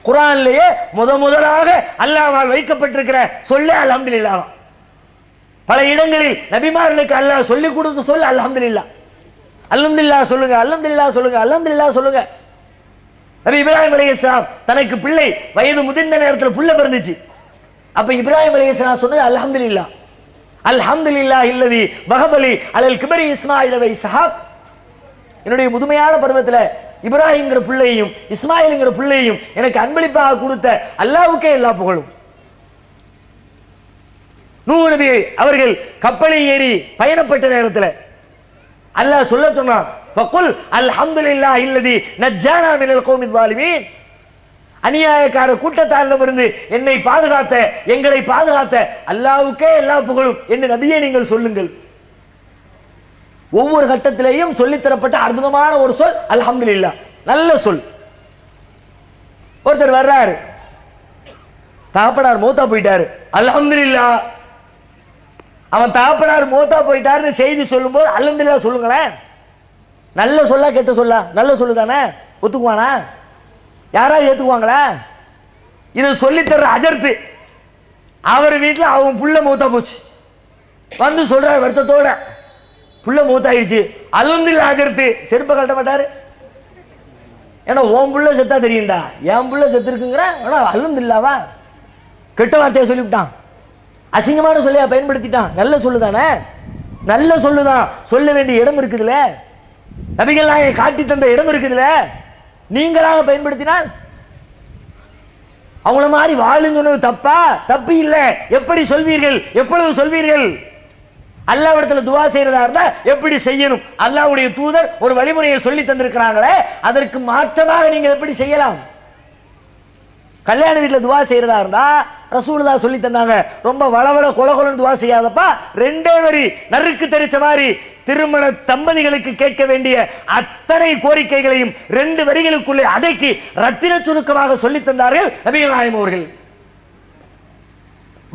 குர்ஆனிலேயே முதலாக அல்லாஹ்வால் வைக்கப்பட்டிருக்கிற சொல்லே அல்ஹம்துலில்லாஹ். பல இடங்களில் நபிமார்களுக்கு அல்லாஹ் சொல்லிக் கொடுத்த சொல் அல்ஹம்துலில்லாஹ். அல்ஹம்துலில்லாஹ் சொல்லுங்க, அல்ஹம்துலில்லாஹ் சொல்லுங்க, அல்ஹம்துலில்லாஹ் சொல்லுங்க. நபி இப்ராஹிம் அலைஹிஸ்ஸலாம் தனக்கு பிள்ளை வயது முதிர்ந்த நேரத்தில் புள்ள பிறந்துச்சு. அப்ப இப்ராஹிம் அலைஹிஸ்ஸலாம் சொன்னது அல்ஹம்துலில்லாஹ். அல்ஹம்துலில்லாஹ் இல்லதி வஹபலி அலல் கிபரி இஸ்மாயில் வ இஸ்ஹாக். என்னுடைய முதுமையான பருவத்தில் இப்ராஹிம்ங்கிற பிள்ளையும் இஸ்மாயில்ங்கிற பிள்ளையும் எனக்கு அன்பளிப்பாக கொடுத்த அல்லாஹ்வுக்கே எல்லா புகழும். நூஹ் நபி அவர்கள் கப்பலில் ஏறி பயணப்பட்ட நேரத்தில் அல்லாஹ் சொல்ல சொன்னான், ஃபகுல் அல்ஹம்துலில்லாஹி அல்லதி நஜ்ஜானா மினல் கௌமில் ஸாலிமீன். அநியாயக்கார கூட்டத்தாரிடமிருந்து என்னை பாதுகாத்த, எங்களை பாதுகாத்த அல்லாஹ்வுக்கே எல்லா புகழும் என்று நபியே நீங்கள் சொல்லுங்கள். ஒவ்வொரு கட்டத்திலேயும் சொல்லித்தரப்பட்ட அற்புதமான ஒரு சொல் அல்ஹம்துலில்லாஹ், நல்ல சொல். ஒருத்தர் வர்றாரு, தகப்பனார் மௌத்தா போயிட்டாரு, அல்ஹம்துலில்லாஹ். அவன் தகப்பனார் மௌத்தா போயிட்டாருன்னு செய்தி சொல்லும்போது அல்ஹம்துலில்லாஹ் சொல்லுங்களேன். நல்ல சொல்லா கெட்ட சொல்லா? நல்ல சொல்லு தானே, ஒத்துக்குவானா? யாராவது ஏத்துக்குவாங்களா? இதை சொல்லித்தர்ற அஜர்த்து அவர் வீட்டில் அவன் புள்ள மௌத்தா போச்சு, வந்து சொல்ற வருத்தத்தோட புள்ள மௌத்தாயிடுச்சு, அல்ஹம்துலில்லாஹ். அஜர்த்து செருப்பை கட்ட மாட்டாரு. ஏன்னா உன் புள்ள செத்தா தெரியும்டா, என் புள்ள செத்து இருக்குங்கிற அல்ஹம்துலில்லாஹ்வா? கெட்ட வார்த்தையை சொல்லிவிட்டான், அசிங்கமான சொல்லையா பயன்படுத்திட்டான். நல்ல சொல்லுதானே, நல்ல சொல்லுதான். சொல்ல வேண்டிய இடம் இருக்குதுல, நபிகள் காட்டி தந்த இடம் இருக்குதுல, நீங்களாக பயன்படுத்தினால் அவங்கள மாதிரி வாழுங்க தப்பா? தப்பு இல்லை. எப்படி சொல்வீர்கள், எப்பொழுது சொல்வீர்கள்? அல்லாஹ்விடத்தில் துவா செய்யறதா இருந்தா எப்படி செய்யணும்? அல்லாஹ்வுடைய தூதர் ஒரு வழிமுறையை சொல்லி தந்திருக்கிறாங்களே, அதற்கு மாற்றமாக நீங்கள் எப்படி செய்யலாம்? கல்யாண வீட்டில் துவா செய்யறதா இருந்தா ரசூலுல்லாஹ் சொல்லி தந்தாங்க, ரொம்ப வளவள கொலகொலன்னு துவா செய்யாதப்பா, ரெண்டே வரி நறுக்கு தெரிச்ச மாதிரி திருமண தம்பதிகளுக்கு கேட்க வேண்டிய அத்தனை கோரிக்கைகளையும் 2 வரிகளுக்குள்ளே அடக்கி ரத்தின சுருக்கமாக சொல்லி தந்தார்கள் நபிகள் நாயகம் அவர்கள்.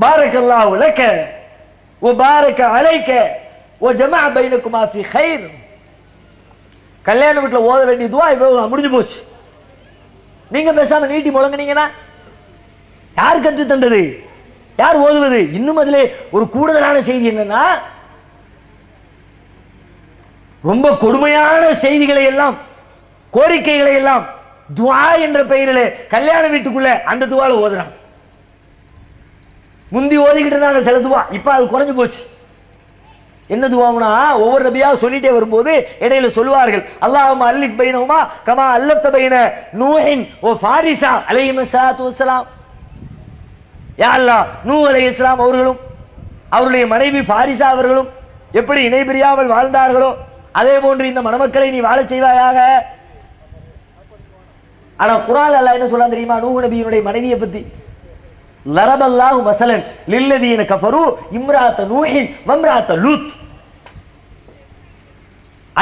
பாரக்கல்லாஹு லக வ பாரக அலைக வ ஜமஅ பைனகுமா ஃபீ கைர். கல்யாண வீட்டில் ஓத வேண்டிய துவா இவ்வளவு முடிஞ்சு போச்சு. நீங்க பேசாம நீட்டி முழங்குனீங்கன்னா யார் கற்று தந்தது? யார் ஓதுவது? இன்னும் அதிலே ஒரு கூடுதலான செய்தி என்னன்னா, ரொம்ப கொடுமையான செய்திகளை எல்லாம், கோரிக்கைகளை எல்லாம் துஆ என்ற பெயரிலே கல்யாண வீட்டுக்குள்ள அந்த துவால ஓதுறான். முந்தி ஓதிக்கிட்டு இருந்தாங்க சில துவா, இப்ப அது குறைஞ்சு போச்சு. என்ன துவாவுனா, ஒவ்வொரு நபியா சொல்லிட்டே வரும்போது இடையில சொல்லுவார்கள், அல்லாஹும்ம அல்லிஃப் பைனஹுமா கமா அல்லஃப்த பைன நூஹின் வ ஃபாரிஸா அலைஹிஸ்ஸலாத்து வஸ்ஸலாம். யா அல்லாஹ், நூஹ் அலைஹிஸ்ஸலாம் அவர்களும் அவருடைய மனைவி ஃபாரிஸா அவர்களும் எப்படி இணை பிரியாமல் வாழ்ந்தார்களோ அதே போன்று இந்த மணமக்களை நீ வாழச் செய்வாயாக. ஆனா குர்ஆன்ல அல்லாஹ் என்ன சொல்றான் தெரியுமா? நூஹ் நபியினுடைய மனைவியை பத்தி, லரபல்லாஹு மஸலன் லில்லதீன கஃபரு இம்ராத்த நூஹின் வம்ராத்த லூத்.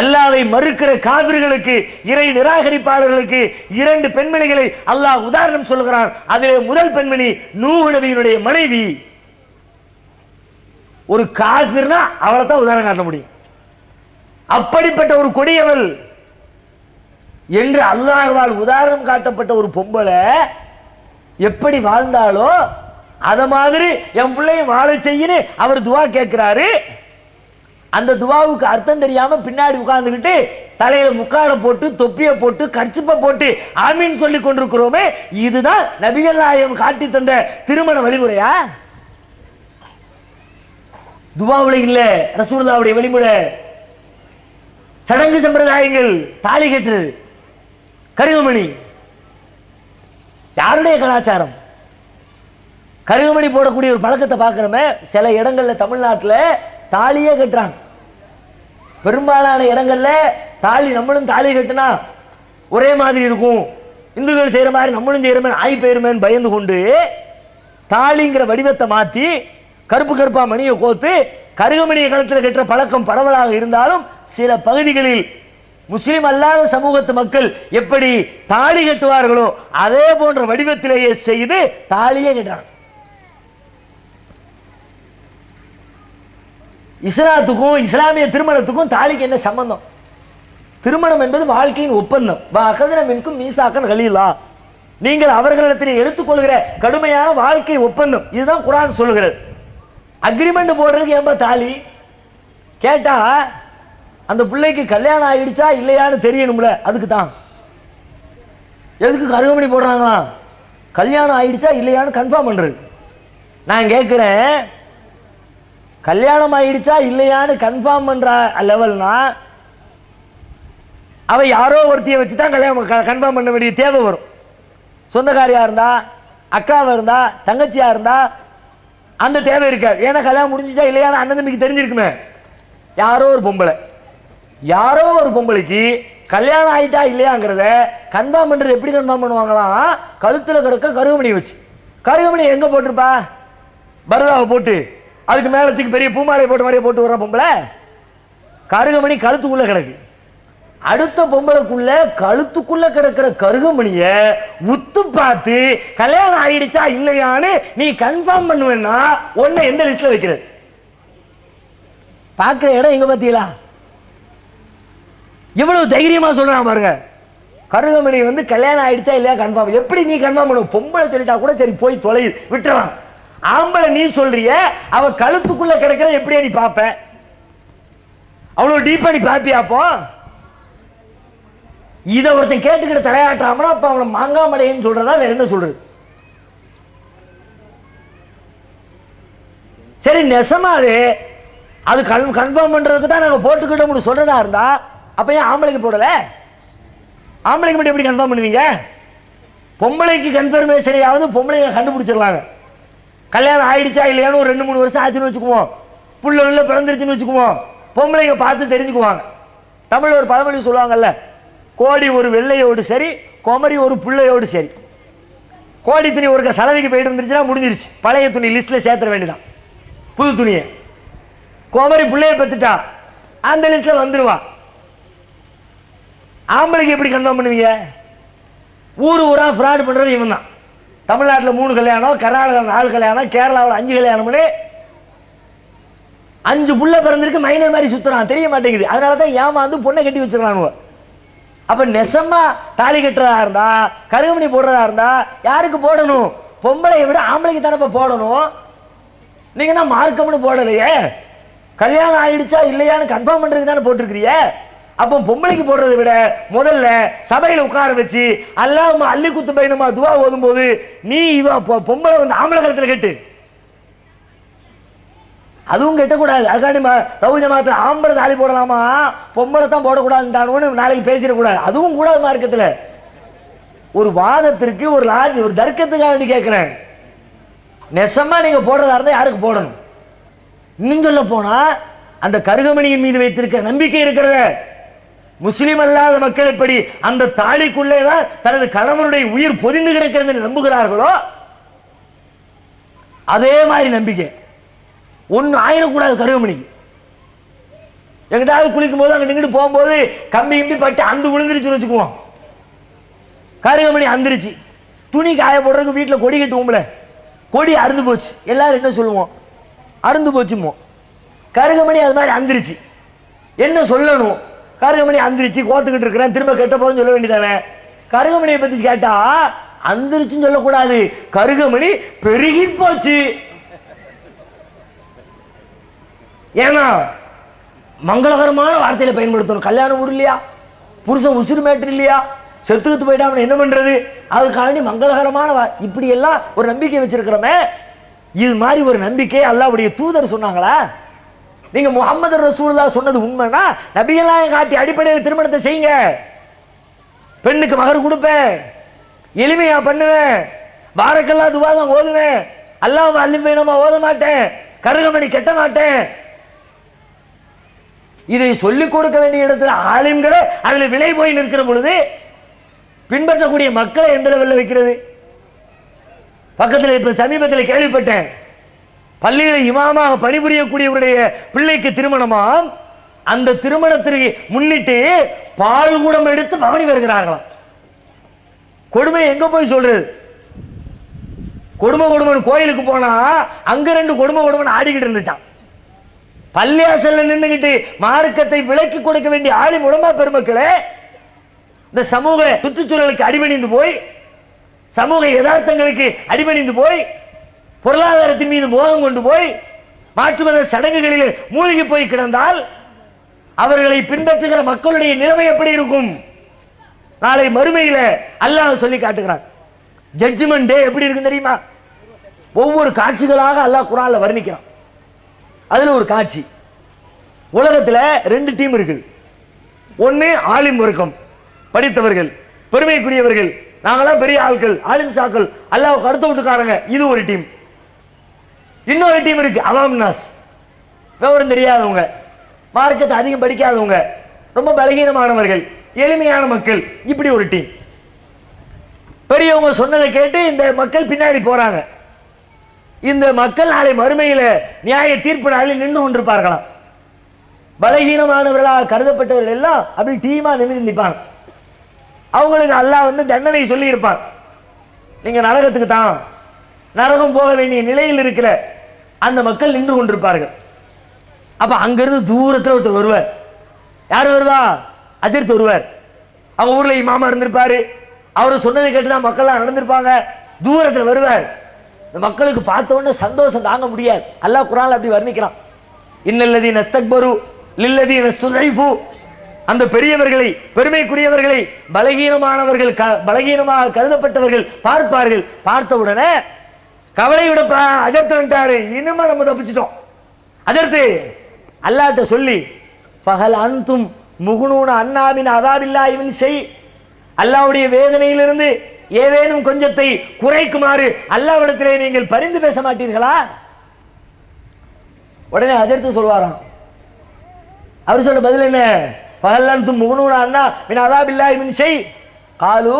அல்லாஹ்வை மறுக்கிற காபிர்களுக்கு, இறை நிராகரிப்பாளர்களுக்கு 2 பெண்மணிகளை அல்லாஹ் உதாரணம் சொல்கிறான். அதிலே முதல் பெண்மணி நூஹ் நபியினுடைய மனைவி. ஒரு காஃபிர்னா அவளை தான் உதாரணம் காட்ட முடியும். அப்படிப்பட்ட ஒரு கொடியவள் என்று அல்லாஹ்வால் உதாரணம் காட்டப்பட்ட ஒரு பொம்பளை எப்படி வாழ்ந்தாலோ அத மாதிரி என் பிள்ளையை வாழ செய்யின்னு அவர் துவா கேட்கிறாரு. அந்த துவாவுக்கு அர்த்தம் தெரியாம பின்னாடி உட்கார்ந்துக்கிட்டு தலையில முக்காட போட்டு தொப்பியை போட்டு கர்ச்சிப்பை போட்டு ஆமீன் சொல்லி கொண்டிருக்கிறோமே, இதுதான் நபிகள் நாயகம் காட்டி தந்த திருமண வழிமுறையா? துவாவுல இல்ல ரசூலுல்லாஹ்வுடைய வழிமுறை. சடங்கு சம்பிரதாயங்கள், தாலி கட்டுறது, கருகுமணி யாருடைய கலாச்சாரம்? கருகுமணி போடக்கூடிய ஒரு பழக்கத்தை பார்க்கிறோமே, சில இடங்கள்ல தமிழ்நாட்டில் தாலியே கட்டுறாங்க. பெரும்பாலான இடங்கள்ல தாலி, நம்மளும் தாலி கட்டினா ஒரே மாதிரி இருக்கும், இந்துக்கள் செய்யற மாதிரி நம்மளும் செய்யற மாதிரி ஆகி போயிருமேன்னு பயந்து கொண்டு தாலிங்கிற வடிவத்தை மாற்றி கருப்பு கருப்பா மணியை கோத்து கருகுமணியை கழுத்தில் கட்டுற பழக்கம் பரவலாக இருந்தாலும் சில பகுதிகளில் முஸ்லிம் அல்லாத சமூகத்து மக்கள் எப்படி தாலி கட்டுவார்களோ அதே போன்ற வடிவத்திலேயே செய்து தாலியே கட்டுறாங்க. இஸ்லாத்துக்கும் இஸ்லாமிய திருமணத்துக்கும் தாலிக்கு என்ன சம்பந்தம்? திருமணம் என்பது வாழ்க்கையின் ஒப்பந்தம். அகதனமின்கும் மீசாக்கன் கலீலா, நீங்கள் அவர்களிடத்தில் எடுத்துக்கொள்கிற கடுமையான வாழ்க்கை ஒப்பந்தம். இதுதான் குர்ஆன் சொல்லுகிறது. அக்ரிமெண்ட் போடுறதுக்கு ஏன்பா தாலி? கேட்டா அந்த பிள்ளைக்கு கல்யாணம் ஆயிடுச்சா இல்லையான்னு தெரியணும்ல, அதுக்கு தான். எதுக்கு கருகுமணி போடுறாங்களா? கல்யாணம் ஆயிடுச்சா இல்லையான்னு கன்ஃபார்ம் பண்றது. நான் கேட்கிறேன், கல்யாணம் ஆயிடுச்சா இல்லையான்னு கன்ஃபார்ம் பண்ற லெவல்னா அவ யாரோ ஒருத்தியை வச்சு தான் கல்யாணம் கன்ஃபார்ம் பண்ண வேண்டிய தேவை வரும். சொந்தக்காரியா இருந்தா, அக்காவா இருந்தா, தங்கச்சியா இருந்தா அந்த தேவை இருக்காது. ஏன்னா கல்யாணம் முடிஞ்சிச்சா இல்லையான்னு அண்ணன் தம்பிக்கு தெரிஞ்சிருக்குமே. யாரோ ஒரு பொம்பளை
யாரோ ஒரு பொம்பளைக்கு கல்யாணம் ஆயிட்டா இல்லையாங்கிறத கன்ஃபார்ம் பண்றது எப்படி கன்ஃபார்ம் பண்ணுவாங்களாம்? கழுத்துல கிடக்க கருகமணி வச்சு. கருகமணி எங்க போட்டிருப்பா? பரதாவை போட்டு அதுக்கு மேலத்துக்கு பெரிய பூமாலை போட்ட மாதிரியே போட்டு வர்ற பொம்பளை கருகமணி கழுத்துக்குள்ள கிடக்கு. அடுத்த பொம்பளைக்குள்ள கழுத்துக்குள்ள கிடக்கிற கருகமணிய உத்து பார்த்து கல்யாணம் ஆயிடுச்சா இல்லையான்னு நீ கன்ஃபார்ம் பண்ணுவேன்னா உன்னை எந்த லிஸ்ட்ல வைக்கிறது? பார்க்கிற இடம் எங்க பார்த்தீங்களா? எவ்வளவு தைரியமா சொல்றான் பாருங்க. கருகமணி வந்து கல்யாணம் ஆயிடுச்சா இல்லையா கன்ஃபார்ம். எப்படி நீ கன்ஃபார்ம் பண்ணுவ? பொம்பளை சொல்லிட்டா கூட சரி போய் தொலை விட்டுறலாம். ஆம்பளை நீ சொல்றிய அவ கழுத்துக்குள்ள கிடக்கிற எப்படியா நீ பாப்ப? அவ்வளவு டீப்பா நீ பாப்பியா? அப்போ இதை ஒருத்தன் கேட்டுக்கிட்டு தலையாட்டாமனா அப்ப அவனை மாங்காமடையன்னு சொல்றதா வேற என்ன சொல்றது? சரி நெசமாவே அது கன்ஃபார்ம் பண்றதுக்கு தான் நாங்க போட்டுக்கிட்டோம்னு சொல்றதா இருந்தா அப்ப ஏன் ஆம்பளைக்கு போடல? ஆம்பளைக்கு மட்டும் எப்படி கன்ஃபார்ம் பண்ணுவீங்க? பொம்பளைக்கு கன்ஃபர்மேஷனையாவது பொம்பளைங்க கண்டுபிடிச்சிடலாங்க. கல்யாணம் ஆயிடுச்சா இல்லையான்னு ஒரு 2-3 வருஷம் ஆச்சுன்னு வச்சுக்குவோம், புள்ள உள்ள பிறந்துருச்சுன்னு வச்சுக்குவோம், பொம்பளைங்க பார்த்து தெரிஞ்சுக்குவாங்க. தமிழ் ஒரு பழமொழி சொல்லுவாங்கல்ல, கோடி ஒரு வெள்ளையோடு சரி குமரி ஒரு பிள்ளையோடு சரி. கோடி துணி ஒரு சலவைக்கு போயிட்டு வந்துருச்சுன்னா முடிஞ்சிருச்சு, பழைய துணி லிஸ்ட்ல சேர்த்துற வேண்டியதான் புது துணியை. குமரி பிள்ளைய பத்துட்டா அந்த லிஸ்ட்ல வந்துருவா. ஆம்பளைக்கு எப்படி கன்ஃபார்ம் பண்ணுவீங்க? ஊர் ஊரா ஃப்ராட் பண்றது இவன் தான். தமிழ்நாட்டில் 3 கல்யாணம், கர்நாடகா 4 கல்யாணம், கேரளாவில் 5 கல்யாணம்னு 5 புள்ள பிறந்திருக்கு மைனர் மாதிரி சுத்துறான், தெரிய மாட்டேங்குது. அதனால தான் ஏமாந்து பொண்ணை கட்டி வச்சிருக்கானுவ. அப்ப நெசமா தாலி கட்டுறதா இருந்தா கருகமணி போடுறதா இருந்தா யாருக்கு போடணும்? பொம்பளையை விட ஆம்பளைக்கு தானே போடணும். நீங்க தான் மார்க்கம்னு போடலையே, கல்யாணம் ஆயிடுச்சா இல்லையான்னு கன்ஃபார்ம் பண்றதுக்கு தானே போட்டிருக்கிறீ. அப்போ பொம்பளைக்கு போடுறதை விட முதல்ல சபையில் உட்கார வச்சு அல்லாஹ் அள்ளி குத்து பையனுமா துவா ஓதும் போது நீ பொம்பளை வந்து ஆம்பளை கழுத்துல கெட்டு, அதுவும் கெட்டக்கூடாது. அதுக்காண்டி தௌஹீத் ஜமாத்துல ஆம்பளை தாலி போடலாமா பொம்பளை தான் போடக்கூடாதுன்னு நாளைக்கு பேசிடக்கூடாது. அதுவும் கூடாது மார்க்கத்தில். ஒரு வாதத்திற்கு ஒரு ஒரு தர்க்கத்துக்காக வேண்டி கேட்கிறேன். நெசமா நீங்க போடுறதா இருந்தா யாருக்கு போடணும்? இன்னும் சொல்ல போனா அந்த கருகமணியின் மீது வைத்திருக்க நம்பிக்கை இருக்கிறத முஸ்லிம் அல்லாத மக்கள் எப்படி அந்த தாலிக்குள்ளேதான் தனது கணவனுடைய உயிர் பொதிந்து கிடக்கிறது நம்புகிறார்களோ அதே மாதிரி நம்பிக்கை ஒன்னு ஆயிடக்கூடாது. கருகமணிக்கு எங்கிட்டாவது குளிக்கும் போது அங்க நின்றுட்டு போகும்போது கம்பி கம்பி பட்டு அந்த விழுந்துருச்சுன்னு வச்சுக்குவோம். கருகமணி அந்திருச்சு, துணி காய போடுறதுக்கு வீட்டில் கொடி கட்டுவோம்ல, கொடி அறுந்து போச்சு, எல்லாரும் என்ன சொல்லுவோம்? அறுந்து போச்சுமோ. கருகமணி அது மாதிரி அந்திருச்சு, என்ன சொல்லணும்? கருகமணி அந்திருச்சு கோத்துக்கிட்டு இருக்கிறேன், திரும்ப கெட்ட போதுன்னு சொல்ல வேண்டியதானே. கருகமணியை பத்தி கேட்டா அந்திருச்சுன்னு சொல்லக்கூடாது, கருகமணி பெருகி போச்சு. ஏன்னா மங்களகரமான வார்த்தையில பயன்படுத்தணும். கல்யாணம் வீடு இல்லையா, புருஷன் உசுறு மேட்டர் இல்லையா, செத்துக்கிட்டு போயிட்டா என்ன பண்றது, அதுக்காண்டி மங்களகரமான இப்படி எல்லாம் ஒரு நம்பிக்கை வச்சிருக்கிறோமே. இது மாதிரி ஒரு நம்பிக்கை அல்லாஹ்வுடைய தூதர் சொன்னாங்களா? நீங்க முஹம்மது ரசூலுல்லாஹ் சொன்னது உண்மைனா நபிகளாக காட்டி அடிப்படையில் திருமணத்தை செய்யுங்க. பெண்ணுக்கு மகர் கொடுப்பேன், எளிமையா பண்ணுவேன், பாரக்கல்லாஹ் துவா தான் ஓதுவேன், அல்லாஹ் அல்லிமைனமா ஓத மாட்டேன், கருகமணி கெட்ட மாட்டேன். இதை சொல்லிக் கொடுக்க வேண்டிய இடத்துல ஆலிம்களை அதுல விலை போய் நிற்கிற பொழுது பின்பற்றக்கூடிய மக்களை எந்த லெவலில் வைக்கிறது? பக்கத்தில் இப்ப சமீபத்தில் கேள்விப்பட்டேன், பள்ளியில் இமாமாக பணிபுரியக்கூடியவருடைய பிள்ளைக்கு திருமணமாம். அந்த திருமணத்திற்கு முன்னிட்டு பால் குடம் எடுத்து பவனி வருகிறார்களாம். கொடுமை எங்க போய் சொல்றது? கொடுமை கோயிலுக்கு போனா அங்க 2 கொடுமை ஆடிக்கிட்டு இருந்துச்சான். பள்ளியாசல்ல நின்றுகிட்டு மார்க்கத்தை விலக்கி கொடுக்க வேண்டிய ஆலிம் உலமா பெருமக்களே இந்த சமூக சுற்றுச்சூழலுக்கு அடிபணிந்து போய், சமூக யதார்த்தங்களுக்கு அடிபணிந்து போய், பொருளாதாரத்தின் மீது மோகம் கொண்டு போய் மாற்று மத சடங்குகளில் மூழ்கி போய் கிடந்தால் அவர்களை பின்பற்றுகிற மக்களுடைய நிலைமை எப்படி இருக்கும்? நாளை மறுமையில அல்லாஹ் சொல்லி காட்டுகிறான். ஜட்ஜ்மெண்ட் டே எப்படி இருக்கு தெரியுமா? ஒவ்வொரு காட்சிகளாக அல்லாஹ் குர்ஆன்ல வர்ணிக்கிறான். அதுல ஒரு காட்சி, உலகத்துல 2 டீம் இருக்குது. ஒன்னு ஆலிம் வர்க்கம், படித்தவர்கள், பெருமைக்குரியவர்கள், நாங்களாம் பெரிய ஆட்கள், ஆலிம் சாக்கள், அல்லாஹ்வுக்கு அடுத்த விட்டுக்காரங்க, இது ஒரு டீம். இன்னொரு டீம் இருக்கு, அவாம் நாஸ், விவரம் தெரியாதவங்க, மார்க்கத்தை அதிகம் படிக்காதவங்க, ரொம்ப பலகீனமானவர்கள், எளிமையான மக்கள், இப்படி ஒரு டீம். பெரியவங்க சொன்னதை கேட்டு இந்த மக்கள் பின்னாடி போறாங்க. இந்த மக்கள் நாளை மறுமையில நியாய தீர்ப்பு நாளில் நின்று கொண்டிருப்பார்களாம். பலகீனமானவர்களாக கருதப்பட்டவர்கள் எல்லாம் அப்படி டீமா நின்று நிற்பாங்க. அவங்களுக்கு அல்லாஹ் வந்து தண்டனை சொல்லி இருப்பான், நீங்க நரகத்துக்கு தான், நரகம் போக வேண்டிய நிலையில் இருக்கிற அந்த மக்கள் நின்று கொண்டிருப்பார்கள். அப்ப அங்கிருந்து தூரத்தில் ஒருத்தர் வருவார். யார் வருவா? அதிர்த்து வருவார். அவங்க ஊர்ல இமாமா இருந்திருப்பாரு, அவரு சொன்னதை கேட்டுதான் மக்கள்லாம் நடந்திருப்பாங்க. தூரத்தில் வருவார். இந்த மக்களுக்கு பார்த்த உடனே சந்தோஷம் தாங்க முடியாது. அல்லாஹ் குர்ஆன்ல அப்படி வர்ணிக்கிறான், இன்னல்லதீன இஸ்தக்பரு லில்லதீன இஸ்துதைஃபு. அந்த பெரியவர்களை, பெருமைக்குரியவர்களை பலகீனமானவர்கள், பலகீனமாக கருதப்பட்டவர்கள் பார்ப்பார்கள். பார்த்த உடனே கவலையோட அஜர்த்து வந்துட்டாரு, இனிமே நம்ம தப்பிச்சிட்டோம். அஜர்த்து அல்லாஹ்ட்ட சொல்லி, ஃபஹல் அன்தும் முகுனூன அன்னாமின் அதாபில்லாஹி மின் ஷை, அல்லாஹ்வுடைய வேதனையிலிருந்து ஏதேனும் கொஞ்சத்தை குறைக்குமாறு அல்லாஹ்விடத்திலே நீங்கள் பரிந்து பேச மாட்டீர்களா? உடனே அஜர்த்து சொல்வாராம், அவர் சொல்ல பதில் என்ன? ஃபஹல் அன்தும் முகுனூன அன்னா மின் அதாபில்லாஹி மின் ஷை காலு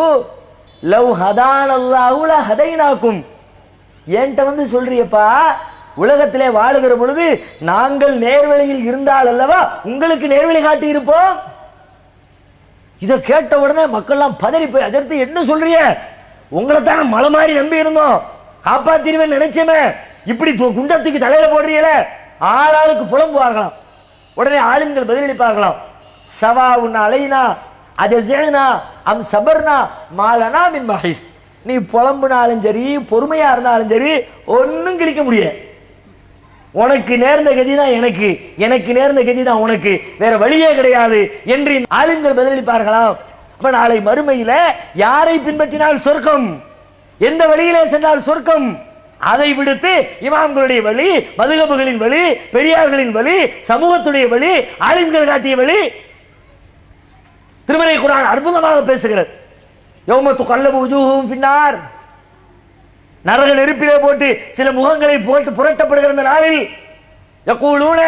லவ் ஹதானல்லாஹு லஹதைனாக்கும். என்கிட்ட வந்து சொல்றியப்பா, உலகத்திலே வாழுகிற பொழுது நாங்கள் நேர்வழியில் இருந்தால் அல்லவா உங்களுக்கு நேர்வழி காட்டி இருப்போம். இதை கேட்ட உடனே மக்கள்லாம் பதறி போய், அதற்கு என்ன சொல்றிய? உங்களை தானே மலை மாதிரி நம்பி இருந்தோம், காப்பாத்திருவேன் நினைச்சமே, இப்படி குண்டத்துக்கு தலையில போடுறீல. ஆளாளுக்கு புலம்புவார்களாம். உடனே ஆளுங்கள் பதிலளிப்பார்களாம், சவா உன் அலைனா அஜஸனா அம் சபர்னா மாலனா மின் மஹிஸ். நீ புலம்புனாலும் சரி, பொறுமையா இருந்தாலும் சரி, ஒன்னும் கிழிக்க முடியாது. உனக்கு நேர்ந்த கதி தான் எனக்கு, எனக்கு நேர்ந்த கதி தான் உனக்கு, வேற வழியே கிடையாது என்று ஆளுங்கள் பதிலளிப்பார்களாம். அப்ப நாளை மறுமையில யாரை பின்பற்றினால் சொர்க்கம், எந்த வழியிலே சென்றால் சொர்க்கம், அதை விடுத்து இமாம்களுடைய வழி, மதுகபுகளின் வழி, பெரியார்களின் வழி, சமூகத்துடைய வழி, ஆளுங்கள் காட்டிய வழி. திருமறை குர்ஆன் அற்புதமாக பேசுகிறது. யௌம துகல்லபு wujuhum ஃபின்னார், நரக நெருப்பிலே போட்டு சில முகங்களை போட்டு புரட்டப்படுகிற நாளில் யகூலூன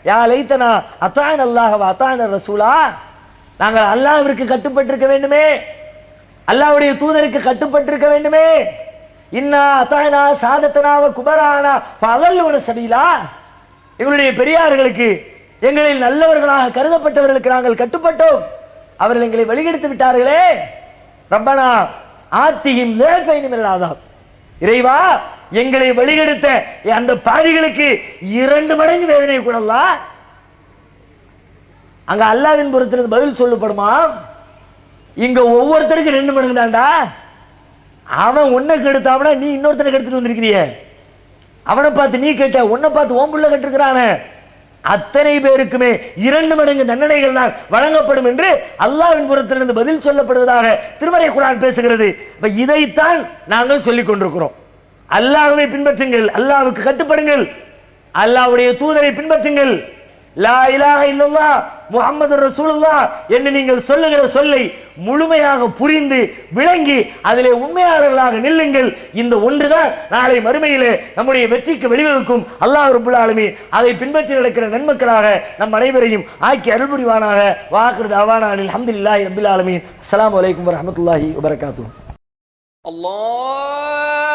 யா லைத்தனா அத்தான அல்லாஹ் வ அத்தான ரசூலா, நாங்கள் அல்லாஹ்விற்கு கட்டுப்பட்டிருக்க வேண்டுமே, அல்லாஹ்வுடைய தூதருக்கு கட்டுப்பட்டிருக்க வேண்டுமே. இன்னா அத்தானா சாதத்தனா வ குபரானா ஃபஅல்லூன சபீலா, இவருடைய பெரியார்களுக்கு, எங்களில் நல்லவர்களாக கருதப்பட்டவர்களுக்கு நாங்கள் கட்டுப்பட்டோம், அவர்கள் எங்களை வழிகெடுத்து விட்டார்களே. ரப்பனா ஆத்திஹிம் லைஃபைன் மினல் அஸாப், இறைவா எங்களை வழிகெடுத்த அந்த பாவிகளுக்கு 2 மடங்கு வேதனை கூடலா. அங்க அல்லாஹ்வின் புறத்திலிருந்து பதில் சொல்லப்படுமா, இங்க ஒவ்வொருத்தருக்கு 2 மடங்கு தான்டா. அவன் உன்னை கெடுத்தாவனா நீ இன்னொருத்தனை கெடுத்துட்டு வந்திருக்கிறிய, அவனை பார்த்து நீ கேட்ட, உன்னை பார்த்து ஓம்புள்ள கட்டிருக்கிறான, அத்தனை பேருக்குமே 2 மடங்கு தண்டனைகள் தான் வழங்கப்படும் என்று அல்லாஹ்வின் புறத்திலிருந்து பதில் சொல்லப்படுவதாக திருமறை குர்ஆன் பேசுகிறது. இதைத்தான் நாங்கள் சொல்லிக் கொண்டிருக்கிறோம். அல்லாஹ்வை பின்பற்றுங்கள், அல்லாஹ்வுக்கு கட்டுப்படுங்கள், அல்லாஹ்வுடைய தூதரை பின்பற்றுங்கள், லா இலாஹ இல்லல்லாஹ் முஹம்மதுர் ரசூலுல்லாஹ் என்று நீங்கள் சொல்லுகிற சொல்லை முழுமையாக புரிந்து விளங்கி அதிலே உண்மையாளர்களாக நில்லுங்கள். இந்த ஒன்றுதான் நாளை மறுமையிலே நம்முடைய வெற்றிக்கு வழிவகுக்கும். அல்லாஹ் ரப்பல் ஆலமீன் அதை பின்பற்றி நடக்கிற நன்மக்களாக நம் அனைவரையும் ஆக்கி அருள் புரிவானாக. வாஹிரு தஅவானா அல்ஹம்துலில்லாஹி ரப்பில் ஆலமீன். அஸ்ஸலாமு அலைக்கும் வரஹ்மத்துல்லாஹி வபரகாத்துஹு.
அல்லாஹ்